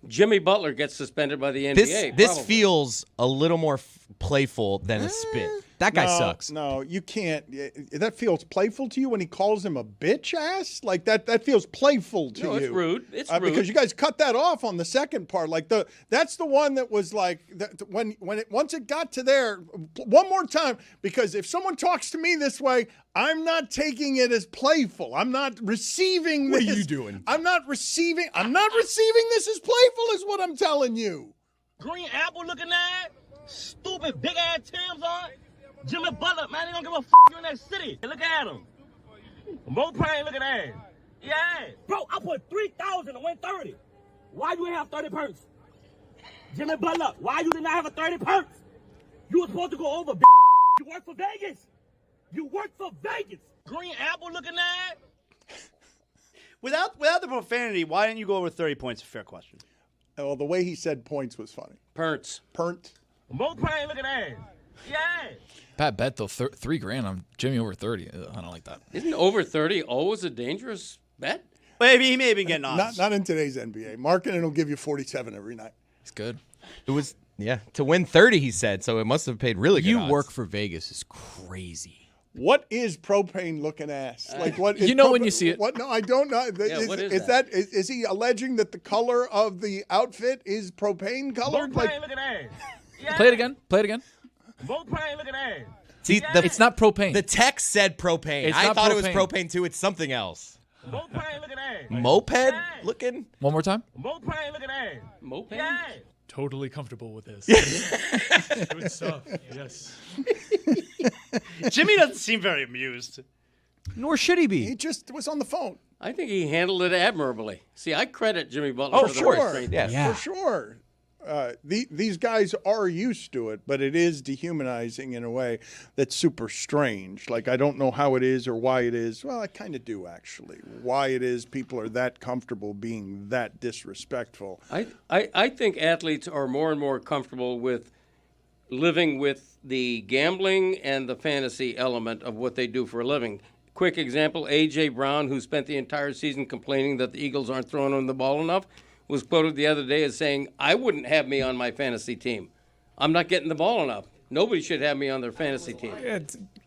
Jimmy Butler gets suspended by the NBA. This probably. feels a little more playful than a spit. That guy sucks. No, you can't. That feels playful to you when he calls him a bitch ass? Like that feels playful to you. No, it's rude. It's rude. Because you guys cut that off on the second part. Like that's the one that was like once it got to there, one more time, because if someone talks to me this way, I'm not taking it as playful. I'm not receiving this. What are you doing? I'm not receiving this as playful is what I'm telling you. Green apple looking at, stupid big ass Tim's on. Jimmy Butler, man, he don't give a you in that city. Look at him. Mo Prime, look at that. Yeah. Bro, I put 3,000 to win 30. Why you ain't have 30 perks? Jimmy Butler, why you did not have a 30 perks? You were supposed to go over, You work for Vegas. You work for Vegas. Green apple looking at. Without the profanity, why didn't you go over 30 points? A fair question. Well, the way he said points was funny. Pernt. Mo Prime, look at that. Yeah. Bad bet though. $3,000 on Jimmy over 30. I don't like that. Isn't over 30 always a dangerous bet? Maybe he may have been getting odds. Not in today's NBA. Marketing will give you 47 every night. It's good. It was to win 30. He said so. It must have paid really good. You odds. work for Vegas is crazy. What is propane looking ass? Like what? You know when you see it. What? No, I don't know. What is that? Is he alleging that the color of the outfit is propane Mo colored? Prime, look at that. Yeah. Play it again. Mo Prime, look at that. See, it's not propane. The text said propane. It's I not thought it was propane. propane too. It's something else. Moped looking ass. Moped looking? One more time. Moped looking ass. Moped? Totally comfortable with this. Good stuff. Yes. Jimmy doesn't seem very amused. Nor should he be. He just was on the phone. I think he handled it admirably. See, I credit Jimmy Butler Oh, for the sure. restraint. For sure. These guys are used to it, but it is dehumanizing in a way that's super strange. Like, I don't know how it is or why it is. Well, I kind of do, actually. Why it is people are that comfortable being that disrespectful. I think athletes are more and more comfortable with living with the gambling and the fantasy element of what they do for a living. Quick example, A.J. Brown, who spent the entire season complaining that the Eagles aren't throwing him the ball enough, was quoted the other day as saying, I wouldn't have me on my fantasy team. I'm not getting the ball enough. Nobody should have me on their fantasy team.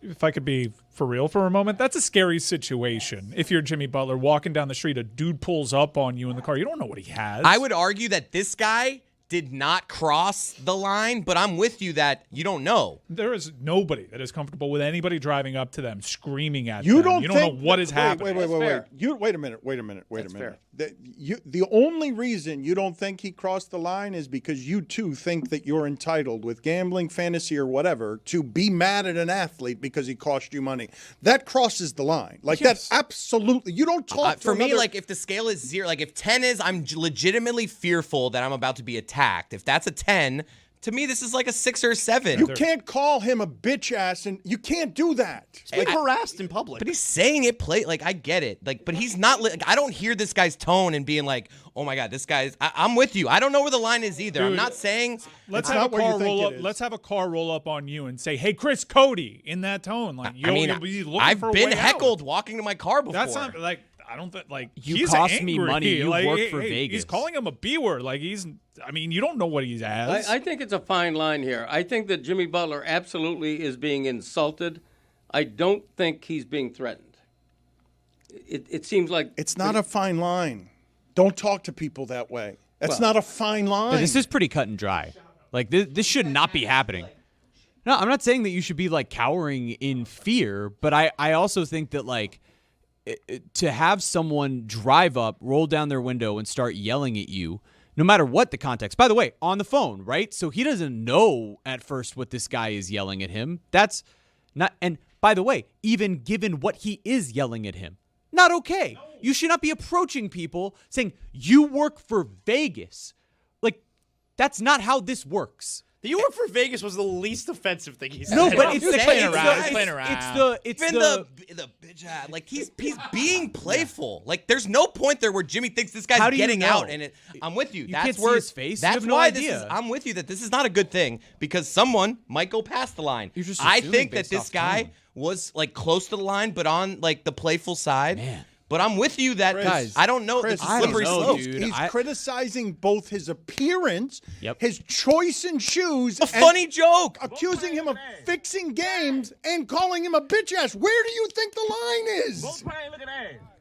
If I could be for real for a moment, that's a scary situation. If you're Jimmy Butler walking down the street, a dude pulls up on you in the car. You don't know what he has. I would argue that this guy did not cross the line, but I'm with you that you don't know. There is nobody that is comfortable with anybody driving up to them, screaming at You them. don't know think what is happening. Wait a minute. That's fair. The only reason you don't think he crossed the line is because you too think that you're entitled with gambling, fantasy, or whatever to be mad at an athlete because he cost you money. That crosses the line. Like that's absolutely. You don't talk to for me. another- Like if the scale is 0, like if 10 is, I'm legitimately fearful that I'm about to be attacked. If that's a 10. To me, this is like a 6 or a 7. You can't call him a bitch ass, and you can't do that. Like harassed in public. But he's saying it like I get it. Like, but he's not. Like, I don't hear this guy's tone and being like, "Oh my God, this guy's." I'm with you. I don't know where the line is either. I'm Dude, not saying. Let's It's have not a where you car think roll it up. is. Let's have a car roll up on you and say, "Hey, Chris Cody," in that tone. Like, I mean, you'll be looking I've for a been way heckled out. walking to my car before. That's not like I don't think like You he's cost me angry. money, you Like, work hey, for hey, Vegas. He's calling him a B word. Like I mean, you don't know what he has. I think it's a fine line here. I think that Jimmy Butler absolutely is being insulted. I don't think he's being threatened. It seems like It's not a fine line. Don't talk to people that way. That's not a fine line. But this is pretty cut and dry. Like this should not be happening. No, I'm not saying that you should be like cowering in fear, but I also think that like to have someone drive up, roll down their window, and start yelling at you, no matter what the context. By the way, on the phone, right? So he doesn't know at first what this guy is yelling at him. That's not. And by the way, even given what he is yelling at him, not okay. You should not be approaching people saying you work for Vegas. Like that's not how this works. The "you work for Vegas" was the least offensive thing he said. No, but it's the playing around. It's the bitch ass. Like he's being playful. Like there's no point there where Jimmy thinks this How guy's do you getting know? out. And I'm with you. You That's can't see where his face. You That's have no why idea. this is. I'm with you that this is not a good thing because someone might go past the line. You're just I assuming think that based this off guy tone. was like close to the line, but on like the playful side. Man. But I'm with you that Chris, I don't know. Chris, It's a I don't slippery know, slope. dude. He's criticizing both his appearance, Yep. his choice in shoes, A funny joke. accusing him of fixing games, and calling him a bitch ass. Where do you think the line is?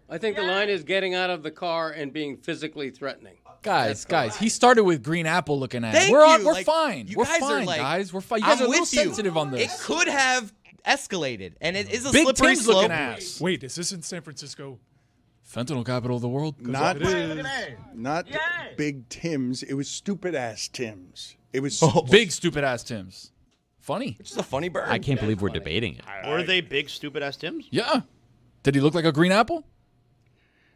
I think the line is getting out of the car and being physically threatening. Guys, he started with green apple looking at. Thank We're you. We're Like, fine. you We're guys are fine, like- guys. We're fine. You guys I'm are a little with you. sensitive on this. It could have escalated, and it is a Big slippery Tim's slope. looking ass. Wait, is this in San Francisco? Fentanyl capital of the world. Not It is. Big Tim's. It was stupid ass Tim's. It was Big stupid ass Tim's. Funny. It's just a funny bird. I can't believe we're debating it. Were they big, stupid ass Tims? Yeah. Did he look like a green apple?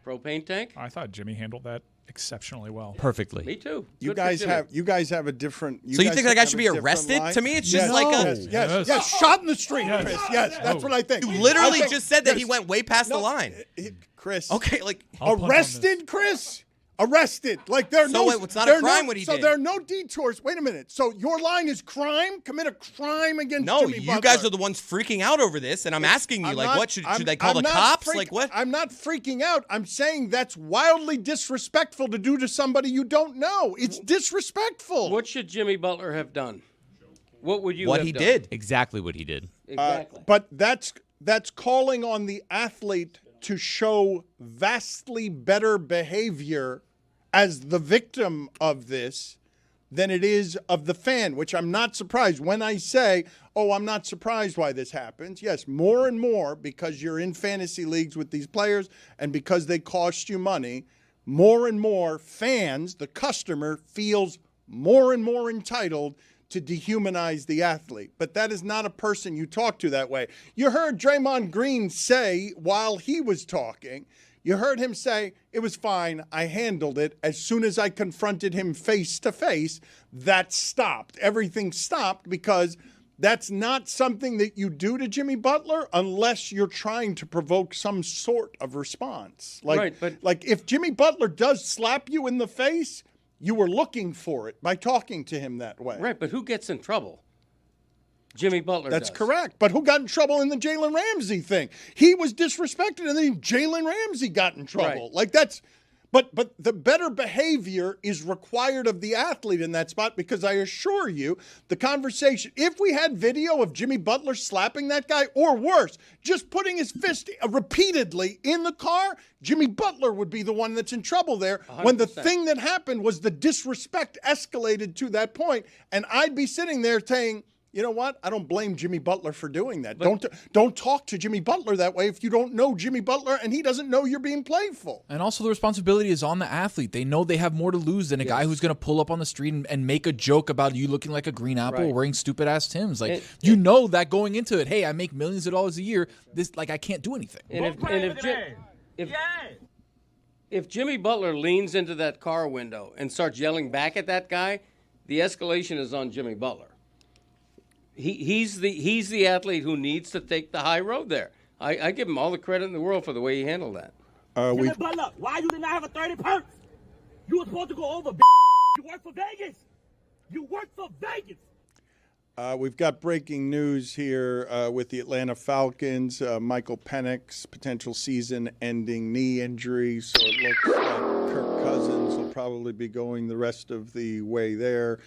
Propane tank? I thought Jimmy handled that exceptionally well. Perfectly. Me too. You Good for guys Jimmy. have a different. So you guys think that guy have should a be different arrested? line? To me, it's Yes, just like a. yes, shot in the street, Chris. Yes, that's what I think. You literally I think- just said that he yes. went way past the No, line. Chris. Okay, like Arrested, Chris. Arrested. Like there are So no. it's not a there are crime no, what he so did. there are no detours. Wait a minute. So your line is crime. Commit a crime against No, Jimmy you Butler. guys are the ones freaking out over this, and I'm asking you, I'm like, not- what should I'm- they call I'm the not cops? freak- Like what? I'm not freaking out. I'm saying that's wildly disrespectful to do to somebody you don't know. It's disrespectful. What should Jimmy Butler have done? What would you What have he done? did. Exactly what he did. Exactly. But that's calling on the athlete to show vastly better behavior as the victim of this than it is of the fan, which I'm not surprised. When I say, oh, I'm not surprised why this happens, yes, more and more, because you're in fantasy leagues with these players and because they cost you money, more and more fans, the customer, feels more and more entitled to dehumanize the athlete. But that is not a person you talk to that way. You heard Draymond Green say while he was talking, you heard him say, it was fine, I handled it. As soon as I confronted him face to face, that stopped. Everything stopped because that's not something that you do to Jimmy Butler unless you're trying to provoke some sort of response. Like if Jimmy Butler does slap you in the face, you were looking for it by talking to him that way. Right, but who gets in trouble? Jimmy Butler That's does. correct. But who got in trouble in the Jalen Ramsey thing? He was disrespected, and then Jalen Ramsey got in trouble. Right. Like that's but the better behavior is required of the athlete in that spot, because I assure you, the conversation, if we had video of Jimmy Butler slapping that guy, or worse, just putting his fist repeatedly in the car, Jimmy Butler would be the one that's in trouble there 100%. When the thing that happened was the disrespect escalated to that point, and I'd be sitting there saying, you know what? I don't blame Jimmy Butler for doing that. Don't talk to Jimmy Butler that way if you don't know Jimmy Butler and he doesn't know you're being playful. And also the responsibility is on the athlete. They know they have more to lose than a guy who's going to pull up on the street and make a joke about you looking like a green apple or wearing stupid-ass Timbs. Like, you know that going into it, hey, I make millions of dollars a year. This, like, I can't do anything. If Jimmy Butler leans into that car window and starts yelling back at that guy, the escalation is on Jimmy Butler. He's the athlete who needs to take the high road there. I give him all the credit in the world for the way he handled that. Jimmy Butler, why you did not have a 30 perks? You were supposed to go over. You work for Vegas. You work for Vegas. We've got breaking news here with the Atlanta Falcons. Michael Penix, potential season-ending knee injury. So it looks like Kirk Cousins will probably be going the rest of the way there.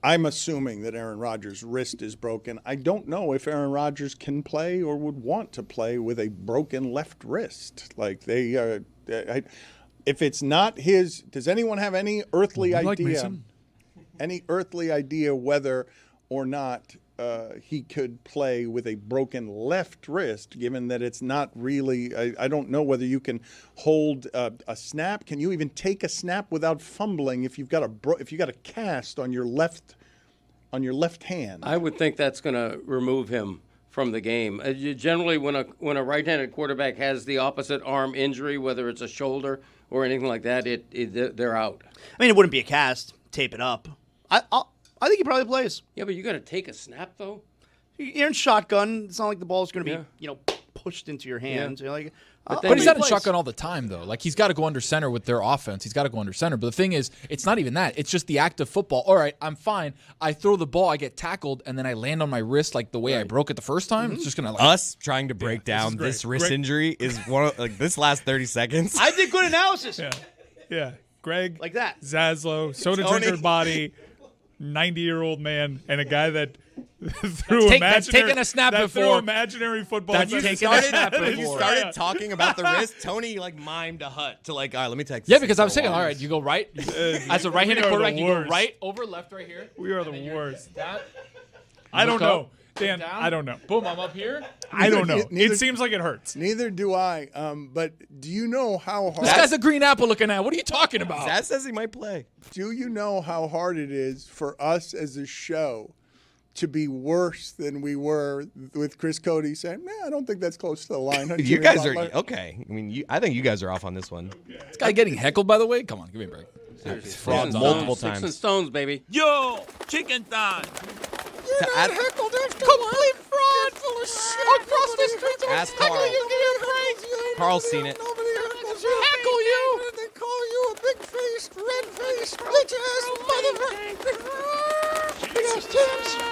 I'm assuming that Aaron Rodgers' wrist is broken. I don't know if Aaron Rodgers can play or would want to play with a broken left wrist. Like if it's not his, does anyone have any earthly idea? Any earthly idea whether or not he could play with a broken left wrist, given that it's not really, I don't know whether you can hold a snap. Can you even take a snap without fumbling if you've got a cast on your left hand? I would think that's going to remove him from the game. Generally, when a right-handed quarterback has the opposite arm injury, whether it's a shoulder or anything like that, they're out. I mean, it wouldn't be a cast. Tape it up. I think he probably plays. Yeah, but you got to take a snap though. You're in shotgun. It's not like the ball's going to be, pushed into your hands. Yeah. You're like, but he's not in shotgun all the time, though. Like, he's got to go under center with their offense. He's got to go under center. But the thing is, it's not even that. It's just the act of football. All right, I'm fine. I throw the ball, I get tackled, and then I land on my wrist like the way I broke it the first time. It's just going to us trying to break down this wrist injury is one of this last 30 seconds. I did good analysis. Yeah. Greg. Like that. Zaslow, soda drinker body, 90-year-old man, and a guy that that's taken a snap before. Imaginary football. When you started talking about the wrist, Tony mimed a hut to all right, let me text. Yeah, because I was saying, all right, you go right. As a right-handed quarterback, you go right over left right here. We are the worst. I don't know. Dan, I don't know. Boom, I'm up here. I don't know. It seems like it hurts. Neither do I. But do you know how hard... This guy's a green apple looking at. What are you talking about? Zaz says he might play. Do you know how hard it is for us as a show to be worse than we were with Chris Cody saying, I don't think that's close to the line. You guys are okay. I mean, I think you guys are off on this one. This guy getting heckled, by the way? Come on, give me a break. Frauds multiple times. Sticks and stones, baby. Yo, chicken thigh. You're not heckled after complete fraud full of shit. Across the streets. Ask Carl. Carl's seen it. Nobody heckle you. They call you a big-faced, red-faced, bitch-ass motherfucker. Big-ass Timbs.